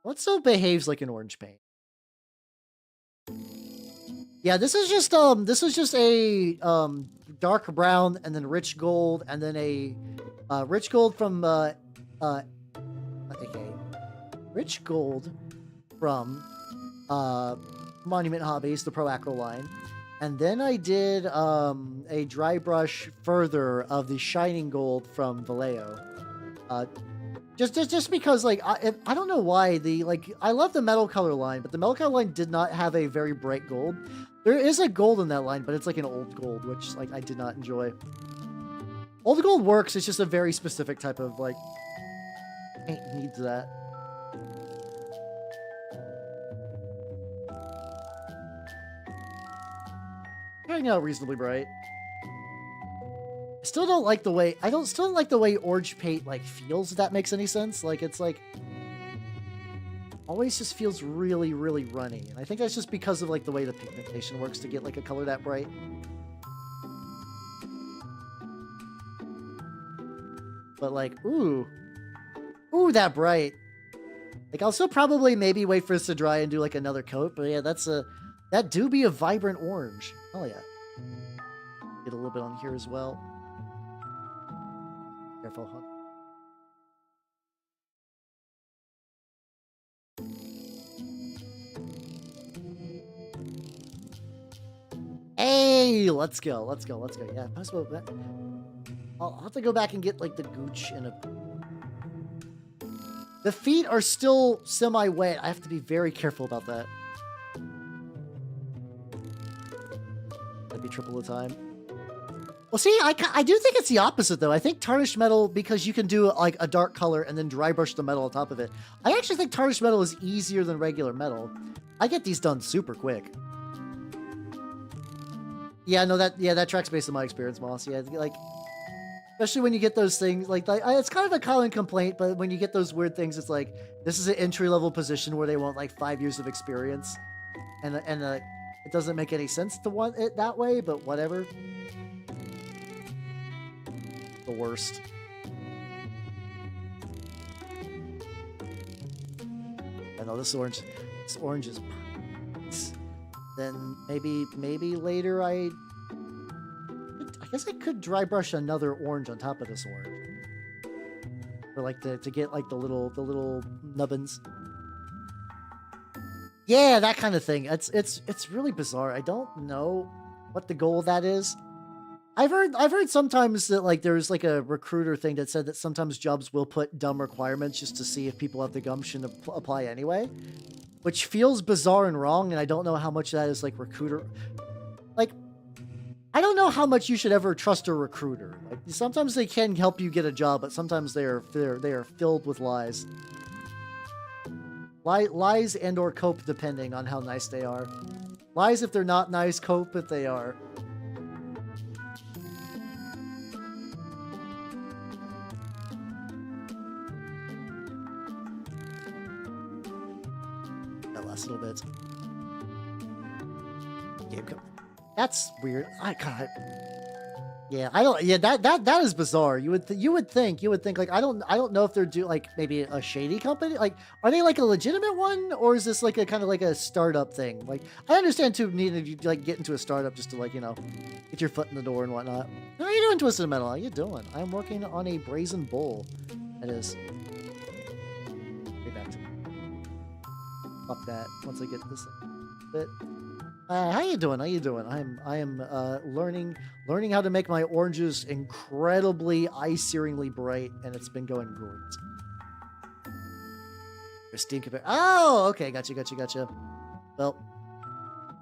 What still behaves like an orange paint? Yeah, this is just a dark brown and then rich gold and then a rich gold from rich gold from Monument Hobbies, the Pro Acro line. And then I did a dry brush further of the shining gold from Vallejo. Just because like I don't know why I love the metal color line, but the metal color line did not have a very bright gold. There is a gold in that line, but it's like an old gold, which like I did not enjoy. Old gold works, it's just a very specific type of like paint needs that. turning out reasonably bright. I still don't like the way still don't like the way orange paint like feels, if that makes any sense. Like it's like always just feels really, really runny. And I think that's just because of like the way the pigmentation works to get like a color that bright. But like, ooh, that bright. Like I'll still probably maybe wait for this to dry and do like another coat. But yeah, that do be a vibrant orange. Oh yeah. Get a little bit on here as well. Careful, huh? Hey, let's go. Yeah, possible. I'll have to go back and get like the gooch and a. The feet are still semi-wet. I have to be very careful about that. That'd be triple the time. Well, see, I do think it's the opposite, though. I think tarnished metal, because you can do like a dark color and then dry brush the metal on top of it. I actually think tarnished metal is easier than regular metal. I get these done super quick. Yeah, no, that tracks based on my experience, Moss. Yeah, like, especially when you get those things, like it's kind of a common complaint, but when you get those weird things, it's like, this is an entry-level position where they want like 5 years of experience. And it doesn't make any sense to want it that way, but whatever. The worst. I know this orange is perfect. Then maybe later I guess I could dry brush another orange on top of this orange. Or like to get like the little nubbins. Yeah, that kind of thing. It's really bizarre. I don't know what the goal of that is. I've heard sometimes that like there's like a recruiter thing that said that sometimes jobs will put dumb requirements just to see if people have the gumption to apply anyway, which feels bizarre and wrong. And I don't know how much that is like recruiter. Like, I don't know how much you should ever trust a recruiter. Like sometimes they can help you get a job, but sometimes they are filled with lies. Lies and or cope depending on how nice they are. Lies if they're not nice, cope if they are. A little bit. That's weird. Yeah, I don't. Yeah, that is bizarre. You would think like I don't know if they're like maybe a shady company. Like, are they like a legitimate one, or is this like a kind of like a startup thing? Like, I understand too needing to like get into a startup just to like get your foot in the door and whatnot. How are you doing, Twisted Metal? How you doing? I'm working on a Brazen Bull. That is. Get back to me. Fuck that. Once I get this bit. How you doing? I am learning how to make my oranges incredibly eye-searingly bright, and it's been going great. Pristine compare. Oh, okay, gotcha. Well,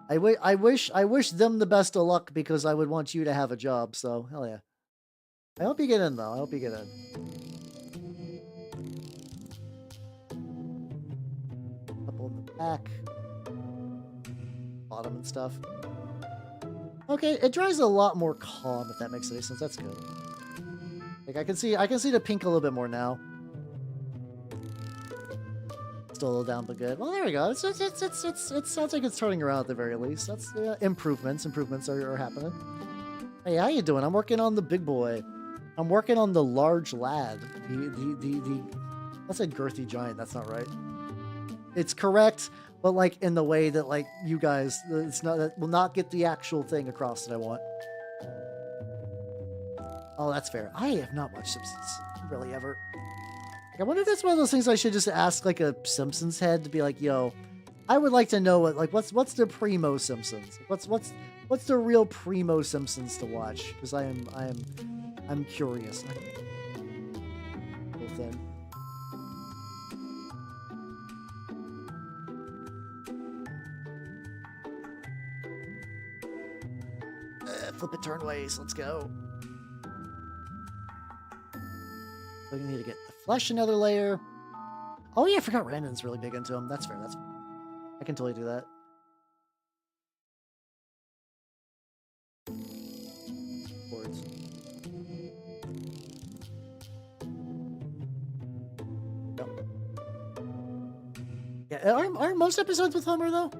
I wish them the best of luck because I would want you to have a job. So hell yeah. I hope you get in though. I hope you get in. Couple in the back. Bottom and stuff. Okay, it dries a lot more calm, if that makes any sense. That's good. Like I can see the pink a little bit more now. Still a little down, but good. Well, there we go. It sounds like it's turning around at the very least. That's improvements. Improvements are happening. Hey, how you doing? I'm working on the big boy. I'm working on the large lad. I said girthy giant. That's not right. It's correct. But like in the way that like you guys, that will not get the actual thing across that I want. Oh, that's fair. I have not watched Simpsons really ever. I wonder if that's one of those things I should just ask like a Simpsons head to be like, yo, I would like to know what's the primo Simpsons? What's the real primo Simpsons to watch? Because I'm curious. Real thin. Flip it turnways. Let's go. We need to get the flesh another layer. Oh yeah, I forgot Randon's really big into them. That's fair. I can totally do that. Yep. Yeah, aren't most episodes with Homer though?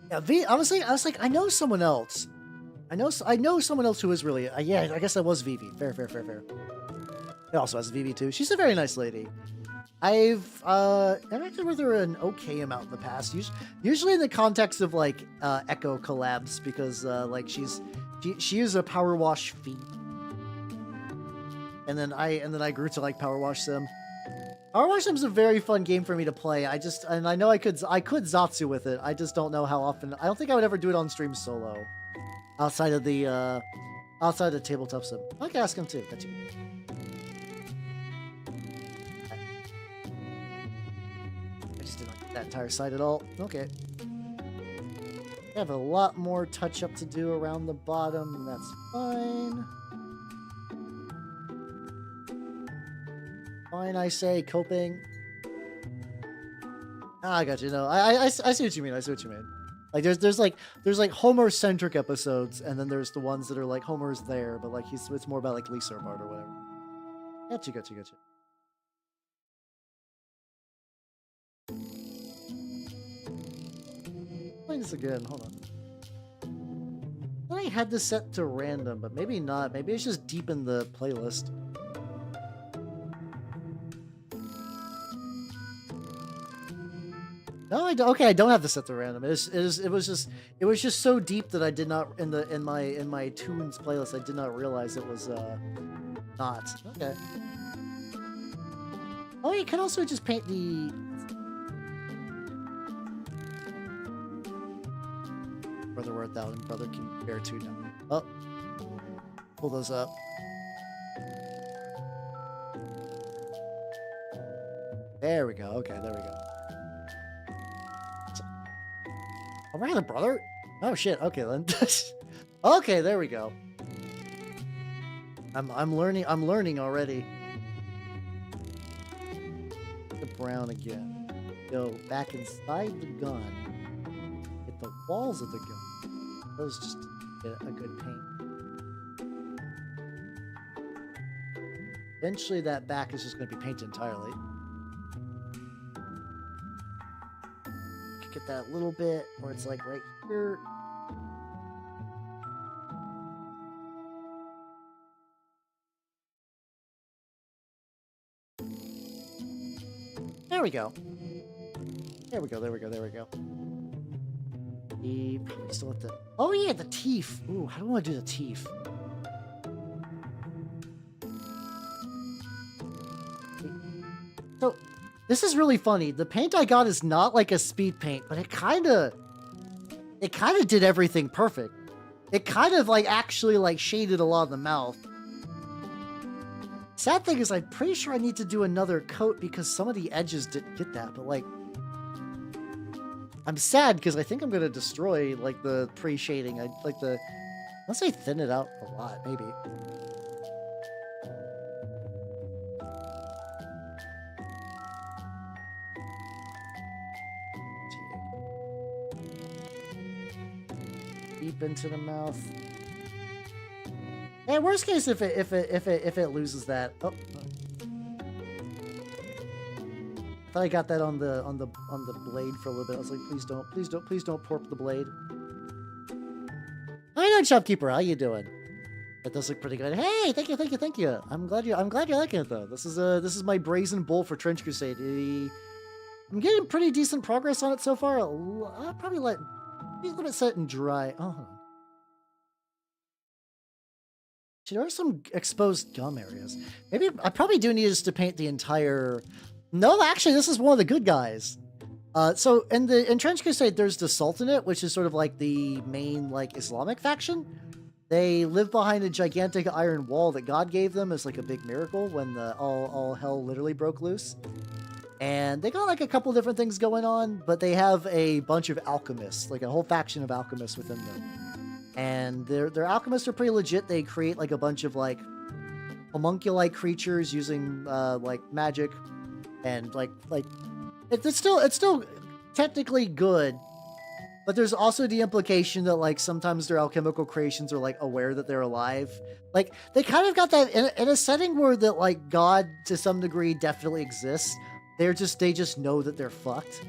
Yeah, I was like, I know someone else. I know someone else who is really. Yeah, I guess that was Vivi. Fair. It also has Vivi too. She's a very nice lady. I've interacted with her an okay amount in the past. Usually in the context of like Echo collabs, because like she is a Power Wash fiend. And then I grew to like Power Wash Sim. Power Wash Sim's a very fun game for me to play. I know I could Zatsu with it. I just don't know how often. I don't think I would ever do it on stream solo. Outside of the tabletop sim. I can ask him too. Got you. I just didn't like that entire side at all. Okay. I have a lot more touch up to do around the bottom, and that's fine. Fine, I say, coping. I got you. No, I see what you mean. I see what you mean. Like there's like Homer centric episodes, and then there's the ones that are like Homer's there, but like it's more about like Lisa or Bart or whatever. Gotcha. Playing this again. Hold on. I thought I had this set to random, but maybe not. Maybe it's just deep in the playlist. No, I don't. Okay, I don't have this set to random. It was just so deep that I did not in my tunes playlist. I did not realize it was not. Okay. Oh, you can also just paint the. Brother worth out and brother can bear two down. Oh, pull those up. There we go. Okay, there we go. Am I the brother? Oh shit. Okay then. Okay, there we go. I'm learning already. The brown again. Go back inside the gun. Hit the walls of the gun. Those just get a good paint. Eventually that back is just going to be painted entirely. Get that little bit where it's like right here. There we go. There we go. The probably still have to. Oh yeah, the teeth. Ooh, how do I want to do the teeth? So this is really funny. The paint I got is not like a speed paint, but it kind of did everything perfect. It kind of like actually like shaded a lot of the mouth. Sad thing is I'm pretty sure I need to do another coat because some of the edges didn't get that, but like I'm sad because I think I'm going to destroy like the pre-shading. Unless I thin it out a lot, maybe. Deep into the mouth. And worst case, if it loses that. Oh. I thought I got that on the blade for a little bit. I was like, please don't porp the blade. How you doing, shopkeeper? How you doing? That does look pretty good. Hey, thank you. I'm glad you're liking it though. This is my Brazen Bull for Trench Crusade. I'm getting pretty decent progress on it so far. I'll probably let it set and dry. Oh, hold on. There are some exposed gum areas. Maybe I probably do need us to paint the entire. No, actually, this is one of the good guys. So in Trench Crusade, there's the Sultanate, which is sort of like the main like Islamic faction. They live behind a gigantic iron wall that God gave them as like a big miracle when all hell literally broke loose. And they got like a couple different things going on, but they have a bunch of alchemists, like a whole faction of alchemists within them. And their alchemists are pretty legit. They create like a bunch of like homunculi creatures using like magic, and like it's still technically good, But there's also the implication that like sometimes their alchemical creations are like aware that they're alive. Like they kind of got that in a setting where that like God to some degree definitely exists. They just know that they're fucked.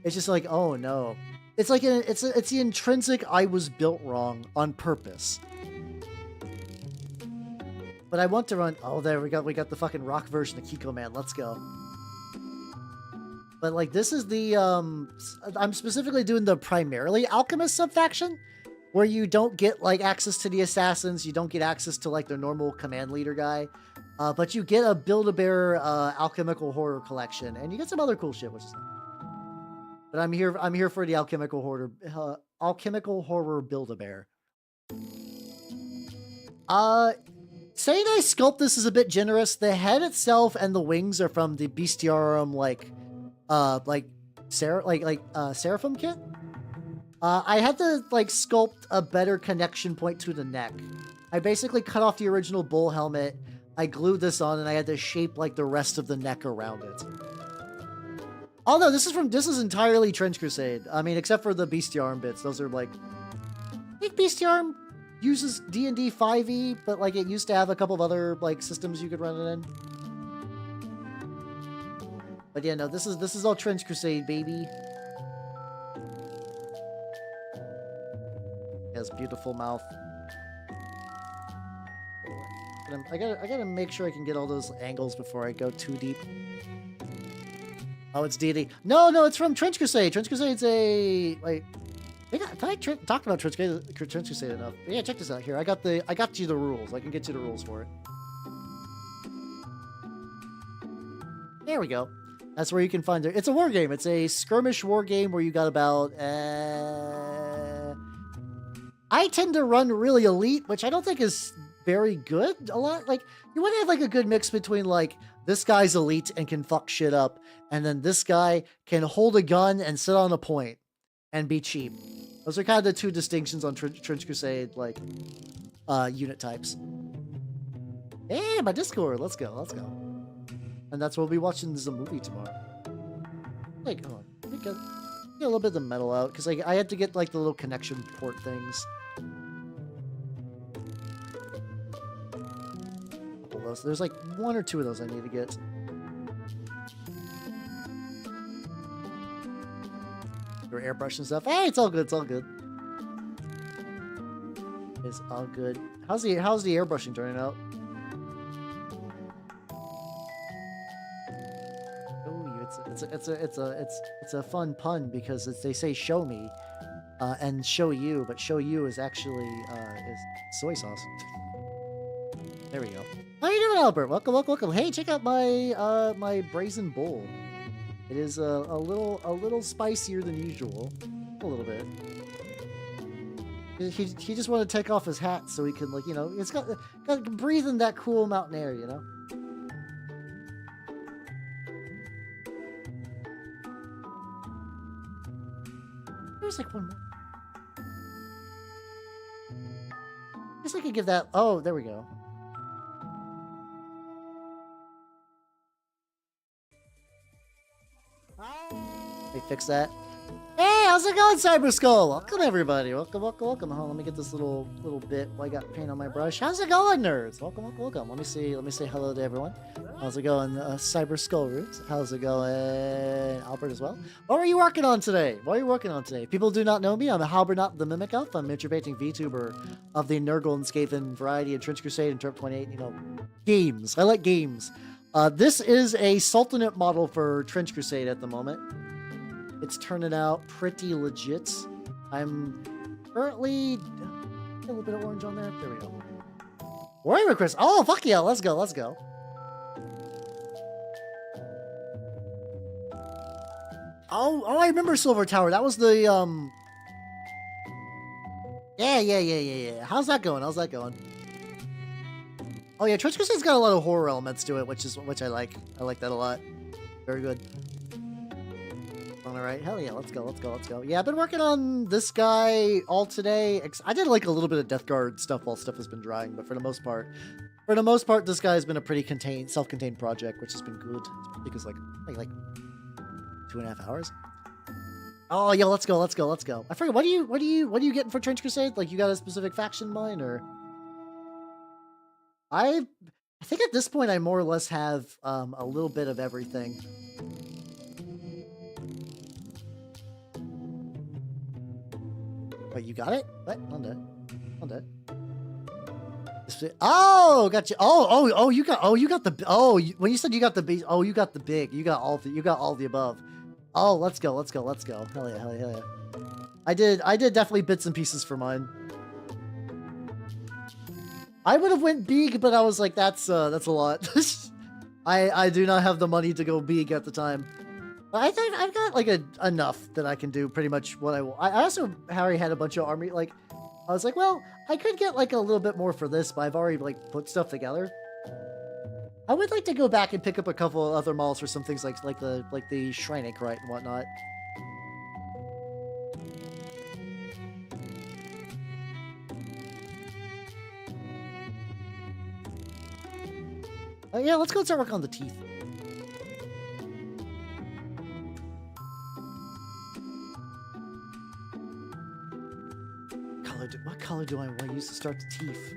It's just like, oh no. It's like it's the intrinsic I was built wrong on purpose. But I want to run. Oh, there we got the fucking rock version of Kiko Man. Let's go. But like this is the I'm specifically doing the primarily alchemist subfaction, where you don't get like access to the assassins, you don't get access to like the normal command leader guy, but you get a Build-A-Bear alchemical horror collection, and you get some other cool shit, which is nice. But I'm here for the alchemical horror Build-A-Bear. Saying I sculpt this is a bit generous. The head itself and the wings are from the Bestiarum Seraphim kit. I had to like sculpt a better connection point to the neck. I basically cut off the original bull helmet. I glued this on, and I had to shape like the rest of the neck around it. Oh no, this is entirely Trench Crusade. I mean, except for the Bestiarm bits. Those are like, I think Bestiarm uses D&D 5e, but like it used to have a couple of other like systems you could run it in. But yeah, no, this is all Trench Crusade, baby. Has beautiful mouth. I gotta make sure I can get all those angles before I go too deep. Oh, it's D&D. No, it's from Trench Crusade. Trench Crusade's a like. Have I talked about Trench Crusade enough? Yeah, check this out here. I got you the rules. I can get you the rules for it. There we go. That's where you can find it. It's a war game. It's a skirmish war game where you got about. I tend to run really elite, which I don't think is very good. A lot like you want to have like a good mix between like this guy's elite and can fuck shit up, and then this guy can hold a gun and sit on a point and be cheap. Those are kind of the two distinctions on Trench Crusade, like, unit types. Hey, my Discord! Let's go. And that's what we'll be watching as a movie tomorrow. Like, hold on. Let me get a little bit of the metal out, because I had to get, like, the little connection port things. Couple of those. There's, like, one or two of those I need to get. Your airbrush and stuff. Hey, it's all good. It's all good. It's all good. How's the airbrushing turning out? Oh, it's a fun pun because they say show me, and show you, but show you is actually is soy sauce. There we go. How you doing, Albert? Welcome. Hey, check out my my Brazen Bull. It is a little spicier than usual, a little bit. He just wanted to take off his hat so he can, like, you know, it's got breathe in that cool mountain air, you know. There's like one more. I guess I could give that. Oh, there we go. They fix that. Hey, how's it going, Cyber Skull? Welcome, everybody. Welcome. Hold on, let me get this little bit while I got paint on my brush. How's it going, nerds? Welcome. Let me say hello to everyone. How's it going, Cyber Skull Roots? How's it going, Albert, as well? What were you working on today? People do not know me. I'm a Halbernot the Mimic Elf. I'm interpreting Vtuber of the Nurgle and Skaven variety of Trench Crusade and Turp 28. You know, games. I like games. This is a Sultanate model for Trench Crusade at the moment. It's turning out pretty legit. I'm currently... a little bit of orange on there. There we go. Warhammer Chris. Oh, fuck yeah. Let's go. Oh, I remember Silver Tower. That was the, Yeah. How's that going? Oh yeah, Trench Crusade's got a lot of horror elements to it, which I like. I like that a lot. Very good. Alright, hell yeah, let's go. Yeah, I've been working on this guy all today. I did like a little bit of Death Guard stuff while stuff has been drying, but for the most part, this guy has been a pretty self-contained project, which has been good. Because like 2.5 hours. Oh, yeah, let's go, let's go, let's go. I forget, what are you getting for Trench Crusade? Like, you got a specific faction in mind, or? I think at this point I more or less have a little bit of everything. Wait, you got it? What? On that. Oh, gotcha. Oh, you got the. When you said you got the beast. Oh, you got the big. You got all the above. Oh, let's go. Hell yeah. I did definitely bits and pieces for mine. I would have went big, but I was like, that's a lot. I do not have the money to go big at the time. But I think I've got like enough that I can do pretty much what I want. I also, Harry, had a bunch of army, like, I was like, well, I could get like a little bit more for this, but I've already like put stuff together. I would like to go back and pick up a couple of other models for some things like the Shrine Anchorite and whatnot. Yeah, let's go start working on the teeth. What color do I want to use to start the teeth?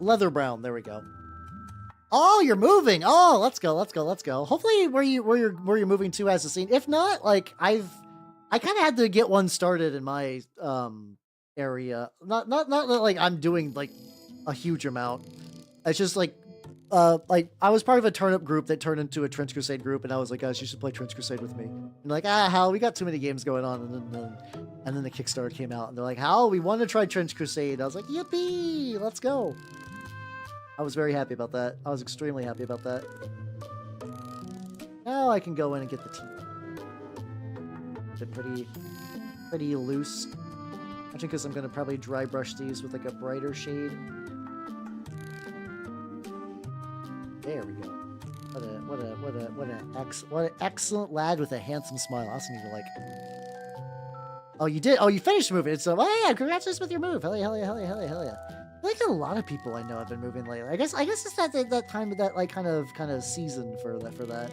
Leather brown. There we go. Oh, you're moving. Oh, let's go. Hopefully, where you're moving to has a scene. If not, like I kind of had to get one started in my area. Not like I'm doing like a huge amount. It's just like I was part of a turnip group that turned into a Trench Crusade group, and I was like, guys, you should play Trench Crusade with me. And like, Hal, we got too many games going on, and then the Kickstarter came out, and they're like, Hal, we want to try Trench Crusade. I was like, yippee, let's go. I was very happy about that. I was extremely happy about that. Now I can go in and get the teeth. They're pretty loose. Actually, because I'm gonna probably dry brush these with like a brighter shade. There we go. What an excellent lad with a handsome smile. I also need to like. Oh, you did. Oh, you finished moving. So, oh yeah, congratulations with your move. Hell yeah. I feel like a lot of people I know have been moving lately. I guess it's that time of that like kind of season for that.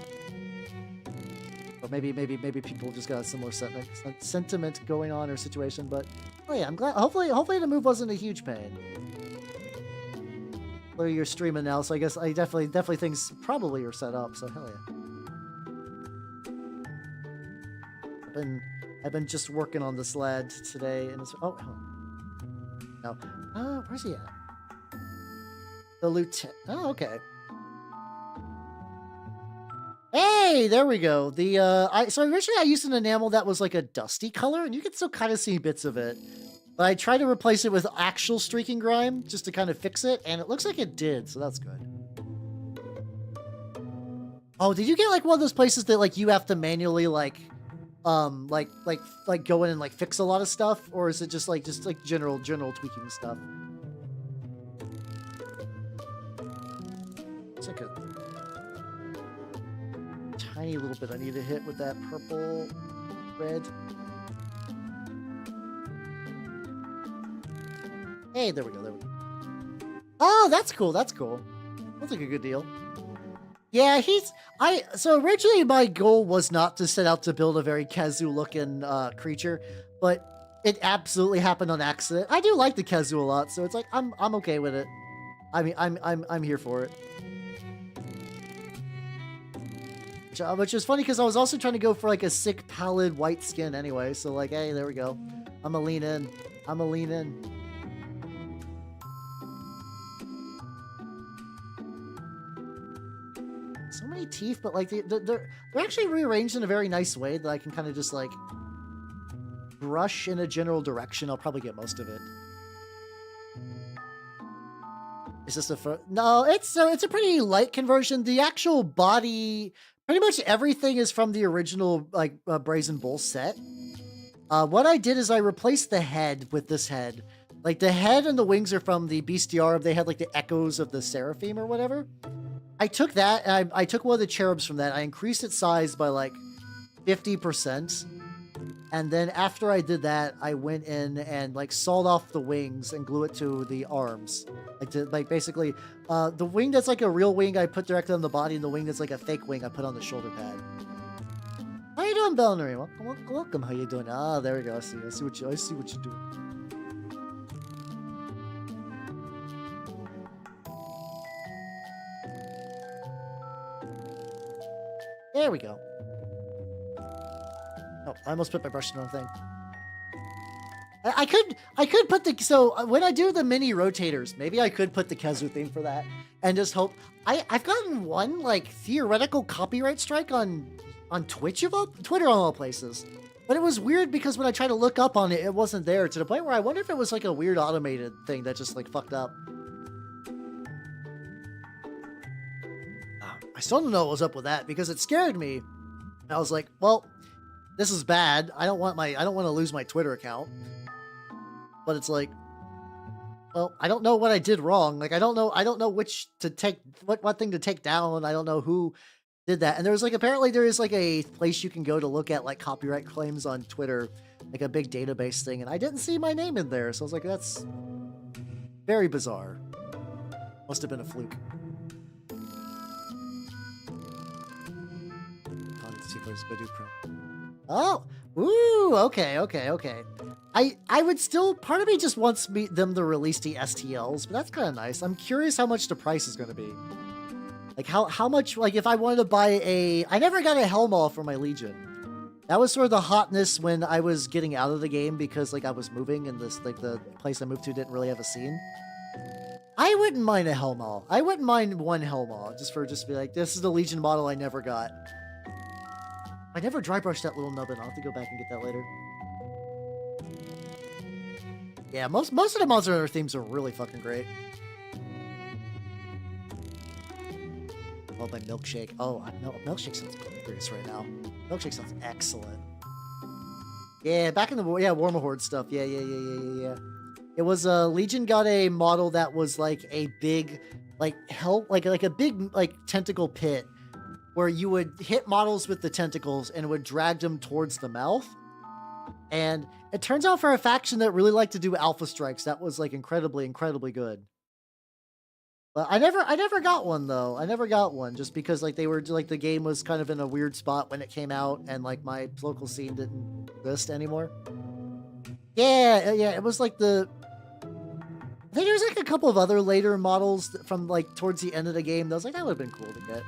Or maybe people just got a similar sentiment going on or situation. But oh yeah, I'm glad. Hopefully the move wasn't a huge pain. Or you're streaming now, so I guess I definitely things probably are set up. So hell yeah. I've been just working on this lad today, and it's no. Where's he at? The lieutenant. Oh, okay. Hey, there we go. So originally I used an enamel that was like a dusty color, and you can still kind of see bits of it. But I tried to replace it with actual streaking grime just to kind of fix it, and it looks like it did, so that's good. Oh, did you get like one of those places that like you have to manually like go in and like fix a lot of stuff, or is it just like general tweaking stuff? It's like a tiny little bit I need to hit with that purple red. Hey, there we go. Oh, that's cool. That's like a good deal. Yeah, so originally my goal was not to set out to build a very Kazoo looking creature, but it absolutely happened on accident. I do like the Kazoo a lot, so it's like I'm okay with it. I mean, I'm here for it. Which is funny because I was also trying to go for like a sick pallid white skin anyway, so like, hey, there we go. I'm gonna lean in. So many teeth, but like they're actually rearranged in a very nice way that I can kind of just like brush in a general direction. I'll probably get most of it. Is this no? It's a pretty light conversion. The actual body, pretty much everything is from the original like Brazen Bull set. What I did is I replaced the head with this head. Like the head and the wings are from the Bestiar. They had like the echoes of the Seraphim or whatever. I took that, and I took one of the cherubs from that. I increased its size by like 50%. And then after I did that, I went in and like sawed off the wings and glue it to the arms. Like basically, the wing that's like a real wing I put directly on the body, and the wing that's like a fake wing I put on the shoulder pad. doing, Belnary? Welcome. How you doing? Ah, there we go. I see what you're doing. There we go. Oh, I almost put my brush in the wrong thing. I could put the, so when I do the mini rotators, maybe I could put the Kezu theme for that and just hope. I've gotten one like theoretical copyright strike on Twitch of all, Twitter on all places, but it was weird because when I tried to look up on it, it wasn't there, to the point where I wonder if it was like a weird automated thing that just like fucked up. I still don't know what was up with that because it scared me. I was like, well, this is bad. I don't want to lose my Twitter account. But it's like, well, I don't know what I did wrong. Like, I don't know which to take, what thing to take down. I don't know who did that. And there was like, apparently there is like a place you can go to look at like copyright claims on Twitter, like a big database thing. And I didn't see my name in there. So I was like, that's very bizarre. Must have been a fluke. Oh, ooh, okay. I would still, part of me just wants them to release the STLs, but that's kind of nice. I'm curious how much the price is going to be. Like how much, like if I wanted to buy I never got a Helmaw for my Legion. That was sort of the hotness when I was getting out of the game because like I was moving and this, like the place I moved to didn't really have a scene. I wouldn't mind a Helmaw. I wouldn't mind one Helmaw just to be like, this is the Legion model I never got. I never dry brushed that little nubbin. I'll have to go back and get that later. Yeah, most of the Monster Hunter themes are really fucking great. Oh, my Milkshake. Oh, Milkshake sounds glorious right now. Milkshake sounds excellent. Yeah, back in the Warhammer Horde stuff. Yeah. It was Legion got a model that was like a big, like a big like tentacle pit, where you would hit models with the tentacles and it would drag them towards the mouth. And it turns out for a faction that really liked to do alpha strikes, that was like incredibly good. But I never got one though. I never got one just because like they were like the game was kind of in a weird spot when it came out and like my local scene didn't exist anymore. Yeah, it was like I think there was like a couple of other later models from like towards the end of the game that was like, that would have been cool to get.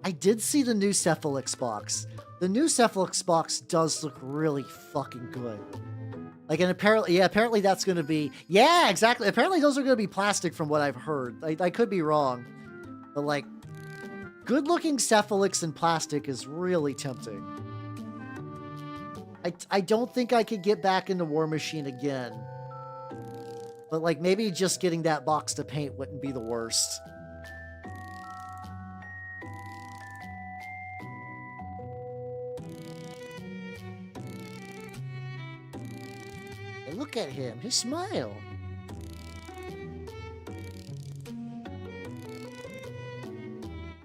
I did see the new Cephalix box. The new Cephalix box does look really fucking good. Like, and apparently that's going to be, yeah, exactly. Apparently those are going to be plastic from what I've heard. I could be wrong, but like, good looking Cephalix in plastic is really tempting. I don't think I could get back into War Machine again, but like maybe just getting that box to paint wouldn't be the worst. Look at him, his smile.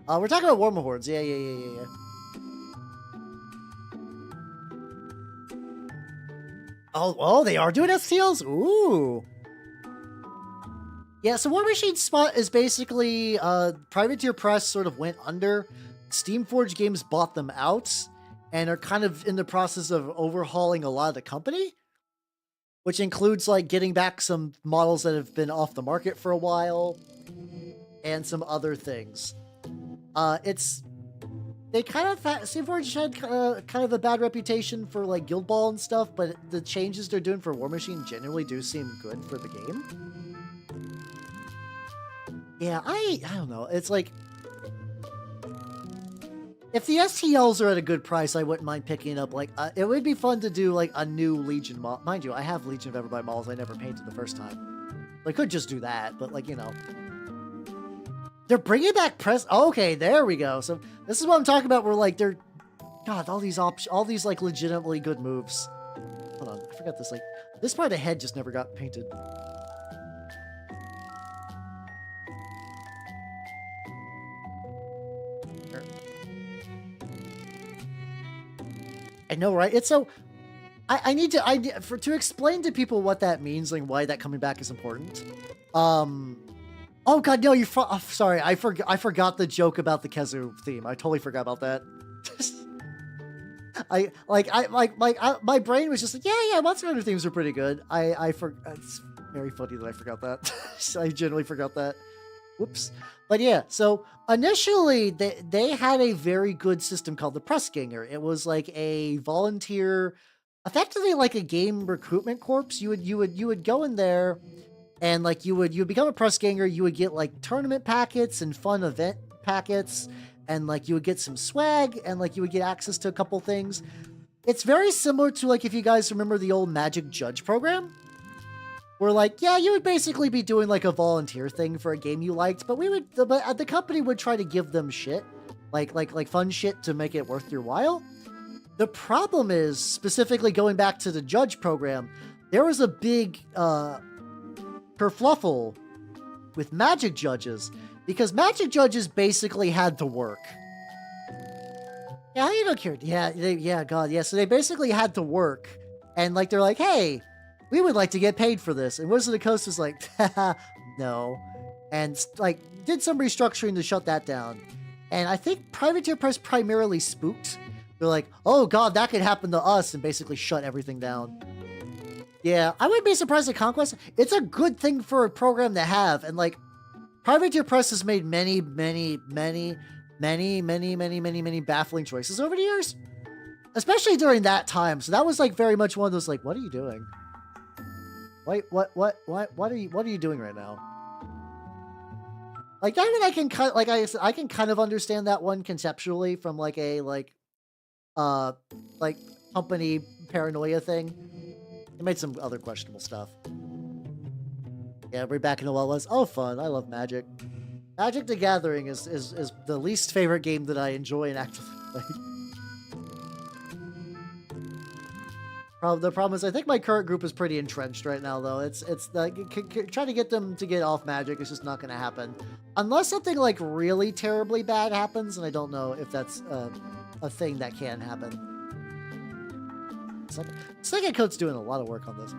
We're talking about Warhammer Hordes. Yeah. Oh, they are doing STLs? Ooh. Yeah, so War Machine Spot is basically, Privateer Press sort of went under. Steamforge Games bought them out and are kind of in the process of overhauling a lot of the company, which includes like getting back some models that have been off the market for a while and some other things. They kind of, Steamforge had kind of a bad reputation for like Guild Ball and stuff, but the changes they're doing for War Machine generally do seem good for the game. Yeah, I don't know. It's like, if the STLs are at a good price, I wouldn't mind picking up, like, it would be fun to do, like, a new Legion model. Mind you, I have Legion of Everybody models I never painted the first time. I could just do that, but, like, you know. They're bringing back press. Oh, okay, there we go. So, this is what I'm talking about, where, like, they're... God, all these, like, legitimately good moves. Hold on, I forgot this, like... This part of the head just never got painted. I know, right? It's so... I need to explain to people what that means and why that coming back is important. Oh god, no, oh, sorry, I forgot the joke about the Kezu theme. I totally forgot about that. My brain was just like, yeah, Monster Hunter themes are pretty good. It's very funny that I forgot that. I generally forgot that. Whoops. But yeah, so initially they had a very good system called the Press Ganger. It was like a volunteer, effectively like a game recruitment corps. You would go in there, and like you would become a Press Ganger. You would get like tournament packets and fun event packets, and like you would get some swag, and like you would get access to a couple things. It's very similar to like if you guys remember the old Magic Judge program. Where like, yeah, you would basically be doing like a volunteer thing for a game you liked, but the company would try to give them shit, like fun shit to make it worth your while. The problem is, specifically going back to the judge program, there was a big kerfluffle with Magic judges, because Magic judges basically had to work. Yeah, you don't care. Yeah, God, yeah. So they basically had to work, and like they're like, hey, we would like to get paid for this. And Wizard of the Coast was like, no. And like did some restructuring to shut that down. And I think Privateer Press primarily spooked. They're like, oh God, that could happen to us, and basically shut everything down. Yeah, I wouldn't be surprised at Conquest. It's a good thing for a program to have. And like, Privateer Press has made many baffling choices over the years. Especially during that time. So that was like very much one of those like, what are you doing? Wait, what are you doing right now? Like that one I can I can kind of understand that one conceptually from like a like company paranoia thing. It made some other questionable stuff. Yeah, we're back in the what was. Oh, fun. I love Magic. Magic the Gathering is the least favorite game that I enjoy and actively play. The problem is, I think my current group is pretty entrenched right now, though. It's like trying to get them to get off Magic is just not going to happen, unless something like really terribly bad happens, and I don't know if that's a thing that can happen. Second Coat's doing a lot of work on this.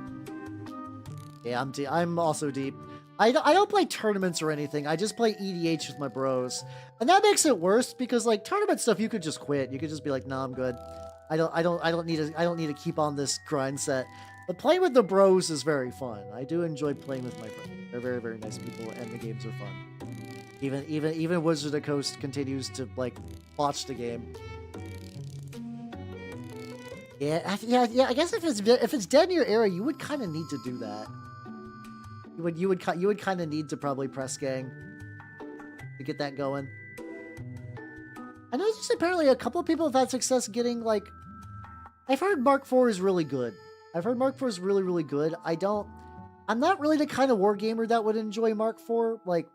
Yeah, I'm also deep. I don't play tournaments or anything. I just play EDH with my bros, and that makes it worse because like tournament stuff, you could just quit. You could just be like, "Nah, I'm good. I don't need to keep on this grind set." But playing with the bros is very fun. I do enjoy playing with my bros. They're very, very nice people, and the games are fun. Even Wizard of the Coast continues to like watch the game. Yeah. I guess if it's dead in your area, you would kind of need to do that. You would kind of need to probably press gang to get that going. I know just apparently a couple of people have had success getting like. I've heard Mark IV is really good. I've heard Mark IV is really, really good. I'm not really the kind of wargamer that would enjoy Mark IV. Like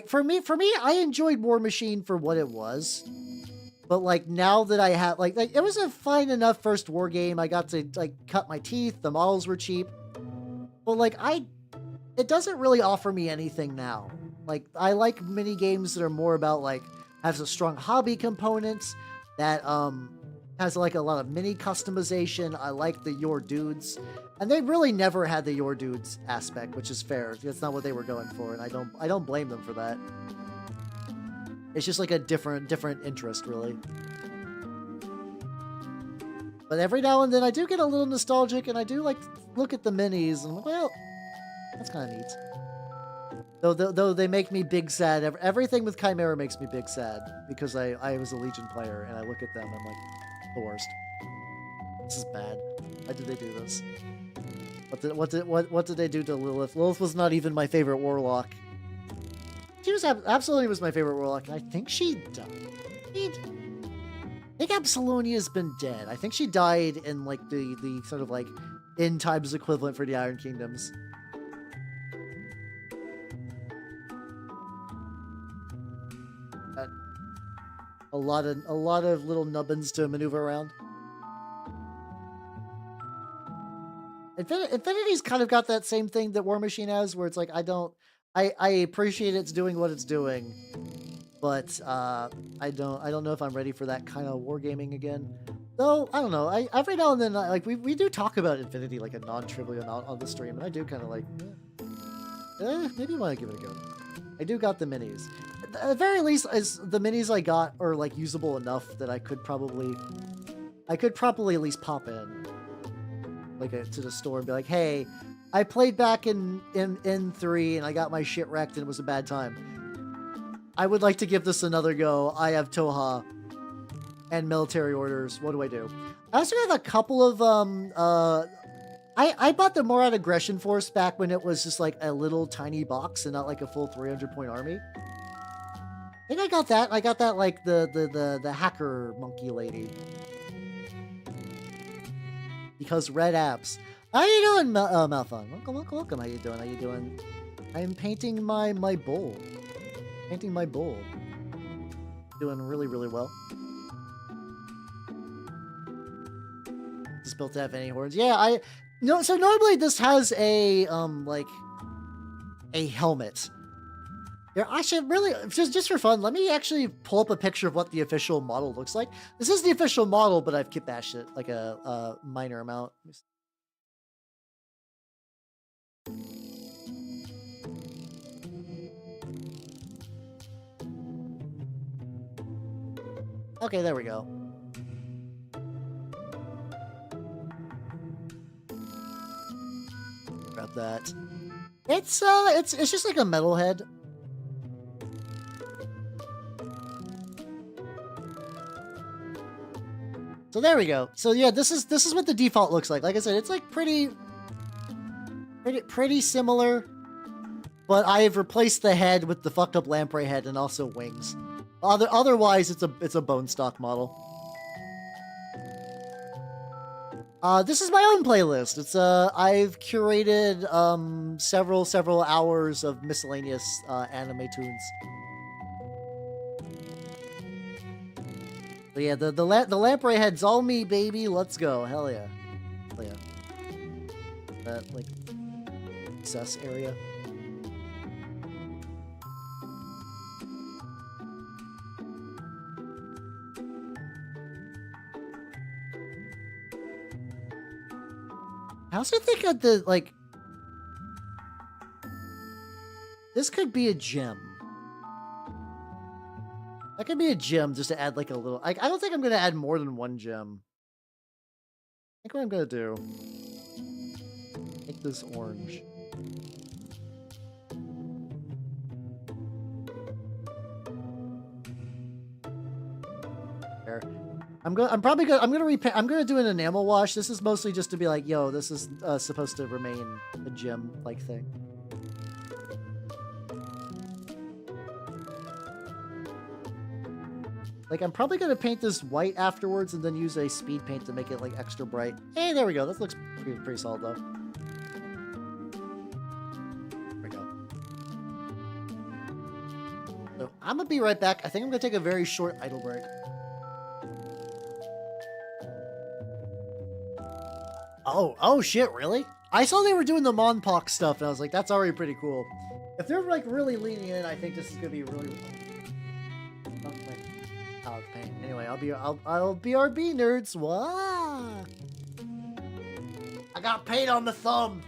for me, I enjoyed War Machine for what it was. But like now that I have like it was a fine enough first war game. I got to like cut my teeth. The models were cheap. But like it doesn't really offer me anything now. Like I like mini games that are more about like has a strong hobby component that has like a lot of mini customization. I like the Your Dudes, and they really never had the Your Dudes aspect, which is fair. That's not what they were going for, and I don't blame them for that. It's just like a different interest, really. But every now and then I do get a little nostalgic, and I do like look at the minis, and I'm like, well, that's kind of neat. Though they make me big sad. Everything with Chimera makes me big sad because I was a Legion player, and I look at them and I'm like, the worst. This is bad. Why did they do this? What did they do to Lilith? Lilith was not even my favorite warlock. She was absolutely was my favorite warlock, and I think she died. I think Absolonia's been dead. I think she died in like the sort of like end times equivalent for the Iron Kingdoms. A lot of little nubbins to maneuver around. Infinity's kind of got that same thing that War Machine has, where it's like I appreciate it's doing what it's doing, but I don't know if I'm ready for that kind of wargaming again. Though I don't know. Every now and then like we do talk about Infinity like a non-trivial on the stream, and I do kind of like maybe I want to give it a go. I do got the minis. At the very least, as the minis I got are like usable enough that I could probably I could probably at least pop in, like, to the store and be like, hey, I played back in 3 and I got my shit wrecked and it was a bad time. I would like to give this another go. I have Toha and military orders. What do I do? I also have a couple of, I bought the Morad Aggression Force back when it was just like a little tiny box and not like a full 300-point army. I think I got that. I got that like the hacker monkey lady. Because red apps. How you doing, Malthon? Welcome. How you doing? How you doing? I'm painting my bull. Painting my bull. Doing really, really well. Just built to have any horns. Yeah, so normally this has a like a helmet. Here, I should really just for fun, let me actually pull up a picture of what the official model looks like. This is the official model, but I've kitbashed it like a minor amount. Okay, there we go. Grab that. It's just like a metal head. So there we go. So yeah, this is what the default looks like. Like I said, it's like pretty similar, but I've replaced the head with the fucked up lamprey head and also wings. Otherwise, it's a bone stock model. This is my own playlist. It's I've curated several hours of miscellaneous anime tunes. But yeah, the lamprey head's all me, baby. Let's go. Hell yeah. Hell yeah. That like access area. I also think that the like this could be a gem. That could be a gem just to add like a little. I don't think I'm gonna add more than one gem. I think what I'm gonna do. Make this orange. There. I'm gonna do an enamel wash. This is mostly just to be like, yo, this is supposed to remain a gem like thing. Like, I'm probably gonna paint this white afterwards and then use a speed paint to make it like extra bright. Hey, there we go. That looks pretty solid though. There we go. So I'm gonna be right back. I think I'm gonna take a very short idle break. Oh shit, really? I saw they were doing the Monpox stuff, and I was like, that's already pretty cool. If they're like really leaning in, I think this is gonna be really. Palette paint. Anyway, I'll BRB nerds. What? I got paint on the thumb.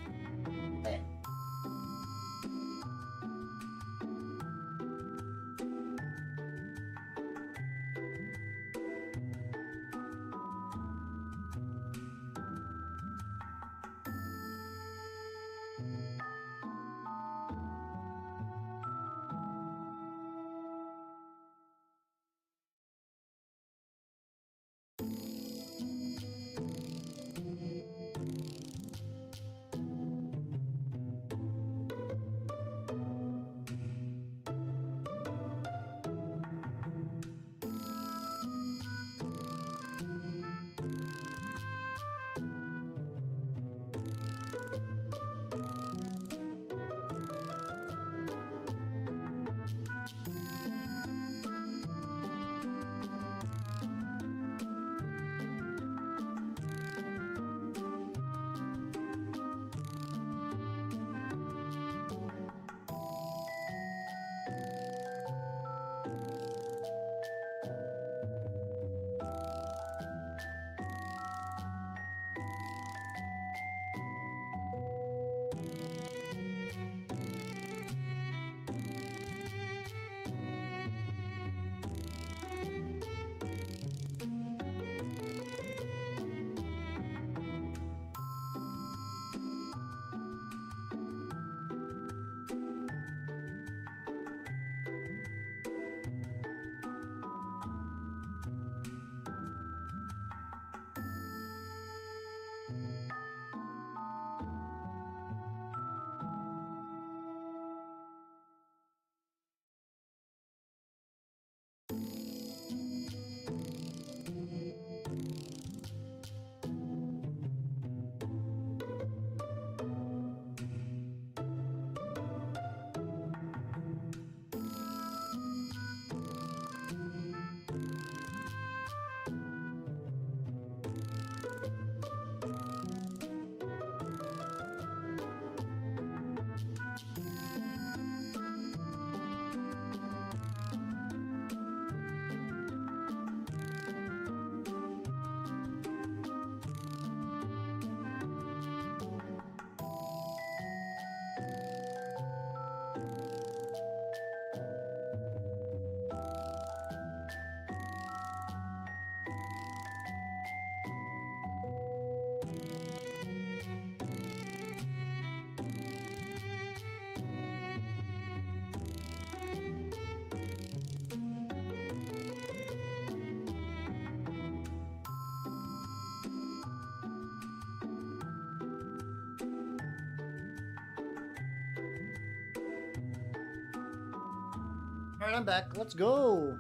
All right, I'm back. Let's go.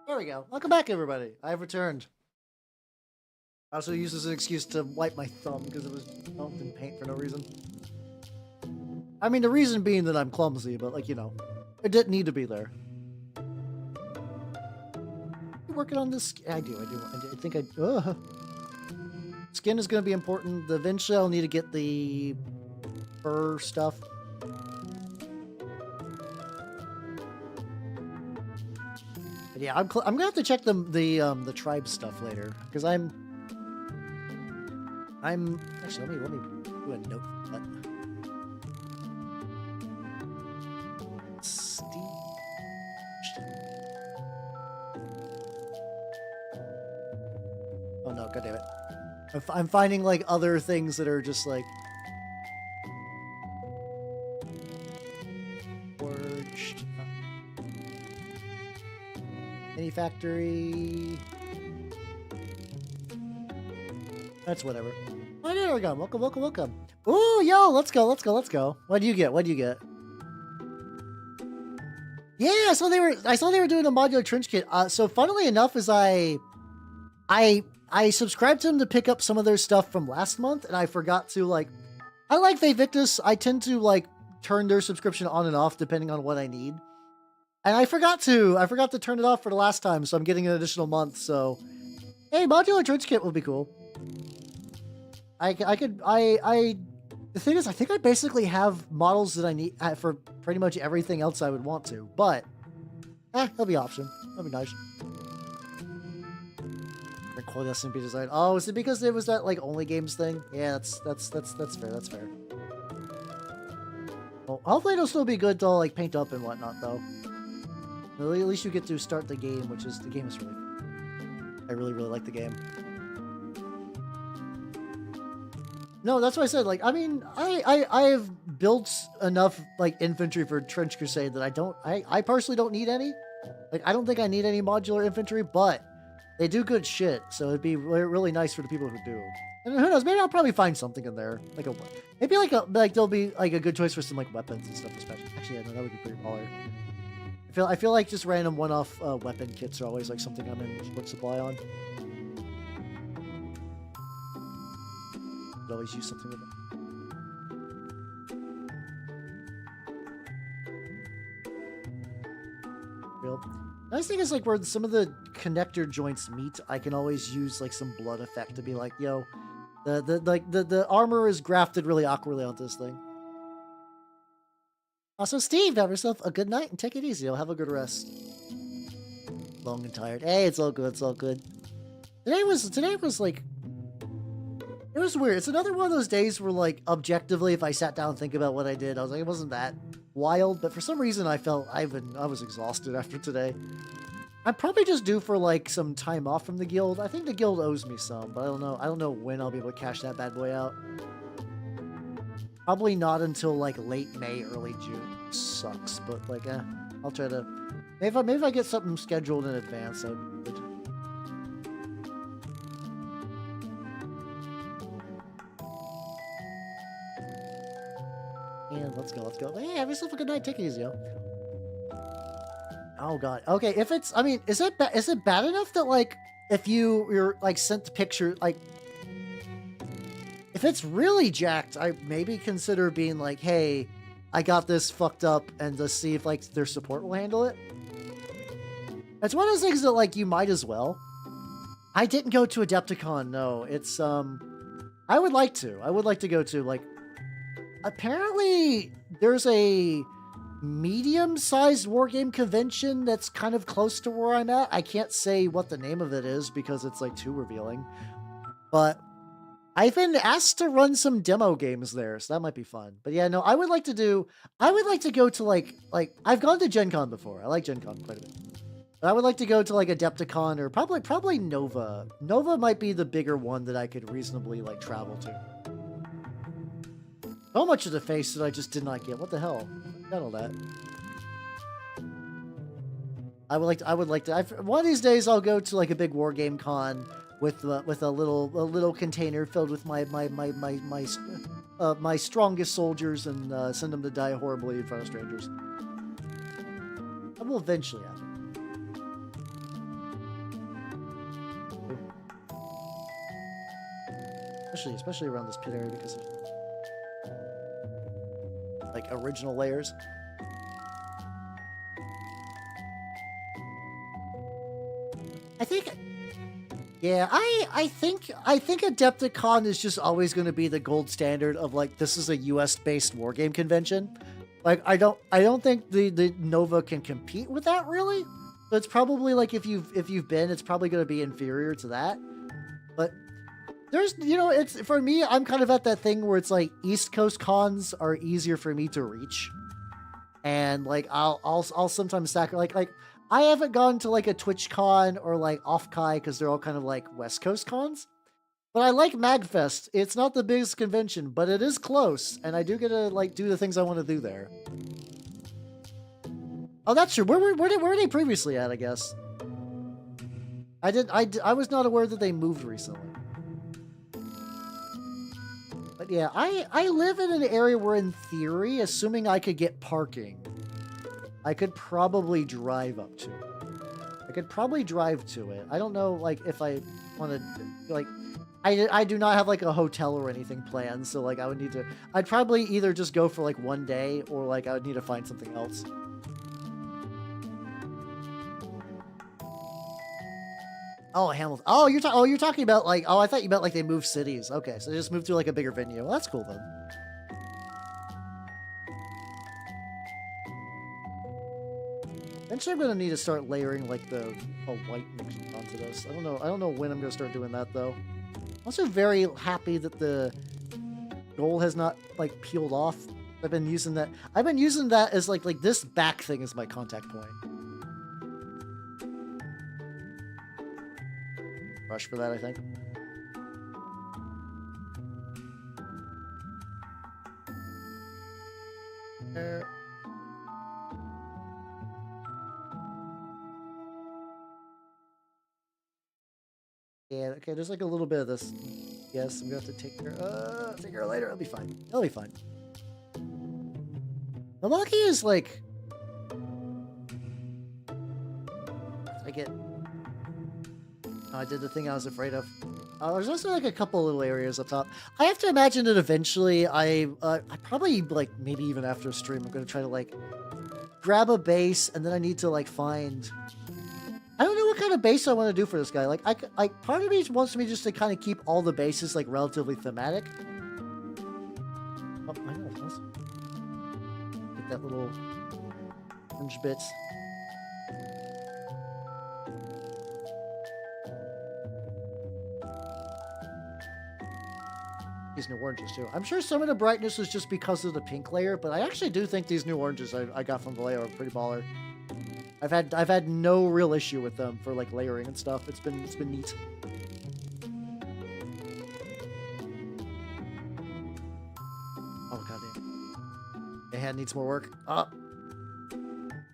There we go. Welcome back, everybody. I've returned. I also used this as an excuse to wipe my thumb because it was dunked in paint for no reason. I mean, the reason being that I'm clumsy, but like, you know, it didn't need to be there. You working on this? I do. I think I... Skin is going to be important. Eventually, I'll need to get the fur stuff. But yeah, I'm gonna have to check the tribe stuff later because I'm actually let me do a note for that. Steve. Oh no! God damn it! I'm finding like other things that are just like forged. Any factory. That's whatever. Oh, there we go. Welcome. Ooh, yo, let's go. What do you get? Yeah, I saw they were doing a modular trench kit. So funnily enough, is I subscribed to them to pick up some of their stuff from last month, and I forgot to like. I like Vtuber. I tend to like turn their subscription on and off depending on what I need, and I forgot to turn it off for the last time, so I'm getting an additional month. So, hey, modular trench kit will be cool. The thing is, I think I basically have models that I need for pretty much everything else I would want to, but that'll be option. That'll be nice. Quality SMP design. Oh, is it because it was that like only games thing? Yeah, that's fair. Well, hopefully it'll still be good to like paint up and whatnot though. At least you get to start the game, which is the game is really fun. I really like the game. No, that's what I said. Like, I mean, I have built enough like infantry for Trench Crusade that I personally don't need any. Like, I don't think I need any modular infantry, but they do good shit, so it'd be really nice for the people who do. And who knows? Maybe I'll probably find something in there, maybe there'll be like a good choice for some like weapons and stuff. Especially, actually, yeah, no, that would be pretty baller. I feel like just random one-off weapon kits are always like something I'm in short supply on. Could always use something with it. Real. Nice thing is like where some of the connector joints meet, I can always use like some blood effect to be like, yo, the armor is grafted really awkwardly onto this thing. Also, Steve, have yourself a good night and take it easy. You'll have a good rest. Long and tired. Hey, it's all good. Today was like, it was weird. It's another one of those days where like objectively, if I sat down and think about what I did, I was like, it wasn't that wild, but for some reason I felt I was exhausted after today. I'm probably just due for like some time off from the guild. I think the guild owes me some, but I don't know when I'll be able to cash that bad boy out. Probably not until like late May, early June. Sucks, but like I'll try to maybe if I get something scheduled in advance, I'd and let's go. Hey, have yourself a good night. Take it easy, yo. Oh god. Okay, if it's, I mean, is it bad enough that like if you're like sent the picture, like if it's really jacked, I maybe consider being like, hey, I got this fucked up, and to see if like their support will handle it. It's one of those things that like you might as well. I didn't go to Adepticon. No, it's I would like to go to like. Apparently, there's a medium-sized wargame convention that's kind of close to where I'm at. I can't say what the name of it is because it's like too revealing. But I've been asked to run some demo games there, so that might be fun. But yeah, no, I would like to go to like I've gone to Gen Con before. I like Gen Con quite a bit. But I would like to go to like Adepticon or probably Nova. Nova might be the bigger one that I could reasonably like travel to. So much of the face that I just did not get. What the hell? I got all that. I would like to. One of these days, I'll go to like a big war game con with a little container filled with my strongest soldiers and send them to die horribly in front of strangers. That will eventually happen. Especially around this pit area because of like original layers. I think, yeah, I think Adepticon is just always going to be the gold standard of like this is a U.S. based wargame convention. Like I don't think the Nova can compete with that really. But it's probably like if you've been, it's probably going to be inferior to that. But there's, you know, it's for me, I'm kind of at that thing where it's like East Coast cons are easier for me to reach, and like I'll sometimes sacrifice like I haven't gone to like a TwitchCon or like Offkai because they're all kind of like West Coast cons. But I like MagFest. It's not the biggest convention, but it is close, and I do get to like do the things I want to do there. Oh, that's true. Where were they previously at? I guess. I was not aware that they moved recently. But yeah, I live in an area where, in theory, assuming I could get parking, I could probably drive up to it. I could probably drive to it. I don't know, like, if I want to, like, I do not have, like, a hotel or anything planned, so, like, I'd probably either just go for, like, one day, or, like, I would need to find something else. Oh, Hamilton. Oh, you're talking about, like, oh, I thought you meant, like, they moved cities. Okay, so they just moved to, like, a bigger venue. Well, that's cool, then. Eventually I'm gonna need to start layering, like, a white mixture onto this. I don't know when I'm gonna start doing that, though. I'm also very happy that the gold has not, like, peeled off. I've been using that as, like, this back thing is my contact point. Rush for that, I think. Yeah, okay, there's like a little bit of this. Yes, I'm gonna have to take care later. It'll be fine. It'll be fine. Milwaukee is like... I did the thing I was afraid of. There's also like a couple little areas up top. I have to imagine that eventually I probably, like, maybe even after a stream, I'm gonna try to, like, grab a base, and then I need to, like, find... I don't know what kind of base I want to do for this guy. Like, part of me wants me just to kind of keep all the bases, like, relatively thematic. Oh, I know, that's... Get that little orange bits. These new oranges too. I'm sure some of the brightness was just because of the pink layer, but I actually do think these new oranges I got from Vallejo are pretty baller. I've had no real issue with them for, like, layering and stuff. It's been neat. Oh goddamn. The hand needs more work. But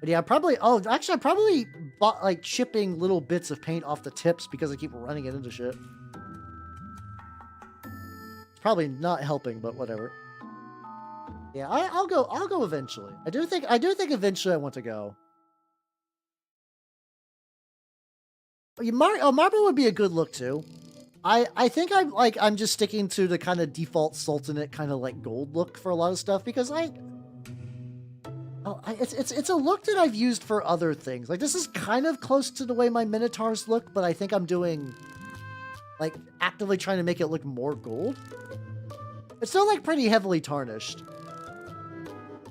yeah, probably. Oh, actually, I probably bought, like, chipping little bits of paint off the tips because I keep running it into shit. It's probably not helping, but whatever. Yeah, I'll go eventually. I do think eventually I want to go. Marble would be a good look too. I think I'm just sticking to the kind of default Sultanate kind of, like, gold look for a lot of stuff because it's a look that I've used for other things. Like, this is kind of close to the way my Minotaurs look, but I think I'm doing, like, actively trying to make it look more gold. It's still, like, pretty heavily tarnished.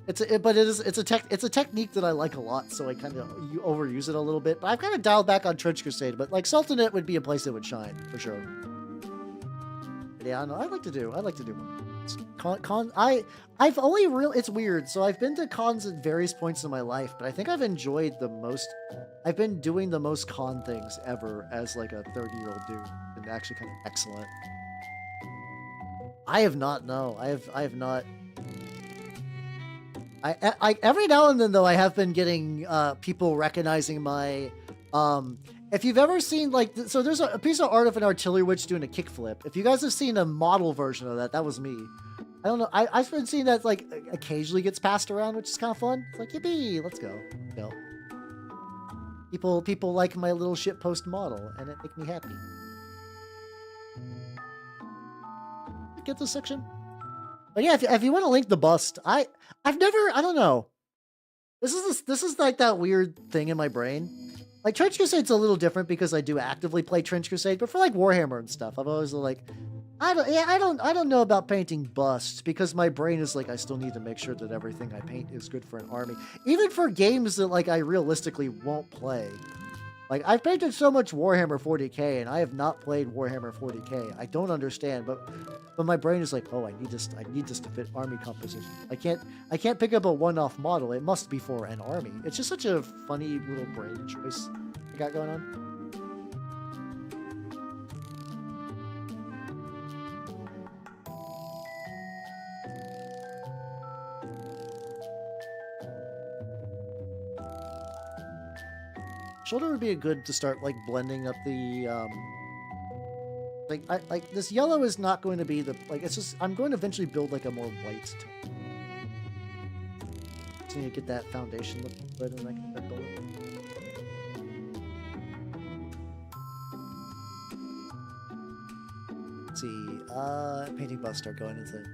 It's a technique that I like a lot, so I kind of overuse it a little bit. But I've kind of dialed back on Trench Crusade, but, like, Sultanate would be a place that would shine for sure. But yeah, I know. I'd like to do one. I've only really, it's weird. So I've been to cons at various points in my life, but I think I've enjoyed the most. I've been doing the most con things ever as, like, a 30-year-old dude, and actually kind of excellent. I have not. No, I have not. I every now and then, though, I have been getting people recognizing my If you've ever seen like, so there's a piece of art of an artillery witch doing a kickflip. If you guys have seen a model version of that, that was me. I don't know. I've been seeing that like occasionally gets passed around, which is kind of fun. It's like, yippee, let's go. Go. People like my little shitpost model, and it makes me happy. Get this section. But yeah, if you want to link the bust, I don't know. This is like that weird thing in my brain. Like, Trench Crusade's a little different because I do actively play Trench Crusade, but for like Warhammer and stuff, I've always like, I don't know about painting busts because my brain is like, I still need to make sure that everything I paint is good for an army. Even for games that like I realistically won't play. Like, I've painted so much Warhammer 40k and I have not played Warhammer 40k. I don't understand, but my brain is like, oh, I need this to fit army composition. I can't pick up a one-off model. It must be for an army. It's just such a funny little brain choice I got going on. Shoulder would be a good to start like blending up the like this yellow is not going to be the like it's just I'm going to eventually build like a more white tone. So you get that foundation looking good and I can build it. Let's see, painting busts start going into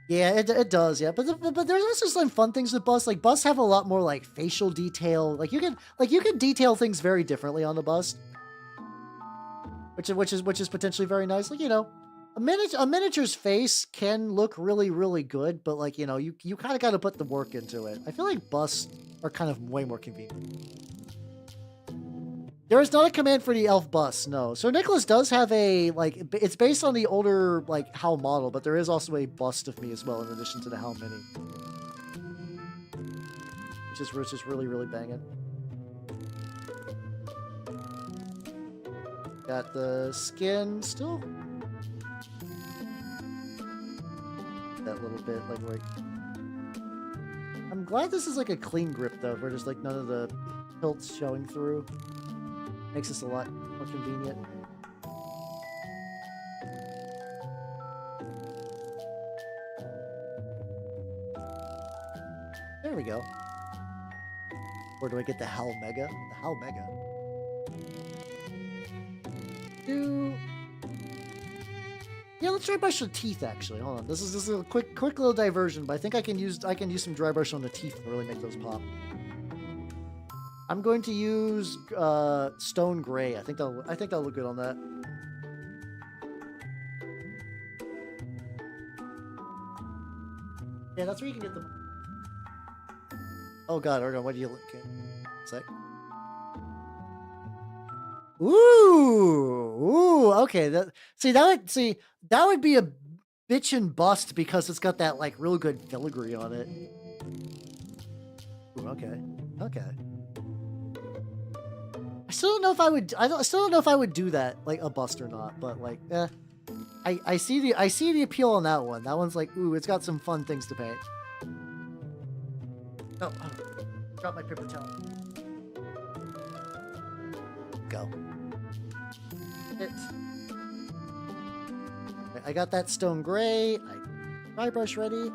yeah, it does, yeah. But there's also some fun things with busts. Like busts have a lot more like facial detail. Like you can detail things very differently on the bust, which is potentially very nice. Like, you know, a miniature's face can look really good, but like, you know, you kind of got to put the work into it. I feel like busts are kind of way more convenient. There is not a command for the elf bust, no. So Nicholas does have a, like, it's based on the older, like, Howl model, but there is also a bust of me as well, in addition to the Howl Mini. Which is really banging. Got the skin still. That little bit, like, I'm glad this is, like, a clean grip, though, where there's, like, none of the hilts showing through. Makes this a lot more convenient. There we go. Where do I get the Howl Mega? The Howl Mega. Yeah, let's dry brush the teeth actually. Hold on. This is a quick little diversion, but I think I can use some dry brush on the teeth to really make those pop. I'm going to use stone gray. I think that'll look good on that. Yeah, that's where you can get them. Oh god, Orgon, what do you look at? Sec. Ooh, okay. That would be a bitchin' bust because it's got that like real good filigree on it. Ooh, okay. I still don't know if I would do that, like a bust or not, but like, I see the appeal on that one. That one's like, ooh, it's got some fun things to paint. Oh, drop my paper towel. Go. I got that stone gray. Dry brush ready.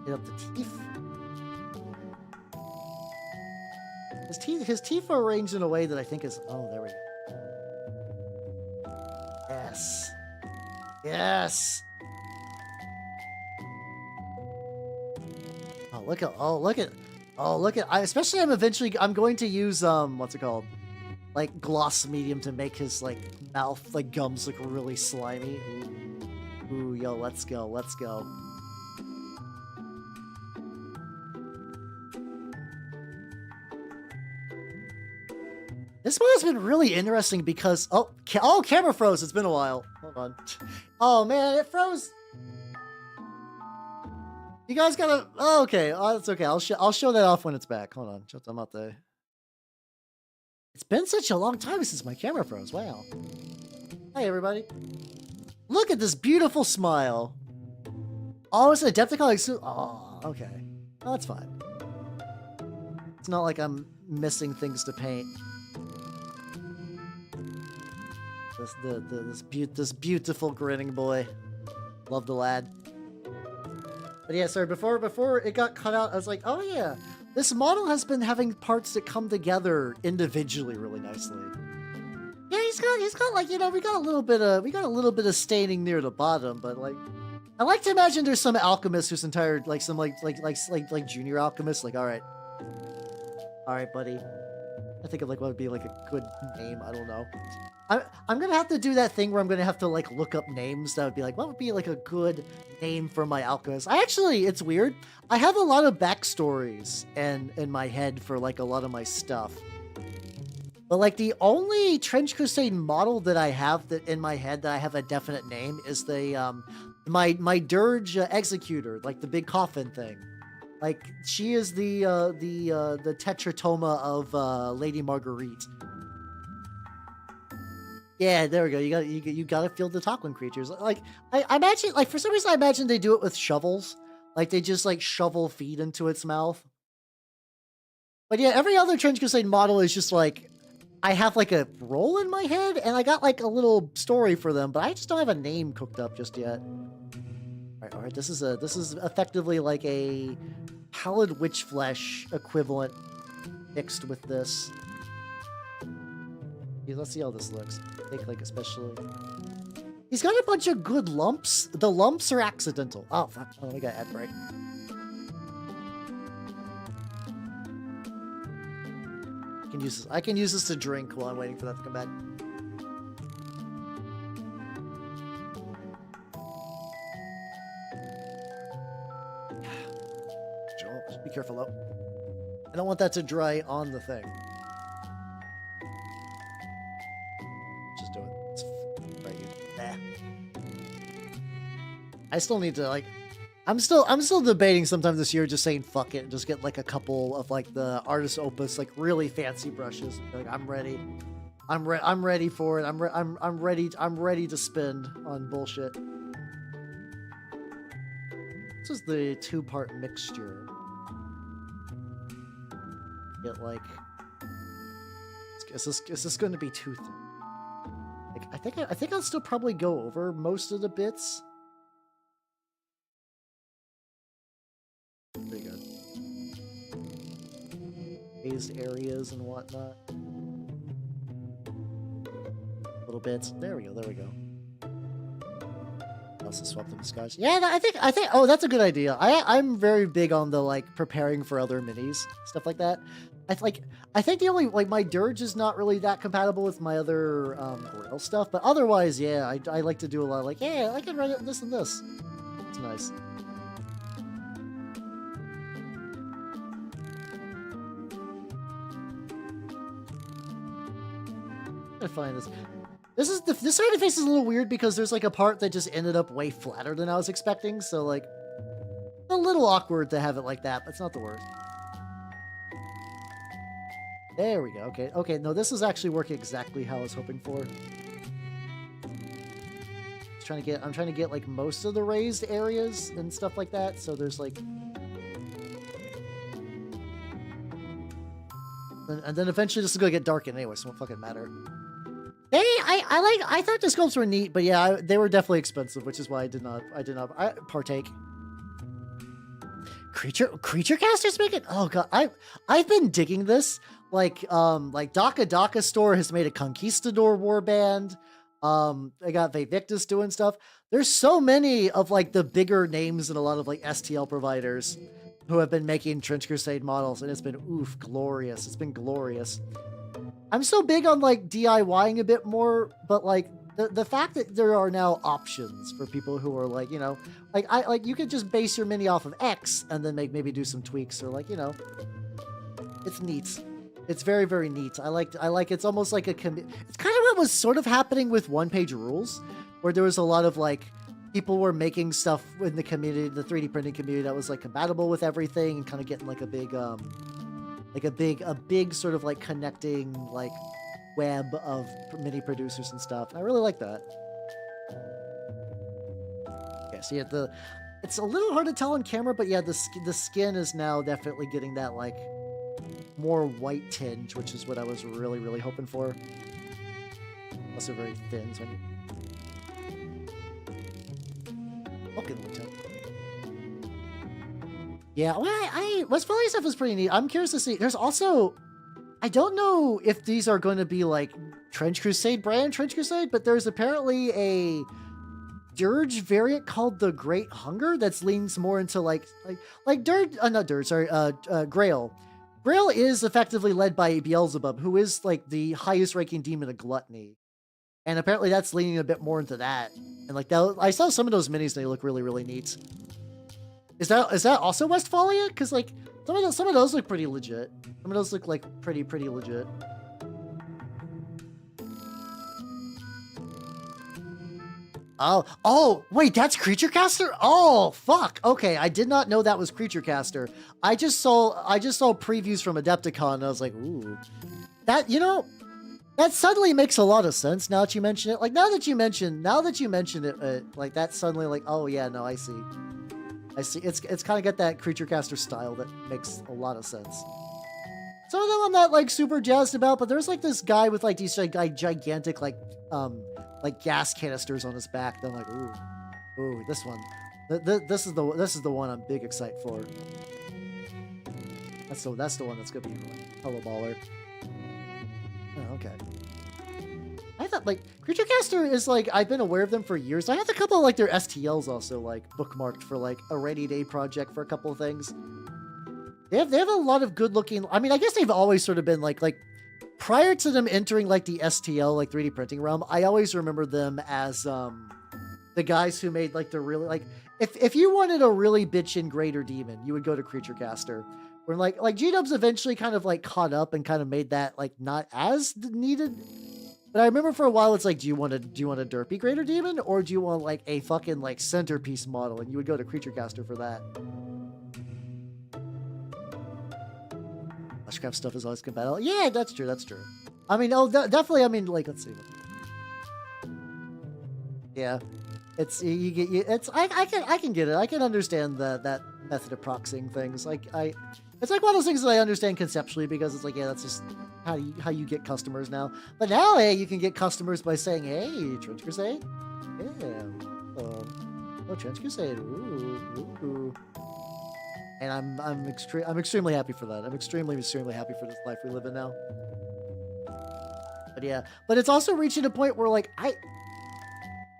Get up the teeth. His teeth are arranged in a way that I think is... Oh, there we go. Yes. Look at... Especially I'm going to use, what's it called? Like, gloss medium to make his, like, mouth, like, gums look really slimy. Ooh, yo, let's go. This one has been really interesting because camera froze. It's been a while. Hold on. Oh man, it froze. You guys gotta. Oh, okay. Oh, that's okay. I'll show that off when it's back. Hold on. I'm out there. It's been such a long time since my camera froze. Wow. Hi everybody. Look at this beautiful smile. Oh, it's an Adepticon. Oh, okay. Oh, that's fine. It's not like I'm missing things to paint. This beautiful grinning boy. Love the lad. But yeah, sorry, before it got cut out, I was like, oh yeah, this model has been having parts that come together individually really nicely. Yeah, he's got like, you know, we got a little bit of staining near the bottom, but like, I like to imagine there's some alchemist whose entire, like some like junior alchemist, like, all right, buddy. I think of like what would be like a good name. I don't know. I'm gonna have to do that thing where I'm gonna have to like look up names that would be like, what would be like a good name for my alchemist? It's weird. I have a lot of backstories in my head for like a lot of my stuff. But like the only Trench Crusade model that I have that in my head that I have a definite name is the my Dirge Executor, like the big coffin thing. Like she is the Tetratoma of Lady Marguerite. Yeah, there we go. You gotta feel the Talkland creatures. Like I imagine, like for some reason I imagine they do it with shovels. Like they just like shovel feed into its mouth. But yeah, every other Trench Crusade model is just like, I have like a role in my head and I got like a little story for them, but I just don't have a name cooked up just yet. All right. This is effectively like a pallid witch flesh equivalent mixed with this. Yeah, let's see how this looks. I think like especially. He's got a bunch of good lumps. The lumps are accidental. Oh fuck! Oh, we got ad break. I can use this to drink while I'm waiting for that to come back. Joel, just be careful though. I don't want that to dry on the thing. Just do it. It's right here. I still need to like. I'm still debating sometime this year just saying fuck it and just get like a couple of like the artist opus like really fancy brushes. Like I'm ready for it. I'm ready to spend on bullshit. This is the 2-part mixture. Get like is this going to be too thin? Like I think I'll still probably go over most of the bits. Pretty good. Raised areas and whatnot. Little bits. There we go. Also swap them skies. Yeah, I think. Oh, that's a good idea. I'm very big on the like preparing for other minis, stuff like that. I think the only like my Dirge is not really that compatible with my other Grail stuff, but otherwise, yeah, I like to do a lot of like, yeah, I can run it this and this. It's nice. I find this. This side of the face is a little weird because there's like a part that just ended up way flatter than I was expecting, so like a little awkward to have it like that, but it's not the worst. There we go. Okay. No, this is actually working exactly how I was hoping for. I'm trying to get like most of the raised areas and stuff like that. So there's like, and then eventually this is gonna get darkened anyway, so it won't fucking matter. I thought the sculpts were neat, but yeah, they were definitely expensive, which is why I did not partake. Creature casters make it? Oh god, I've been digging this. Like Daka Store has made a Conquistador warband. I got Vectus doing stuff. There's so many of like the bigger names and a lot of like STL providers who have been making Trench Crusade models, and it's been glorious. It's been glorious. I'm so big on like DIYing a bit more, but like the fact that there are now options for people who are like, you know, like you could just base your mini off of X and then maybe do some tweaks or like, you know, it's neat. It's very, very neat. I like it's almost like it's kind of what was sort of happening with one-page rules, where there was a lot of like people were making stuff in the community, the 3D printing community that was like compatible with everything and kind of getting like a big sort of like connecting like web of mini producers and stuff. I really like that. Okay, so yeah, it's a little hard to tell on camera, but yeah, the skin is now definitely getting that like more white tinge, which is what I was really, really hoping for. Also very thin, so okay, yeah, well, Westphalia stuff is pretty neat. I'm curious to see. There's also, I don't know if these are going to be like Trench Crusade brand Trench Crusade, but there's apparently a Dirge variant called the Great Hunger that's leans more into like Dirge, not Dirge, sorry, Grail. Grail is effectively led by Beelzebub, who is like the highest ranking demon of gluttony. And apparently that's leaning a bit more into that. And like that, I saw some of those minis, they look really, really neat. Is that also Westphalia? Because like some of those look pretty legit. Some of those look like pretty legit. Oh, wait, that's Creature Caster? Oh, fuck. Okay, I did not know that was Creature Caster. I just saw previews from Adepticon and I was like, ooh. That, you know, that suddenly makes a lot of sense now that you mention it. Like now that you mention it, like that suddenly like, oh yeah, no, I see. It's kind of got that Creature Caster style that makes a lot of sense. Some of them I'm not like super jazzed about, but there's like this guy with like these like gigantic like gas canisters on his back. Then I'm like, ooh, this one. This is the one I'm big excited for. That's the one that's gonna be like hella baller. Oh, okay. I thought like Creature Caster is like, I've been aware of them for years. I have a couple of like their STLs also like bookmarked for like a rainy day project for a couple of things. They have a lot of good looking. I mean, I guess they've always sort of been like prior to them entering like the STL like 3D printing realm. I always remember them as the guys who made like the really like if you wanted a really bitchin' greater demon, you would go to Creature Caster. Where like G-Dubs eventually kind of like caught up and kind of made that like not as needed. But I remember for a while it's like, do you want a derpy greater demon or do you want like a fucking like centerpiece model? And you would go to Creature Caster for that. Fleshcraft stuff is always compatible. Yeah, that's true. That's true. I mean, definitely. I mean, like, let's see. Yeah, it's I can get it. I can understand that method of proxying things. Like it's like one of those things that I understand conceptually because it's like, yeah, that's just how you get customers now. But now, hey, you can get customers by saying, hey, Trench Crusade, yeah, oh, Trench Crusade, ooh. And I'm extremely happy for that. I'm extremely happy for this life we live in now. But yeah, but it's also reaching a point where like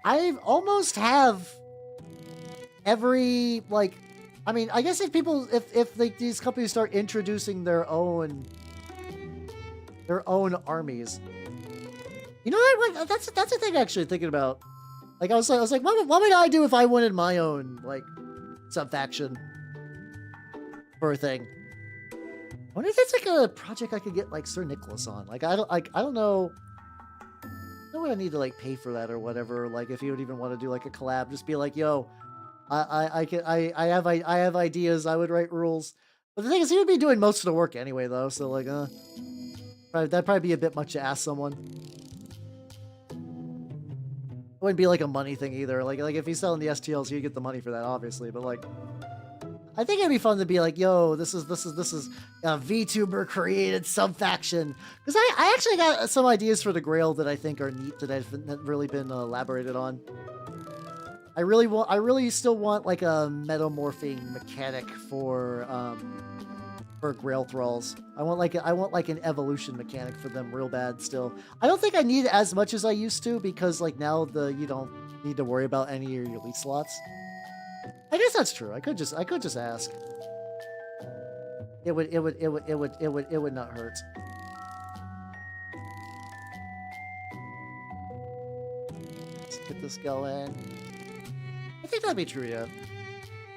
I almost have every like, I mean, I guess if like these companies start introducing their own armies, you know what? That's the thing actually thinking about. Like I was like, what would I do if I wanted my own like sub faction for a thing? I wonder if it's like a project I could get like Sir Nicholas on. Like I don't know. I don't need to like pay for that or whatever. Like if he would even want to do like a collab, just be like, yo, I have ideas. I would write rules. But the thing is, he would be doing most of the work anyway, though. So like, that'd probably be a bit much to ask someone. It wouldn't be like a money thing either. Like if he's selling the STLs, he'd get the money for that, obviously. But like, I think it'd be fun to be like, yo, this is a VTuber created sub faction. Because I actually got some ideas for the Grail that I think are neat that have really been elaborated on. I really still want like a metamorphing mechanic for Grail Thralls. I want like an evolution mechanic for them real bad still. I don't think I need as much as I used to because like now you don't need to worry about any of your elite slots. I guess that's true. I could just ask. It would not hurt. Let's get this going. I think that'd be true, yeah.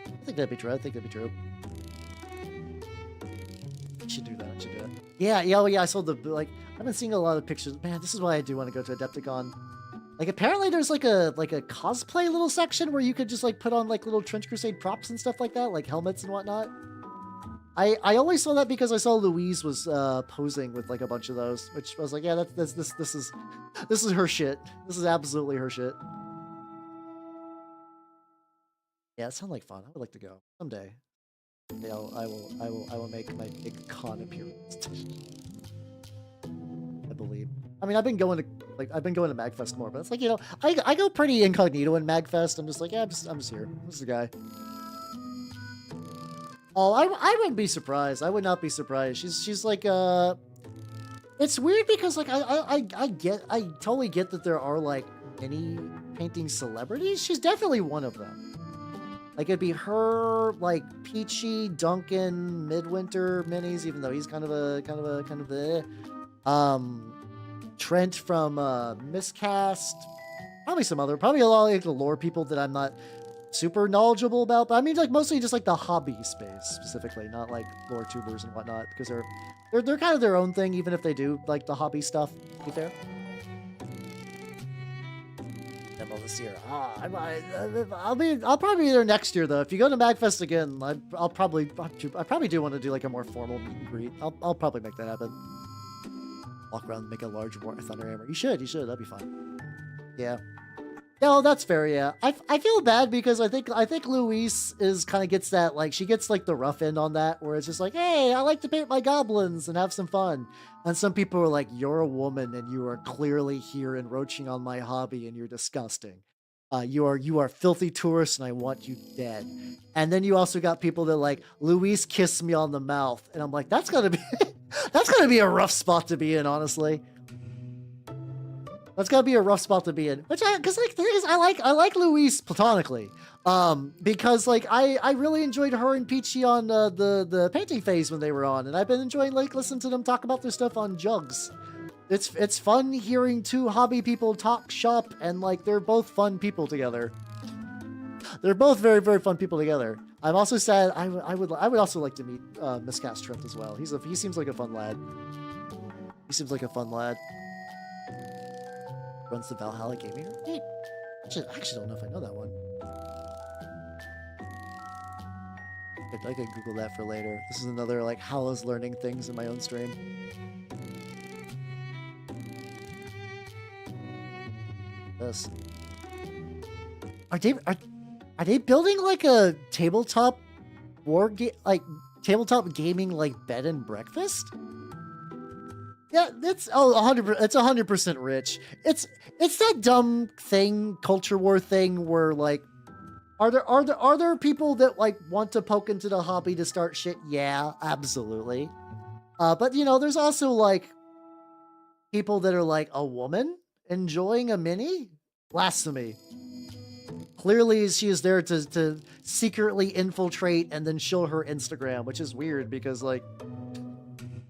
I think that'd be true. I should do that. Yeah, I saw like, I've been seeing a lot of pictures. Man, this is why I do want to go to Adepticon. Like, apparently there's like a cosplay little section where you could just like put on like little Trench Crusade props and stuff like that, like helmets and whatnot. I only saw that because I saw Louise was posing with like a bunch of those, which I was like, yeah, this is her shit. This is absolutely her shit. Yeah, it sounds like fun. I would like to go someday. You know, I will make my big con appearance. I believe. I mean, I've been going to Magfest more, but it's like, you know, I go pretty incognito in Magfest. I'm just like, yeah, I'm just here. This is the guy. Oh, I wouldn't be surprised. I would not be surprised. She's like it's weird because like I totally get that there are like many painting celebrities. She's definitely one of them. Like it'd be her, like Peachy, Duncan, Midwinter minis, even though he's kind of the Trent from Miscast, probably a lot of like the lore people that I'm not super knowledgeable about, but I mean like mostly just like the hobby space specifically, not like lore tubers and whatnot, because they're kind of their own thing, even if they do like the hobby stuff, to be fair. Demo this year. I'll probably be there next year though. If you go to Magfest again, I probably do want to do like a more formal meet and greet. I'll probably make that happen. Walk around and make a large Thunder Hammer. You should. That'd be fun. Yeah. No, that's fair. Yeah, I feel bad because I think Louise is kind of gets that, like she gets like the rough end on that, where it's just like, hey, I like to paint my goblins and have some fun, and some people are like, you're a woman and you are clearly here encroaching on my hobby and you're disgusting. You are filthy tourists and I want you dead. And then you also got people that like, Louise kissed me on the mouth, and I'm like, that's gonna be a rough spot to be in, honestly. That's gotta be a rough spot to be in. Because like the thing is, I like Louise platonically, because like I really enjoyed her and Peachy on the painting phase when they were on, and I've been enjoying like listening to them talk about their stuff on Jugs. It's fun hearing two hobby people talk shop, and like they're both fun people together. They're both very, very fun people together. I'm also sad. I would also like to meet Miscast Trent as well. He seems like a fun lad. Runs the Valhalla Gaming. Hey, I actually don't know if I know that one. I could Google that for later. This is another like how I was learning things in my own stream. This. Are they building like a tabletop tabletop gaming like bed and breakfast? Yeah, it's 100%. It's 100% rich. It's that dumb thing, culture war thing, where like, are there people that like want to poke into the hobby to start shit? Yeah, absolutely. But you know, there's also like people that are like, a woman enjoying a mini? Blasphemy. Clearly, she is there to secretly infiltrate and then show her Instagram, which is weird because like,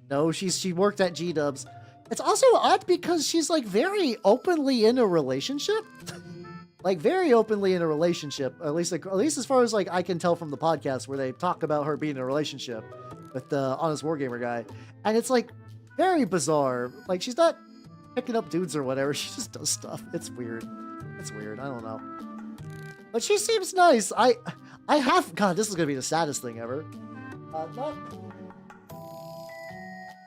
no, she worked at G-Dubs. It's also odd because she's like very openly in a relationship. Like very openly in a relationship, at least as far as like I can tell from the podcast where they talk about her being in a relationship with the Honest Wargamer guy. And it's like very bizarre. Like she's not picking up dudes or whatever. She just does stuff. It's weird. I don't know. But she seems nice. God, this is going to be the saddest thing ever.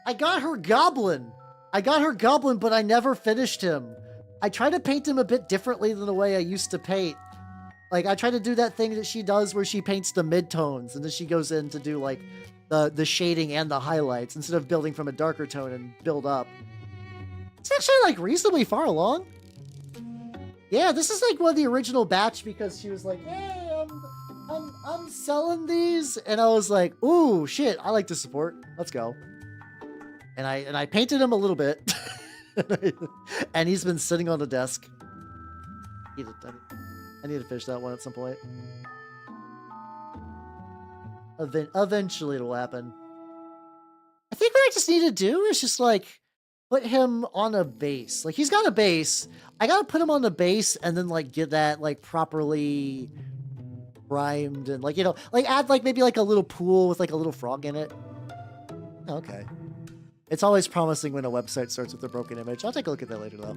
I got her goblin, but I never finished him. I try to paint him a bit differently than the way I used to paint. Like, I try to do that thing that she does where she paints the midtones, and then she goes in to do, like, the shading and the highlights, instead of building from a darker tone and build up. It's actually, like, reasonably far along. Yeah, this is, like, one of the original batch, because she was like, hey, I'm selling these, and I was like, ooh, shit, I like to support. Let's go. And I painted him a little bit, and he's been sitting on the desk. I need to finish that one at some point. Eventually it'll happen. I think what I just need to do is just like put him on a base. Like he's got a base. I gotta put him on the base and then like get that like properly primed and like, you know, like add like maybe like a little pool with like a little frog in it. Okay. It's always promising when a website starts with a broken image. I'll take a look at that later, though.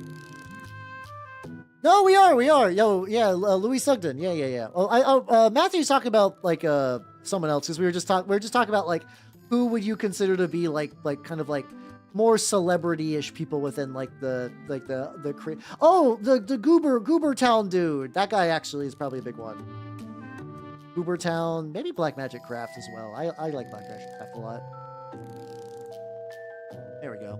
No, we are. Yo, yeah, Louis Sugden. Yeah. Oh, Matthew's talking about like someone else because we were just talking about like who would you consider to be like kind of like more celebrity-ish people within like the Goober Town dude. That guy actually is probably a big one. Uber Town, maybe Black Magic Craft as well. I like Black Magic Craft a lot. There we go.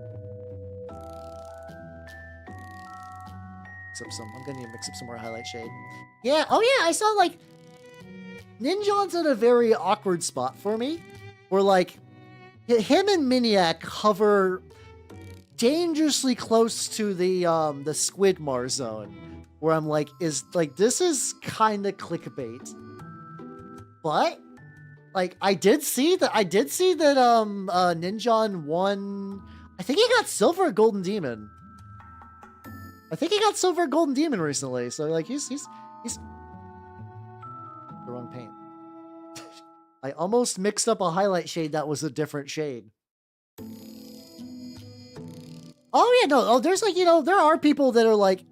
I'm gonna need to mix up some more highlight shade. Yeah, oh yeah, I saw like Ninjon's in a very awkward spot for me. Where like him and Miniac hover dangerously close to the Squidmar zone. Where I'm like, this is kinda clickbait. But like I did see that Ninjon won. I think he got silver at Golden Demon. I think he got silver at Golden Demon recently. So like he's the wrong paint. I almost mixed up a highlight shade that was a different shade. Oh yeah, no. Oh, there's like, there are people that are like,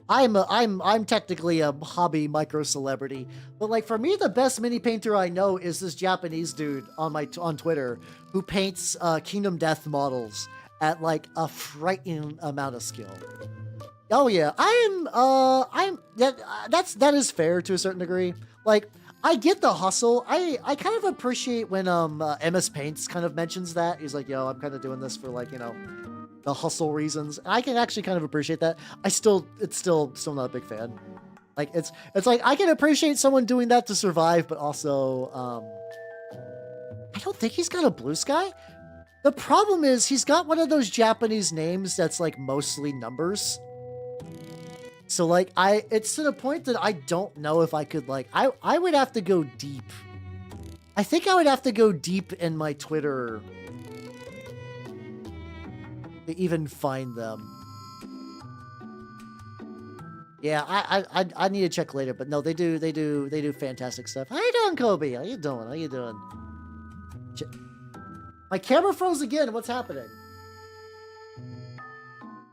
I'm technically a hobby micro celebrity, but like for me, the best mini painter I know is this Japanese dude on Twitter who paints Kingdom Death models at like a frightening amount of skill. Oh yeah, that is fair to a certain degree. Like I get the hustle. I kind of appreciate when MS Paints kind of mentions that. He's like, yo, I'm kind of doing this for like, the hustle reasons. And I can actually kind of appreciate that. It's still not a big fan. Like it's like I can appreciate someone doing that to survive, but also I don't think he's got a blue sky. The problem is he's got one of those Japanese names that's like mostly numbers. So like it's to the point that I don't know if I could like I would have to go deep. I think I would have to go deep in my Twitter to even find them. Yeah, I need to check later, but no, they do fantastic stuff. How you doing, Kobe? How you doing? My camera froze again. What's happening?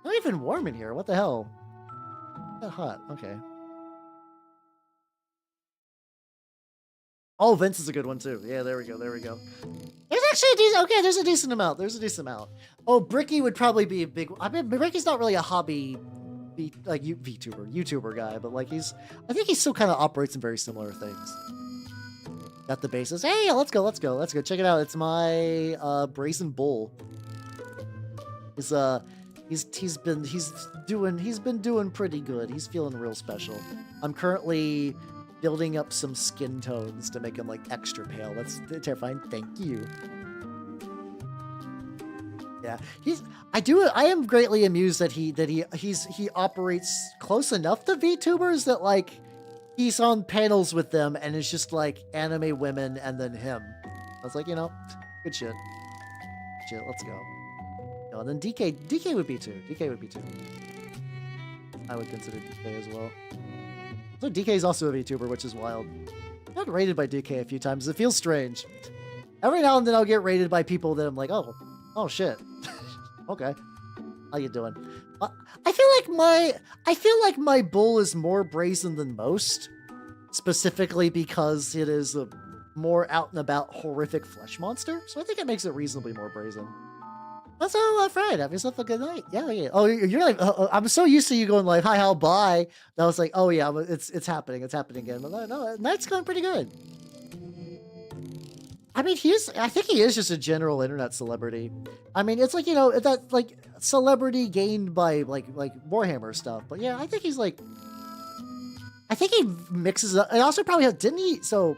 Not even warm in here. What the hell? Not hot. Okay. Oh, Vince is a good one too. Yeah, there we go. There's actually there's a decent amount. Oh, Bricky would probably be a big. I mean, Bricky's not really a hobby, YouTuber guy, but like I think he still kind of operates in very similar things. Got the bases. Hey, let's go. Check it out. It's my Brazen Bull. He's been doing pretty good. He's feeling real special. I'm currently building up some skin tones to make him like extra pale. That's terrifying. Thank you. Yeah, I am greatly amused that he operates close enough to VTubers that like he's on panels with them and it's just like anime women and then him. I was like, good shit. Let's go. No, and then DK would be too. I would consider DK as well. So DK is also a VTuber, which is wild. I got rated by DK a few times. It feels strange. Every now and then I'll get rated by people that I'm like, oh shit. Okay. How you doing? I feel like my bull is more brazen than most, specifically because it is a more out and about horrific flesh monster. So I think it makes it reasonably more brazen. So, Fred, have yourself a good night. Yeah. Oh, you're like, I'm so used to you going like, hi, how, bye. And I was like, oh yeah, it's happening. It's happening again. But no, night's going pretty good. I mean, I think he is just a general internet celebrity. I mean, it's like, that like celebrity gained by like Warhammer stuff. But yeah, I think he's like, I think he mixes up. And also probably, didn't he? So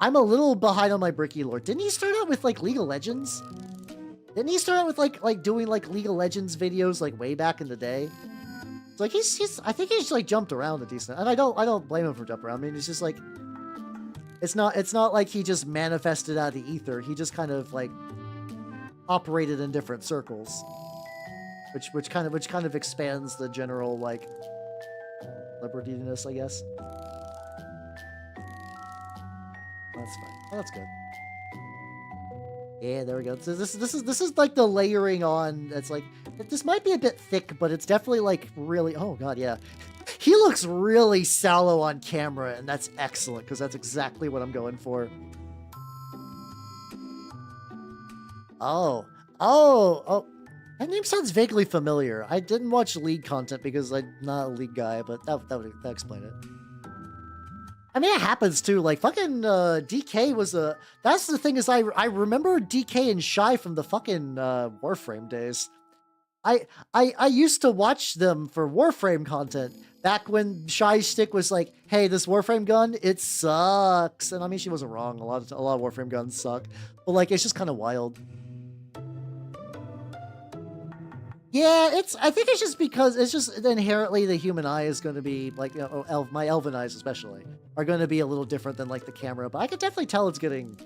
I'm a little behind on my Bricky lore. Didn't he start out with like League of Legends? Didn't he start out with like doing like League of Legends videos like way back in the day? So like I think he's like jumped around a decent, and I don't blame him for jumping around. I mean, it's just like it's not like he just manifested out of the ether. He just kind of like operated in different circles, which kind of expands the general like libertiness, I guess. That's fine. Oh, that's good. Yeah, there we go. So this is like the layering on. It's like this might be a bit thick, but it's definitely like really. Oh god, yeah. He looks really sallow on camera, and that's excellent because that's exactly what I'm going for. Oh. That name sounds vaguely familiar. I didn't watch League content because I'm not a League guy, but that explain it. I mean, it happens too. Like fucking DK was a. That's the thing is I remember DK and Shy from the fucking Warframe days. I used to watch them for Warframe content back when Shy's stick was like, hey, this Warframe gun, it sucks. And I mean, she wasn't wrong. A lot of Warframe guns suck, but like it's just kind of wild. Yeah, I think it's just because it's just inherently the human eye is going to be like, you know, my elven eyes especially are going to be a little different than like the camera, but I can definitely tell it's getting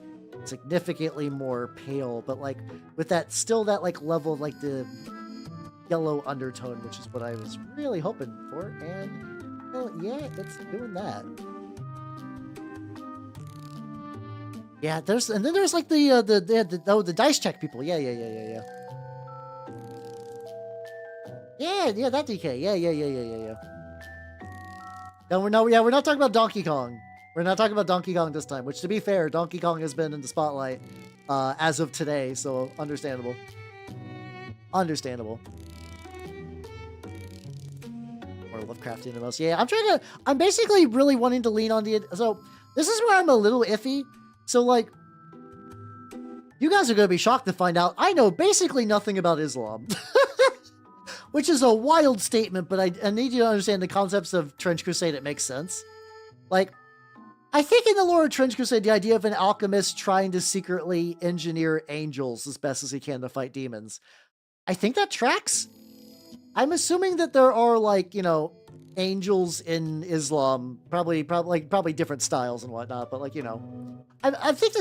significantly more pale, but like with that still that like level of like the yellow undertone, which is what I was really hoping for, and well, yeah, it's doing that. Yeah, and then there's like the dice check people. Yeah. Yeah, that DK. Yeah. No, we're not talking about Donkey Kong. We're not talking about Donkey Kong this time, which to be fair, Donkey Kong has been in the spotlight as of today, so understandable. Understandable. More Lovecraftian the most. Yeah, I'm basically really wanting to lean on so this is where I'm a little iffy. So like, you guys are going to be shocked to find out I know basically nothing about Islam. Which is a wild statement, but I need you to understand the concepts of Trench Crusade. It makes sense. Like, I think in the lore of Trench Crusade, the idea of an alchemist trying to secretly engineer angels as best as he can to fight demons, I think that tracks. I'm assuming that there are, like, you know, angels in Islam, probably different styles and whatnot, but like, you know, I think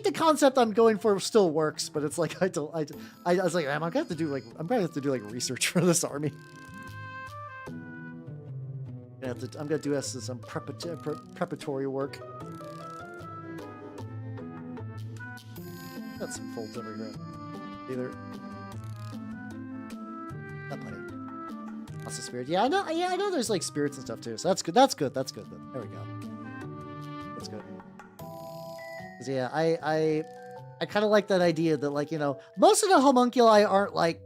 the concept I'm going for still works, but it's like I was like, I'm gonna have to do like research for this army. I'm gonna do some preparatory work. Got some folds over here. Either. Not plenty. Lots of spirits. Yeah, I know there's like spirits and stuff too. So that's good. That's good. There we go. That's good. Yeah, I kind of like that idea that, like, you know, most of the homunculi aren't like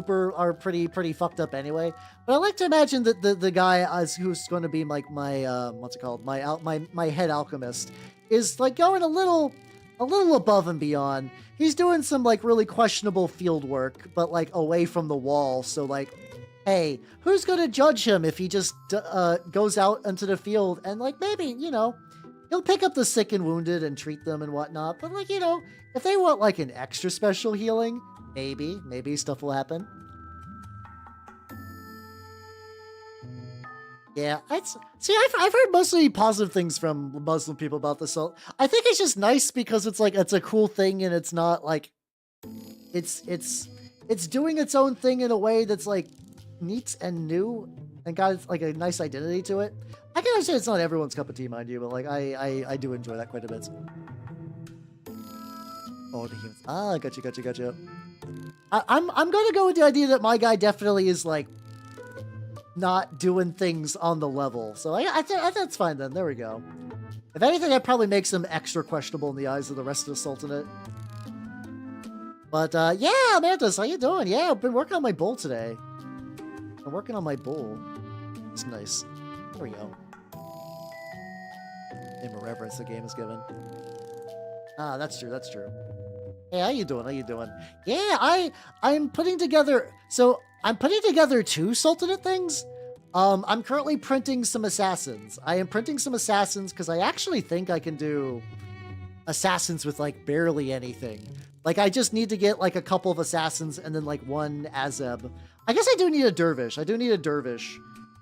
are pretty fucked up anyway. But I like to imagine that the guy who's going to be like my what's it called, my head alchemist is like going a little above and beyond. He's doing some like really questionable field work, but like away from the wall. So like, hey, who's going to judge him if he just goes out into the field and like maybe, you know, he'll pick up the sick and wounded and treat them and whatnot. But like, you know, if they want like an extra special healing, maybe stuff will happen. Yeah, I've heard mostly positive things from Muslim people about this. So I think it's just nice because it's like, it's a cool thing and it's not like, it's doing its own thing in a way that's like neat and new and got like a nice identity to it. I can understand it's not everyone's cup of tea, mind you, but like I do enjoy that quite a bit. Oh, the humans. Ah, gotcha. I'm gonna go with the idea that my guy definitely is like not doing things on the level. So I think that's fine then. There we go. If anything, that probably makes him extra questionable in the eyes of the rest of the Sultanate. But yeah, Mantis, how you doing? Yeah, I've been working on my bull today. I'm working on my bull. It's nice. There we go. Name of reverence the game is given. Ah, that's true. Hey, how you doing? Yeah, I'm putting together. So I'm putting together 2 Sultanate things. I'm currently printing some assassins. I am printing some assassins because I actually think I can do assassins with like barely anything. Like I just need to get like a couple of assassins and then like 1 Azeb. I guess I do need a dervish.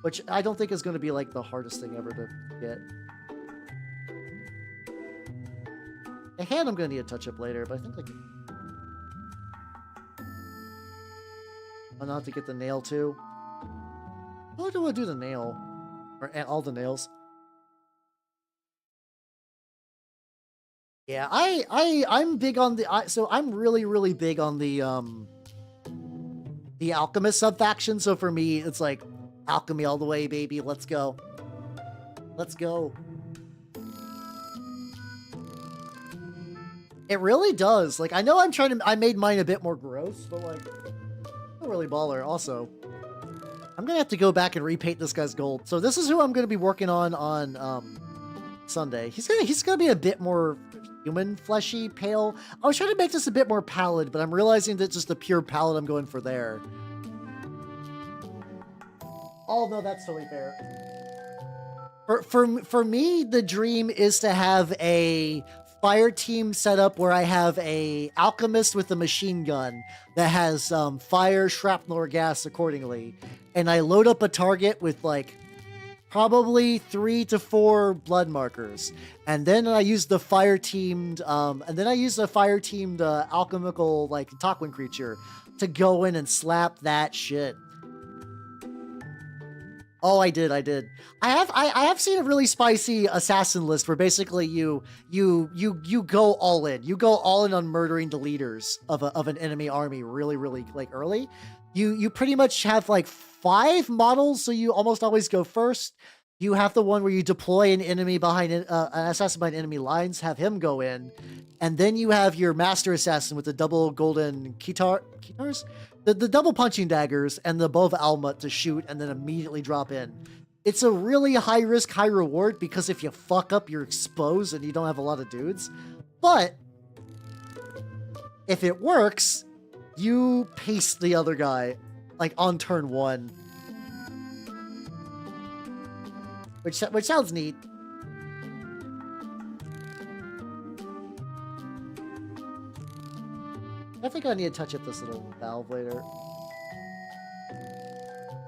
Which I don't think is going to be like the hardest thing ever to get. A hand I'm going to need a touch-up later, but I think I can... I'll not have to get the nail too. How do I do the nail? Or all the nails? Yeah, I'm big on the... So I'm really big on the alchemist sub-faction. So for me, it's like alchemy all the way, baby. Let's go. It really does. Like, I know I made mine a bit more gross, but like, I'm really baller. Also, I'm gonna have to go back and repaint this guy's gold. So this is who I'm gonna be working on Sunday. He's gonna be a bit more human, fleshy, pale. I was trying to make this a bit more pallid, but I'm realizing that just the pure pallid I'm going for there. Oh no, that's totally fair. For me, the dream is to have a fire team set up where I have a alchemist with a machine gun that has fire, shrapnel, or gas accordingly, and I load up a target with like probably 3 to 4 blood markers, and then I use the fire teamed alchemical like Taquin creature to go in and slap that shit. Oh, I did. I have seen a really spicy assassin list where basically you go all in. You go all in on murdering the leaders of an enemy army really like early. You pretty much have like 5 models, so you almost always go first. You have the one where you deploy an enemy behind an assassin behind enemy lines, have him go in, and then you have your master assassin with the double golden kitars, the double punching daggers, and the bow of Almut to shoot and then immediately drop in. It's a really high risk, high reward because if you fuck up, you're exposed and you don't have a lot of dudes. But if it works, you pace the other guy like on turn 1. Which sounds neat. I think I need to touch up this little valve later.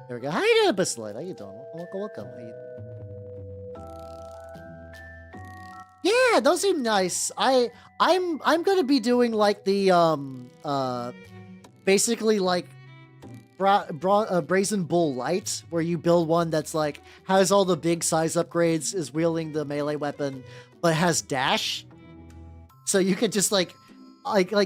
There we go. How you doing, Basilite? How you doing? Welcome. Yeah, those seem nice. I'm gonna be doing like the basically like Brazen Bull Light, where you build one that's like has all the big size upgrades, is wielding the melee weapon, but has dash, so you could just like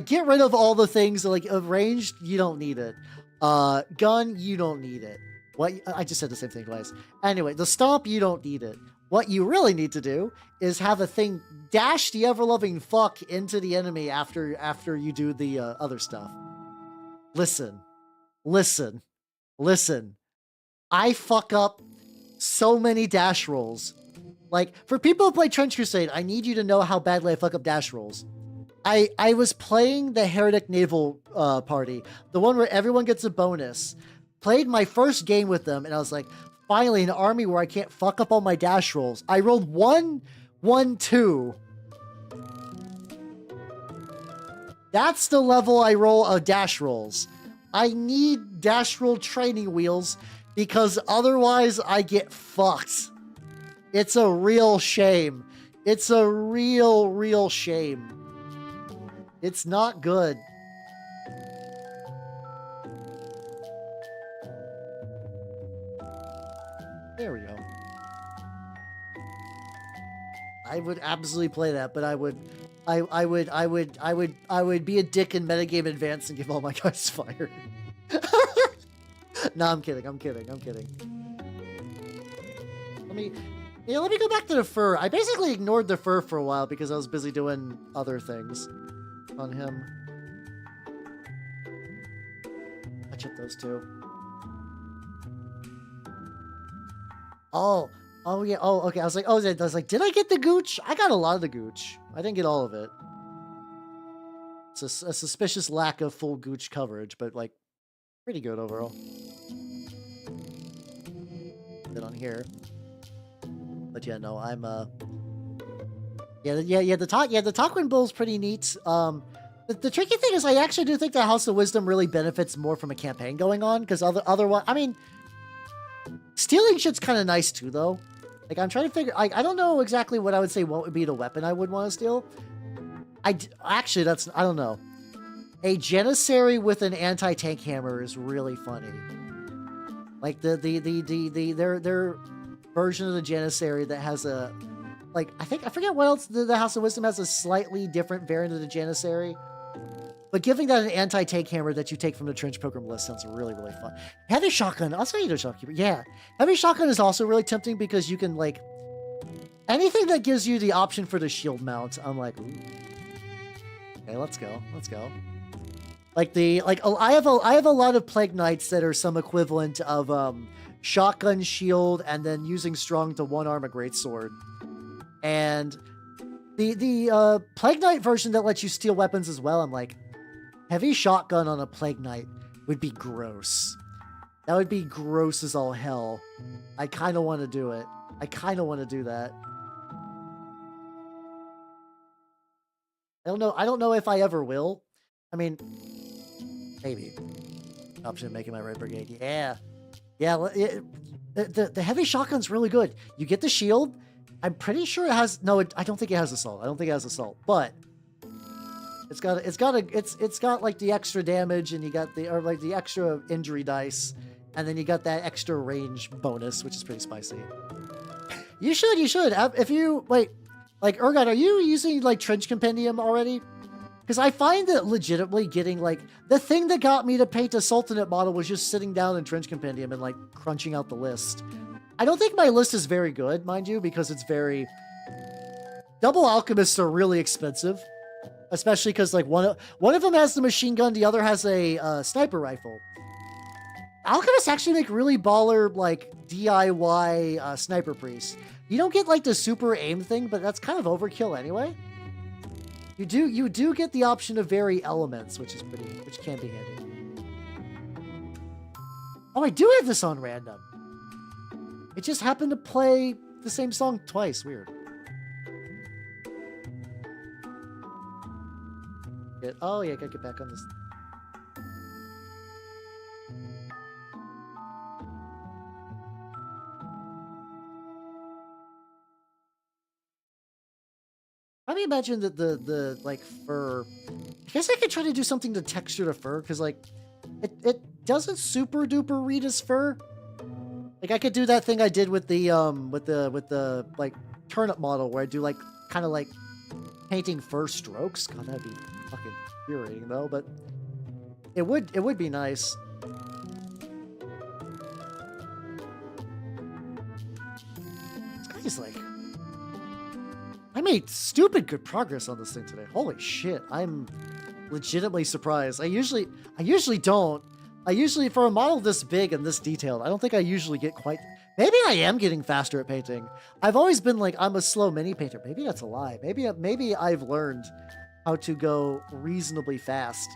get rid of all the things like of ranged. You don't need it. Gun, you don't need it. What I just said the same thing twice. Anyway, the stomp, you don't need it. What you really need to do is have a thing dash the ever-loving fuck into the enemy after you do the other stuff. Listen. I fuck up so many dash rolls. Like, for people who play Trench Crusade, I need you to know how badly I fuck up dash rolls. I was playing the Heretic Naval party, the one where everyone gets a bonus. Played my first game with them, and I was like, finally, an army where I can't fuck up all my dash rolls. I rolled 1, 1, 2. That's the level I roll of dash rolls. I need dash roll training wheels because otherwise I get fucked. It's a real shame. It's a real shame. It's not good. There we go. I would absolutely play that, but I would be a dick in metagame advance and give all my guys fire. No, I'm kidding. Let me go back to the fur. I basically ignored the fur for a while because I was busy doing other things on him. Touch up those two. Oh yeah. Oh, okay. I was like, did I get the gooch? I got a lot of the gooch. I didn't get all of it. It's a suspicious lack of full gooch coverage, but like, pretty good overall. Bit on here, but yeah, no, I'm yeah. The Taquin Bull's pretty neat. The tricky thing is, I actually do think the House of Wisdom really benefits more from a campaign going on, because otherwise, I mean. Stealing shit's kind of nice too, though. Like, I'm trying to figure... I don't know exactly what I would say what would be the weapon I would want to steal. Actually, that's... I don't know. A Janissary with an anti-tank hammer is really funny. Like, their version of the Janissary that has a... Like, I forget what else the House of Wisdom has, a slightly different variant of the Janissary. But giving that an anti-tank hammer that you take from the Trench Program list sounds really fun. Heavy Shotgun, I'll say you the Shopkeeper. Yeah. Heavy Shotgun is also really tempting because you can, like... Anything that gives you the option for the shield mount, I'm like, ooh. Okay, let's go. Like, I have a lot of Plague Knights that are some equivalent of, shotgun shield and then using strong to one-arm a greatsword. And the Plague Knight version that lets you steal weapons as well, I'm like, heavy shotgun on a Plague Knight would be gross. That would be gross as all hell. I kind of want to do it. I kind of want to do that. I don't know if I ever will. I mean, maybe. Option of making my Red Brigade. Yeah. Yeah, the heavy shotgun's really good. You get the shield. I'm pretty sure it has... No, I don't think it has assault. I don't think it has assault. But it's got like the extra damage, and you got the extra injury dice, and then you got that extra range bonus, which is pretty spicy. You should. If you wait, like Urgot, are you using like Trench Compendium already? Because I find that legitimately getting like the thing that got me to paint a Sultanate model was just sitting down in Trench Compendium and like crunching out the list. I don't think my list is very good, mind you, because it's very... Double Alchemists are really expensive. Especially because like one of them has the machine gun, the other has a sniper rifle. Alchemists actually make really baller like DIY sniper priests. You don't get like the super aim thing, but that's kind of overkill anyway. You do get the option of vary elements, which can be handy. Oh, I do have this on random. It just happened to play the same song twice. Weird. Oh yeah, I gotta get back on this. I imagine that the like fur. I guess I could try to do something to texture the fur, because like it doesn't super duper read as fur. Like I could do that thing I did with the like turnip model, where I do like kind of like painting fur strokes. God, that'd be fucking infuriating though, but it would be nice. This guy's like, I made stupid good progress on this thing today. Holy shit, I'm legitimately surprised. I usually don't. I usually, for a model this big and this detailed, I don't think I usually get quite... Maybe I am getting faster at painting. I've always been like, I'm a slow mini painter. Maybe that's a lie. Maybe I've learned how to go reasonably fast.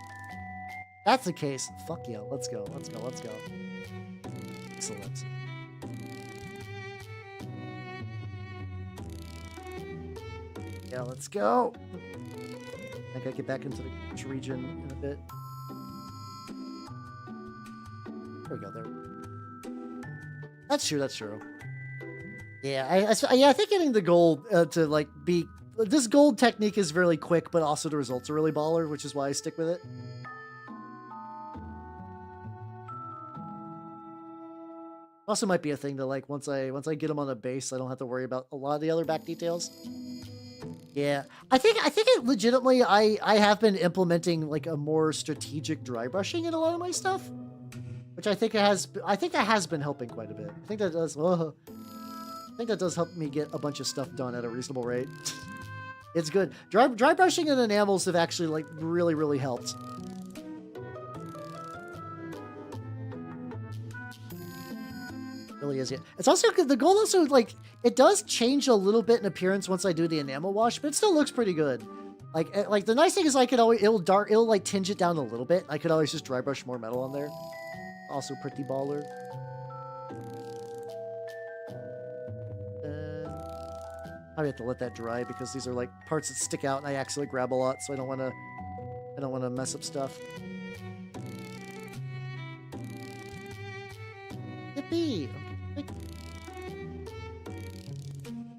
That's the case. Fuck yeah, let's go. Excellent. Yeah, let's go. I gotta get back into the region in a bit. There we go, there. That's true. Yeah, I think getting the gold to like be... This gold technique is really quick, but also the results are really baller, which is why I stick with it. Also might be a thing that like once I get them on a base, I don't have to worry about a lot of the other back details. Yeah, I think it legitimately I have been implementing like a more strategic dry brushing in a lot of my stuff, which I think that has been helping quite a bit. I think that does help me get a bunch of stuff done at a reasonable rate. It's good. Dry brushing and enamels have actually like really helped. Really is. Yeah. It's also good. The gold also like it does change a little bit in appearance once I do the enamel wash, but it still looks pretty good. Like the nice thing is I could always it'll like tinge it down a little bit. I could always just dry brush more metal on there. Also pretty baller. I have to let that dry because these are like parts that stick out and I accidentally grab a lot, so I don't want to mess up stuff. Yippee! Okay.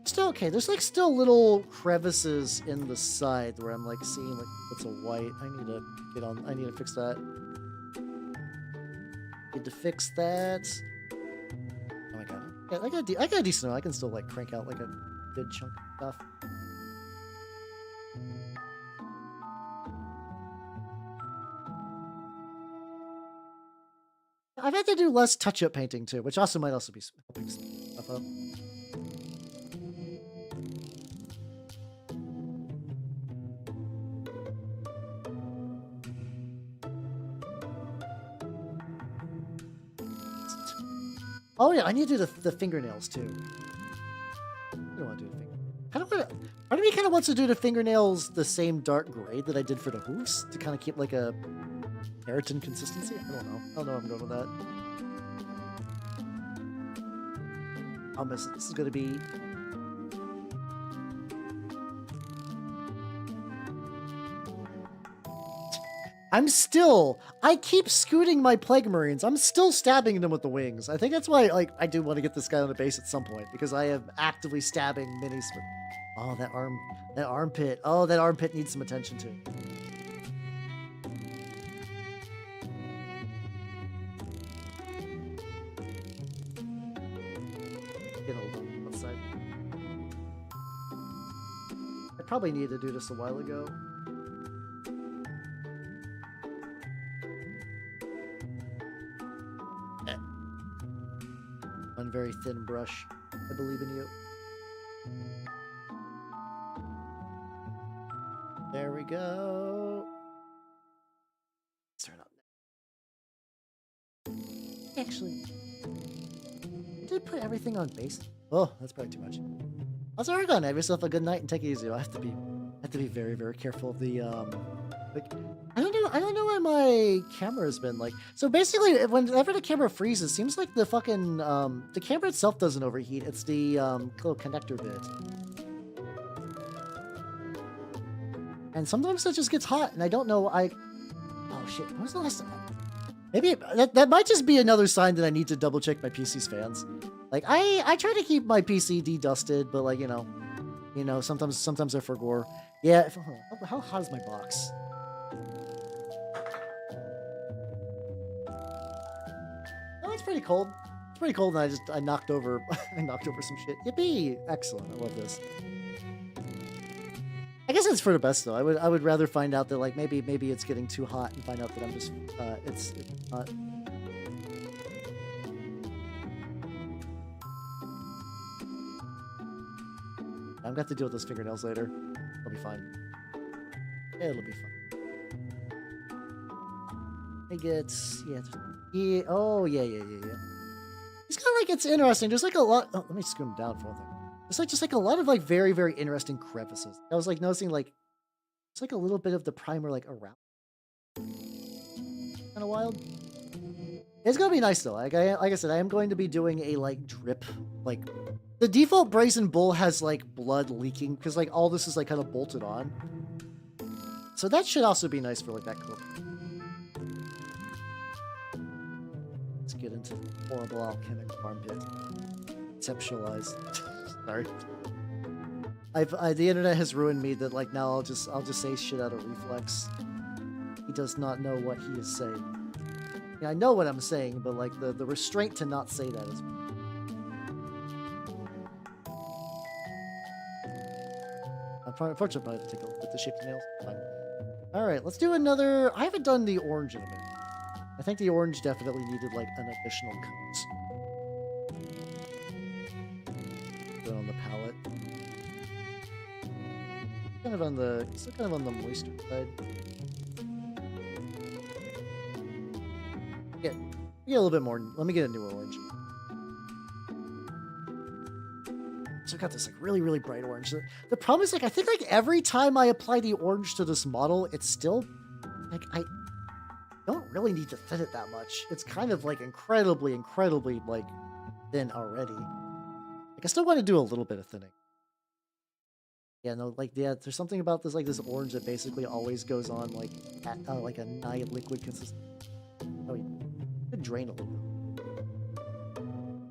Still okay. There's like still little crevices in the side where I'm like seeing like bits of white. I need to fix that. Need to fix that. Oh my god. Yeah, I got a decent amount. I can still like crank out like a good chunk of stuff. I've had to do less touch-up painting too, which also might also be helping stuff up. Oh yeah, I need to do the fingernails too. I don't want to do the finger. of wants to do the fingernails the same dark gray that I did for the hooves to kind of keep like a keratin consistency. I don't know. I don't know where I'm going with that. I'll miss it. This is going to be... I keep scooting my Plague Marines. I'm still stabbing them with the wings. I think that's why, like, I do want to get this guy on the base at some point, because I am actively stabbing minis. Oh, that armpit. Oh, that armpit needs some attention too. Get a little outside. I probably needed to do this a while ago. One very thin brush. I believe in you. There we go. Let's turn up. Actually, I did put everything on base. Oh, that's probably too much. How's Oregon? Have yourself a good night and take it easy. I have to be very, very careful of the like, I don't know why my camera's been like. So basically, whenever the camera freezes, it seems like the fucking the camera itself doesn't overheat. It's the little connector bit. And sometimes it just gets hot, and I don't know. Oh shit! When was the last time? Maybe that might just be another sign that I need to double check my PC's fans. Like I try to keep my PC de-dusted, but like you know, sometimes they're for gore. Yeah. How hot is my box? Oh, it's pretty cold. It's pretty cold, and I knocked over some shit. Yippee! Excellent. I love this. I guess it's for the best though. I would rather find out that like maybe it's getting too hot and find out that I'm just it's hot. I'm gonna have to deal with those fingernails later. It'll be fine. It'll be fine. I get yeah. Oh yeah. It's kind of like it's interesting. There's like a lot. Oh, let me scoot down for one thing. There's just like a lot of like very, very interesting crevices. I was like noticing like it's like a little bit of the primer like around. Kind of wild. It's gonna be nice though. Like I said, I am going to be doing a like drip. Like the default Brazen Bull has like blood leaking because like all this is like kind of bolted on. So that should also be nice for like that color. Let's get into horrible alchemic armpit. Conceptualize. Sorry. The internet has ruined me that like now I'll just say shit out of reflex. He does not know what he is saying. Yeah, I know what I'm saying, but like the restraint to not say that is. Unfortunately, I have to take a look at the shaped nails. Fine. All right, let's do another. I haven't done the orange in a minute. I think the orange definitely needed like an additional coat. On the palette, still kind of on the moisture side. Get a little bit more. Let me get a newer orange. So I got this like really, really bright orange. The problem is like I think like every time I apply the orange to this model, it's still like I don't really need to thin it that much. It's kind of like incredibly like thin already. I still want to do a little bit of thinning. Yeah, no, like, yeah, there's something about this, like, this orange that basically always goes on, like, at, like a nigh liquid consistency. Oh, yeah. Could drain a little bit.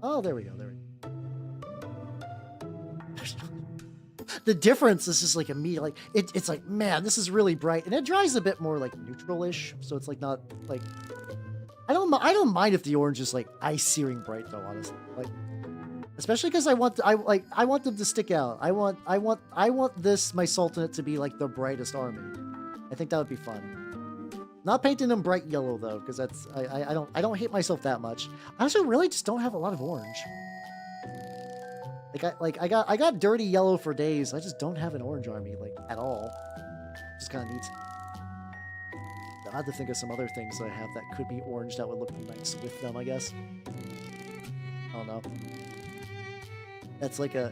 Oh, there we go, The difference is just, like, immediate, like, it's like, man, this is really bright, and it dries a bit more, like, neutral-ish, so it's, like, not, like, I don't mind if the orange is, like, ice-searing bright, though, honestly, like, especially because I want them to stick out. I want this my Sultanate to be like the brightest army. I think that would be fun. Not painting them bright yellow though, because that's I don't hate myself that much. I also really just don't have a lot of orange. I got dirty yellow for days. I just don't have an orange army like at all. Just kind of needs. I have to think of some other things that I have that could be orange that would look nice with them. I guess. I don't know. That's like a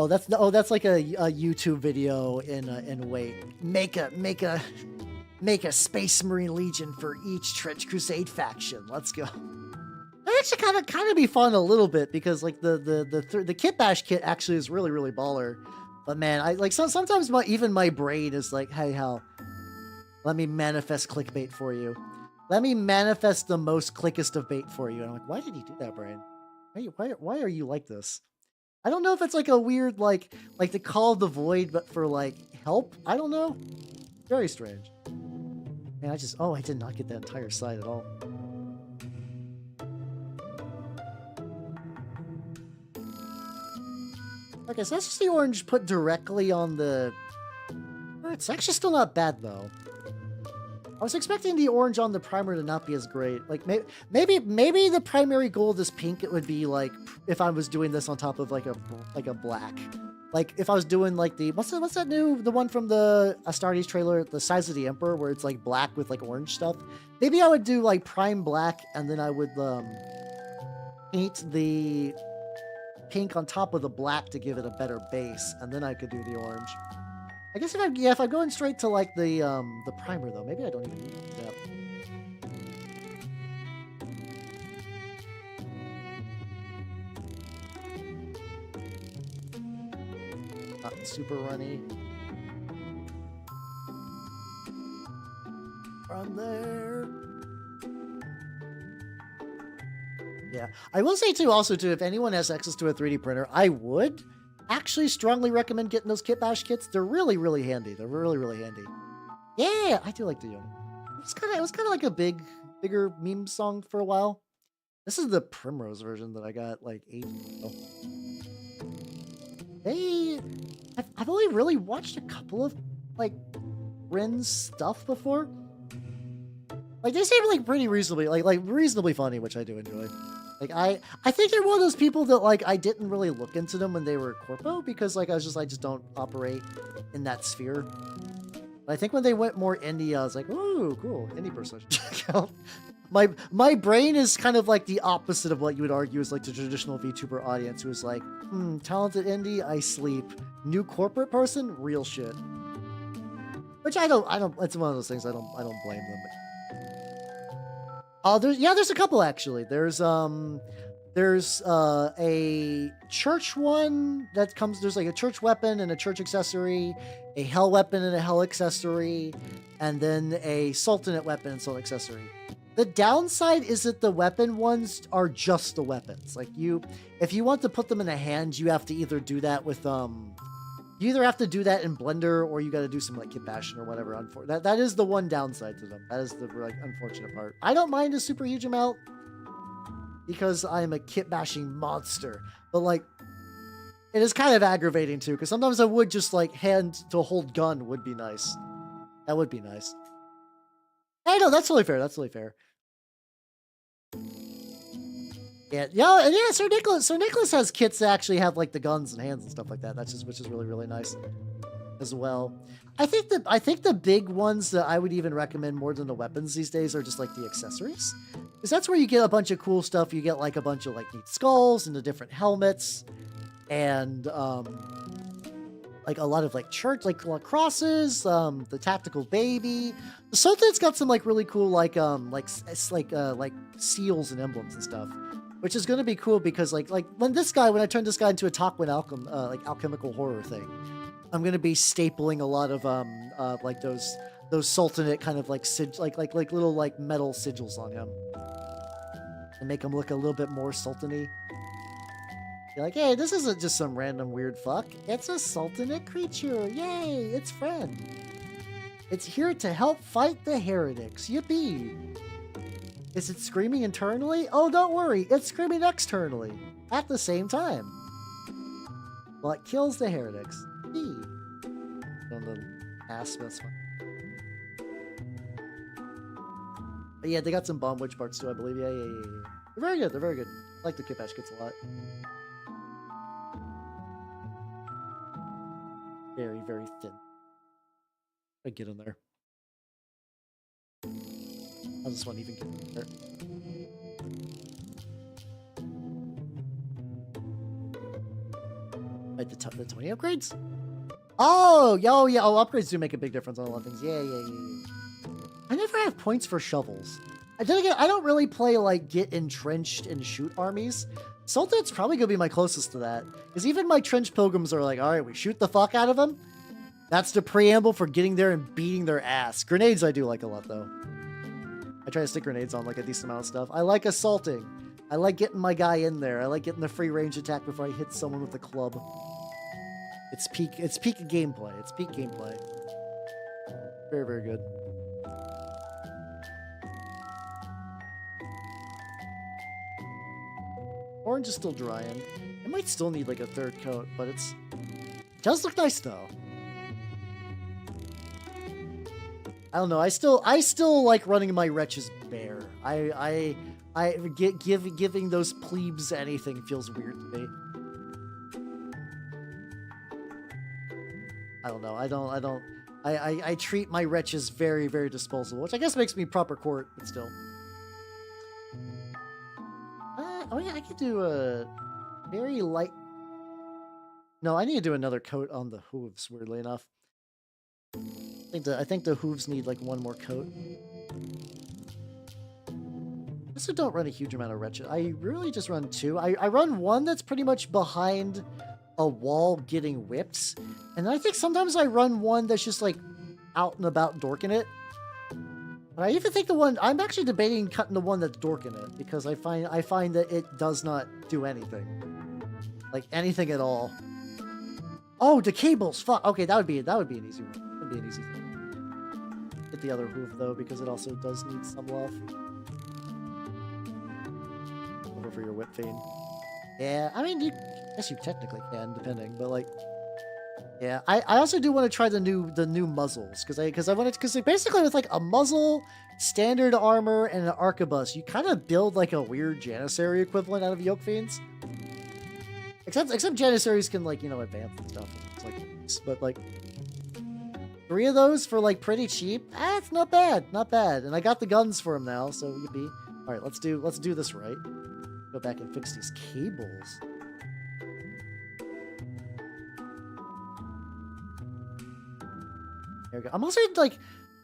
Oh, that's like a YouTube video in wait. Make a Space Marine Legion for each Trench Crusade faction. Let's go. That actually kind of be fun a little bit because like the kit bash kit actually is really baller. But man, I like sometimes even my brain is like, hey Hal, let me manifest clickbait for you. Let me manifest the most clickest of bait for you. And I'm like, why did he do that, Brian? Why are you like this? I don't know if it's like a weird like the Call of the Void, but for like help. I don't know. Very strange. Man, I did not get that entire side at all. Okay, so that's just the orange put directly on the... It's actually still not bad, though. I was expecting the orange on the primer to not be as great. Like, maybe the primary goal of this pink, it would be, like, if I was doing this on top of, like, a black. Like, if I was doing, like, the... What's that new... The one from the Astartes trailer, The Size of the Emperor, where it's, like, black with, like, orange stuff. Maybe I would do, like, prime black, and then I would, paint the... pink on top of the black to give it a better base, and then I could do the orange. I guess if I'm going straight to like the primer though, maybe I don't even need that. Not super runny. From there. Yeah, I will say too, also too, if anyone has access to a 3D printer, I would actually strongly recommend getting those kit bash kits. They're really handy. They're really handy. Yeah, I do like the unit. It was kind of like a bigger meme song for a while. This is the Primrose version that I got like ages ago. I've only really watched a couple of like Rin's stuff before. Like they seem like pretty reasonably funny, which I do enjoy. Like I think they're one of those people that like I didn't really look into them when they were corpo because like I just don't operate in that sphere. But I think when they went more indie, I was like, ooh, cool, indie person. Check out. My brain is kind of like the opposite of what you would argue is like the traditional VTuber audience, who is like, talented indie, I sleep. New corporate person, real shit. Which I don't. It's one of those things I don't blame them. There's a couple actually. There's a church one that comes. There's like a church weapon and a church accessory, a hell weapon and a hell accessory, and then a sultanate weapon and sultanate accessory. The downside is that the weapon ones are just the weapons. Like if you want to put them in a hand, you have to either do that with You either have to do that in Blender or you got to do some like kit bashing or whatever. That is the one downside to them. That is the like unfortunate part. I don't mind a super huge amount because I am a kit bashing monster, but like it is kind of aggravating too because sometimes I would just like hand to hold gun would be nice. That would be nice. Hey, no, that's totally fair. That's totally fair. Yeah, Sir Nicholas has kits that actually have like the guns and hands and stuff like that. Which is really nice as well. I think the big ones that I would even recommend more than the weapons these days are just like the accessories, because that's where you get a bunch of cool stuff. You get like a bunch of like neat skulls and the different helmets, and like a lot of like church like crosses, the tactical baby. The Sultanate's got some like really cool like seals and emblems and stuff, which is going to be cool because like when I turn this guy into a Tarquin alchemical horror thing, I'm going to be stapling a lot of like those Sultanate kind of like little like metal sigils on him and make him look a little bit more sultany. You're like, hey, this isn't just some random weird fuck. It's a Sultanate creature. Yay, it's friend. It's here to help fight the heretics. Yippee. Is it screaming internally? Oh, don't worry. It's screaming externally at the same time. Well, it kills the heretics. Yee. On the ass, that's fine. But yeah, they got some bomb witch parts too, I believe. Yeah. They're very good. They're very good. I like the kit bash kits a lot. Very, very thin. I get in there. How's this one even get in there? Like the 20 upgrades? Oh, yeah. Oh, upgrades do make a big difference on a lot of things. Yeah. I never have points for shovels. Then again, I don't really play, like, get entrenched and shoot armies. Sultanate's probably going to be my closest to that. Because even my trench pilgrims are like, all right, we shoot the fuck out of them. That's the preamble for getting there and beating their ass. Grenades I do like a lot, though. I try to stick grenades on, like, a decent amount of stuff. I like assaulting. I like getting my guy in there. I like getting the free range attack before I hit someone with the club. It's peak gameplay. It's peak gameplay. Very, very good. Orange is still drying. It might still need like a third coat, but it does look nice though. I don't know. I still like running my wretches bare. Giving those plebes anything feels weird to me. I don't know. I treat my wretches very, very disposable, which I guess makes me proper court, but still. Oh yeah, I could do a very light... No, I need to do another coat on the hooves, weirdly enough. I think the hooves need like one more coat. I also don't run a huge amount of wretches. I really just run two. I run one that's pretty much behind a wall getting whipped. And then I think sometimes I run one that's just like out and about dorking it. But I even think the one I'm actually debating cutting the one that's dorking it because I find that it does not do anything. Like anything at all. Oh, the cables. Fuck. Okay, that would be an easy one. That'd be an easy thing. Hit the other hoof though because it also does need some love. Over for your whip vein. Yeah, I mean, I guess you technically can, depending, but like, yeah, I also do want to try the new muzzles because basically with like a muzzle, standard armor, and an arquebus, you kind of build like a weird Janissary equivalent out of yoke fiends. Except Janissaries can like advance and stuff. It's like, but like 3 of those for like pretty cheap. It's not bad, and I got the guns for him now, so yippee. All right, let's do this right. Go back and fix these cables. There we go. I'm also like,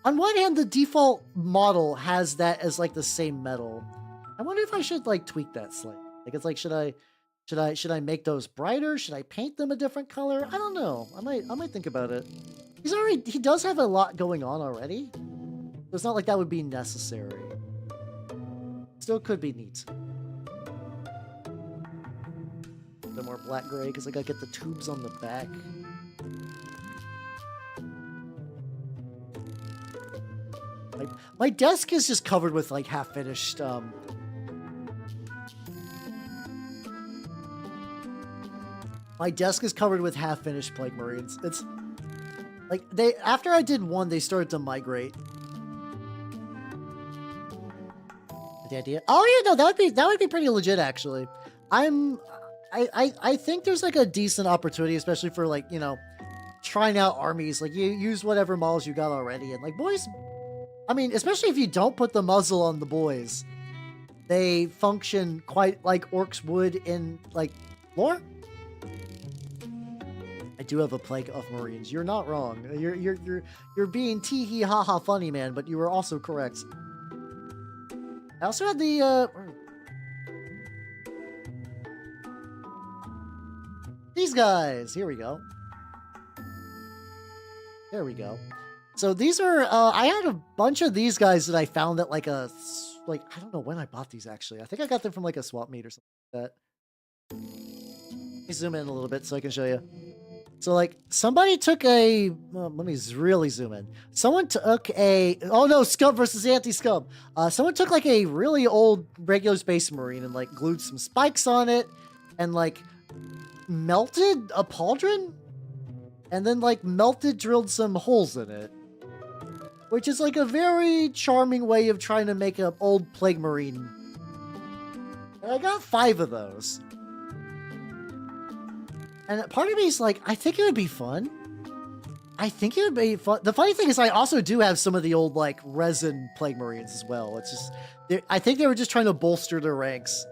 on one hand, the default model has that as like the same metal. I wonder if I should like tweak that slightly. Like it's like, should I make those brighter? Should I paint them a different color? I don't know. I might think about it. He does have a lot going on already. So it's not like that would be necessary. Still could be neat. A bit more black gray because I gotta get the tubes on the back. My desk is just covered with like half-finished my desk is covered with half-finished Plague Marines. It's like after I did one, they started to migrate. The idea. Oh yeah, no, that would be pretty legit actually. I think there's like a decent opportunity, especially for like, trying out armies. Like you use whatever models you got already, and like boys, I mean, especially if you don't put the muzzle on the boys, they function quite like orcs would in like lore. I do have a plague of Marines. You're not wrong. You're being tee hee ha ha funny, man, but you were also correct. I also had the these guys. Here we go. There we go. So these are, I had a bunch of these guys that I found at like I don't know when I bought these actually. I think I got them from like a swap meet or something like that. Let me zoom in a little bit so I can show you. So like somebody took let me really zoom in. Someone took oh no, Scum versus Anti-Scum. Someone took like a really old regular Space Marine and like glued some spikes on it and like melted a pauldron and then like drilled some holes in it. Which is like a very charming way of trying to make an old Plague Marine. And I got 5 of those. And part of me is like, I think it would be fun. The funny thing is I also do have some of the old like resin Plague Marines as well. It's just, I think they were just trying to bolster their ranks.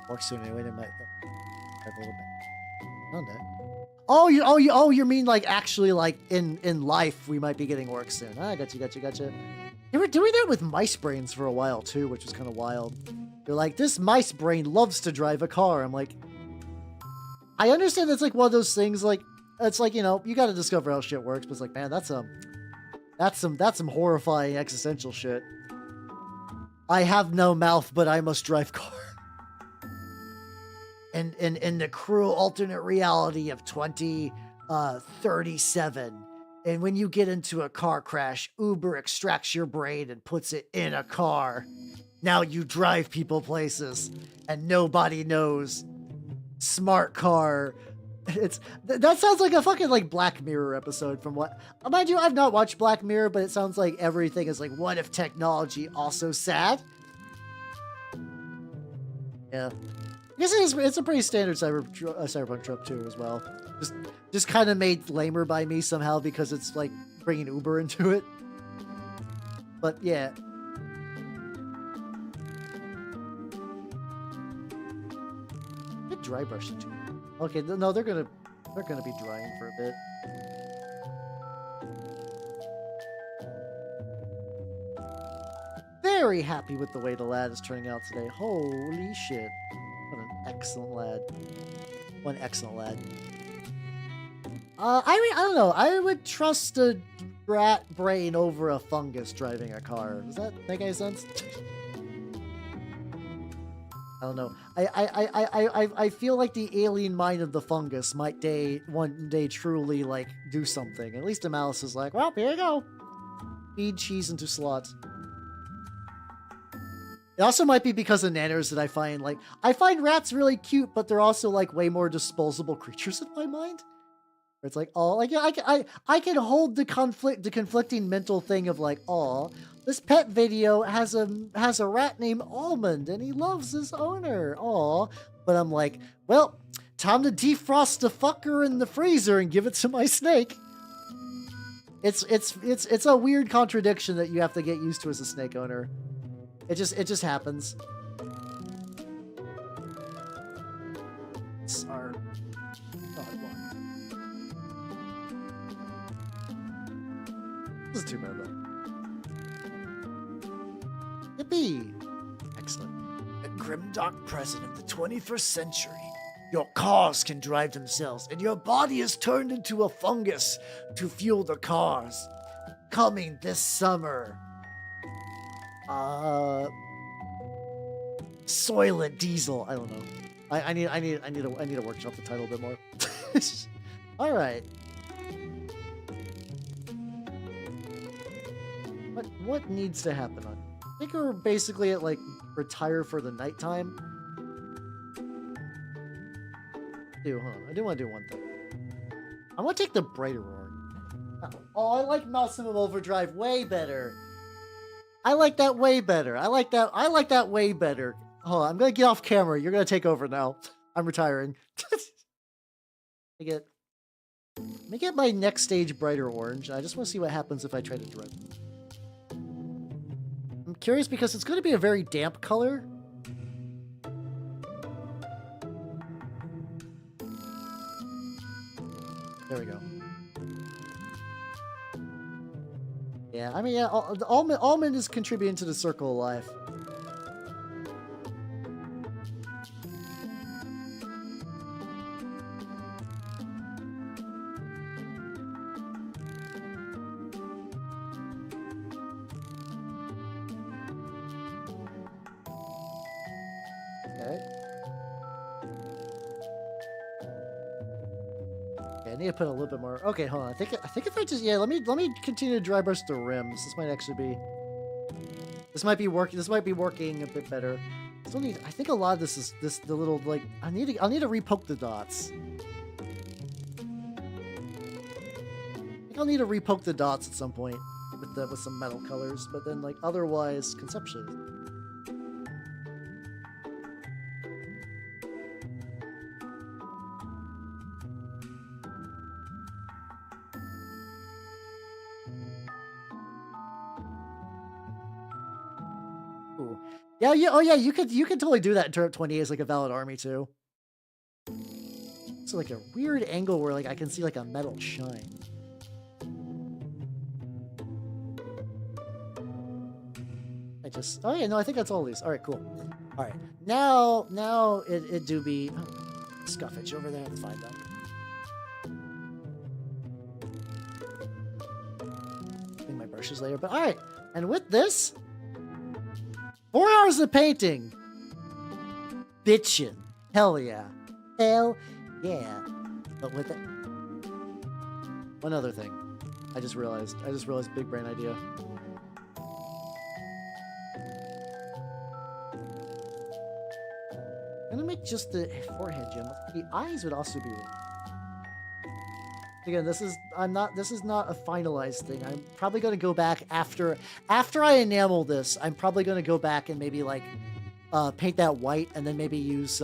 Works soon anyway, Drive a little bit. Monday. Oh, you mean like actually like in life we might be getting work soon. I got you. They were doing that with mice brains for a while too, which was kind of wild. They're like, this mice brain loves to drive a car. I'm like, I understand that's like one of those things, like, it's like, you know, you got to discover how shit works, but it's like, man, that's some horrifying existential shit. I have no mouth, but I must drive car. And in the cruel alternate reality of 2037, and when you get into a car crash, Uber extracts your brain and puts it in a car. Now you drive people places, and nobody knows. Smart car. That sounds like a fucking like Black Mirror episode from what. Mind you, I've not watched Black Mirror, but it sounds like everything is like, what if technology also sad? Yeah. I guess it's a pretty standard cyberpunk trope too as well. Just kind of made lamer by me somehow because it's like bringing Uber into it. But yeah. Get dry brushing too. Okay, no, they're gonna be drying for a bit. Very happy with the way the lad is turning out today. Holy shit. What an excellent lad. One excellent lad. I mean, I don't know. I would trust a rat brain over a fungus driving a car. Does that make any sense? I don't know. I feel like the alien mind of the fungus might one day truly like do something. At least the mouse is like, well, here you go. Feed cheese into slot. It also might be because of nanners that I find rats really cute, but they're also like way more disposable creatures in my mind. Where it's like, oh, like I can hold the conflicting mental thing of like, oh, this pet video has a rat named Almond and he loves his owner. Oh, but I'm like, well, time to defrost the fucker in the freezer and give it to my snake. It's a weird contradiction that you have to get used to as a snake owner. It just happens. It's our This is too bad though. Yippee! Excellent. A grimdark present of the 21st century. Your cars can drive themselves, and your body is turned into a fungus to fuel the cars. Coming this summer. Soylent Diesel. I don't know. I need to workshop the title a bit more. All right. What needs to happen? I think we're basically at like retire for the nighttime. Hold on. I do want to do one thing. I want to take the brighter orange. Oh, I like Maximum Overdrive way better. I like that way better. I like that way better. Hold on, I'm gonna get off camera. You're gonna take over now. I'm retiring. Let me get my next stage brighter orange. I just want to see what happens if I try to drive. I'm curious because it's going to be a very damp color. There we go. Yeah, I mean, yeah, almond is contributing to the circle of life. I need to put a little bit more. Okay, hold on. I think if I just let me continue to dry brush the rims. This might actually be. This might be working. This might be working a bit better. Still need. I think a lot of this is the little like. I'll need to repoke the dots. I think I'll need to repoke the dots at some point with some metal colors. But then like otherwise conceptually. Yeah, oh yeah, you could totally do that in Turret 20 as like a valid army too. It's like a weird angle where like I can see like a metal shine. Oh yeah, no, I think that's all these. All right, cool. All right, now it do be scuffage over there. Let's find them. Clean my brushes later, but all right. And with this, 4 hours of painting. Bitchin'. Hell yeah. Hell yeah. But with it, one other thing. I just realized big brain idea. I'm gonna make just the forehead gem. The eyes would also be. Again, this is not a finalized thing. I'm probably gonna go back after I enamel this. I'm probably gonna go back and maybe like paint that white and then maybe use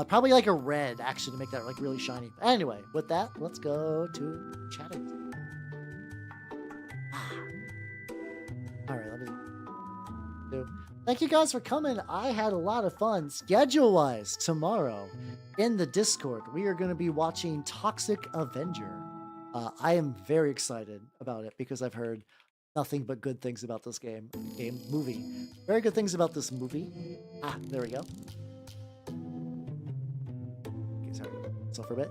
probably like a red actually to make that like really shiny. Anyway, with that, let's go to chatting. All right, let me do. Thank you guys for coming. I had a lot of fun. Schedule-wise, tomorrow in the Discord, we are going to be watching Toxic Avenger. I am very excited about it because I've heard nothing but good things about this movie. Very good things about this movie. There we go. Okay, sorry. So for a bit.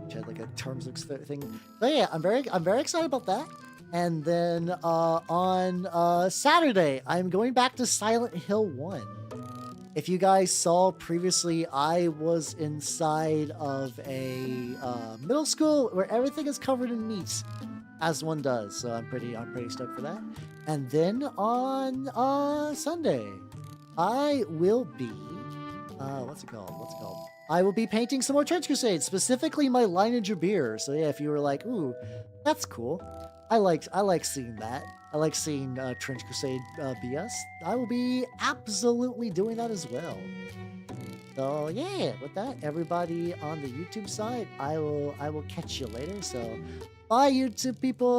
Which had like a terms thing. But yeah, I'm very excited about that. And then on Saturday, I'm going back to Silent Hill 1. If you guys saw previously, I was inside of a middle school where everything is covered in meat, as one does. So I'm pretty stoked for that. And then on Sunday, I will be what's it called? I will be painting some more Trench Crusade, specifically my Lineage of Beer. So yeah, if you were like, ooh, that's cool. I like seeing that. I like seeing Trench Crusade BS. I will be absolutely doing that as well. So yeah, with that, everybody on the YouTube side, I will catch you later. So bye, YouTube people.